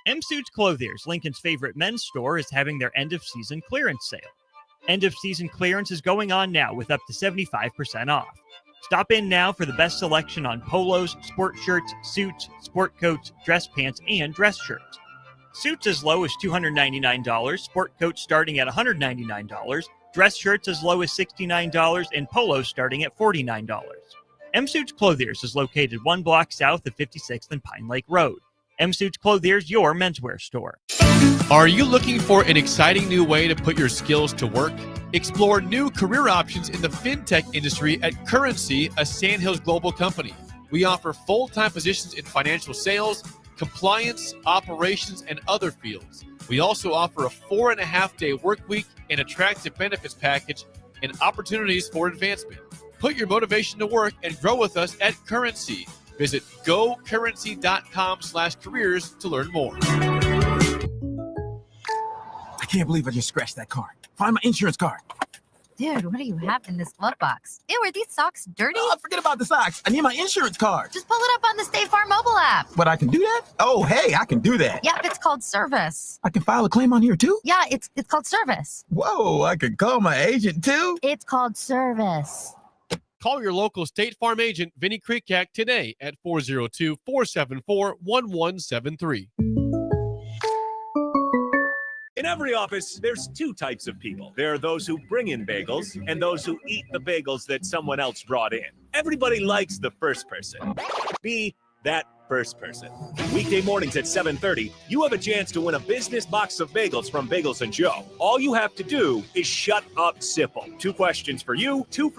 M-Suits Clothiers, Lincoln's favorite men's store, is having their end-of-season clearance sale. End-of-season clearance is going on now with up to 75% off. Stop in now for the best selection on polos, sport shirts, suits, sport coats, dress pants, and dress shirts. Suits as low as $299, sport coats starting at $199, dress shirts as low as $69, and polos starting at $49. M-Suits Clothiers is located 1 block south of 56th and Pine Lake Road. M-Suits Clothiers, your menswear store. Are you looking for an exciting new way to put your skills to work? Explore new career options in the fintech industry at Currency, a Sandhills global company. We offer full-time positions in financial sales, compliance, operations, and other fields. We also offer a 4.5-day work week, an attractive benefits package, and opportunities for advancement. Put your motivation to work and grow with us at Currency. Visit gocurrency.com/careers to learn more. can't believe I just scratched that car. Find my insurance card. Dude, what do you have in this glove box? Ew, are these socks dirty? Oh, forget about the socks. I need my insurance card. Just pull it up on the State Farm mobile app. But I can do that? Oh, hey, I can do that. Yep, it's called service. I can file a claim on here too? Yeah, it's called service. Whoa, I can call my agent too? It's called service. Call your local State Farm agent, Vinny Krikak, today at 402-474-1173. In every office, there's two types of people. There are those who bring in bagels and those who eat the bagels that someone else brought in. Everybody likes the first person. Be that first person. Weekday mornings at 7:30, you have a chance to win a business box of bagels from Bagels & Joe. All you have to do is shut up, Sipple. 2 questions for you, 2 for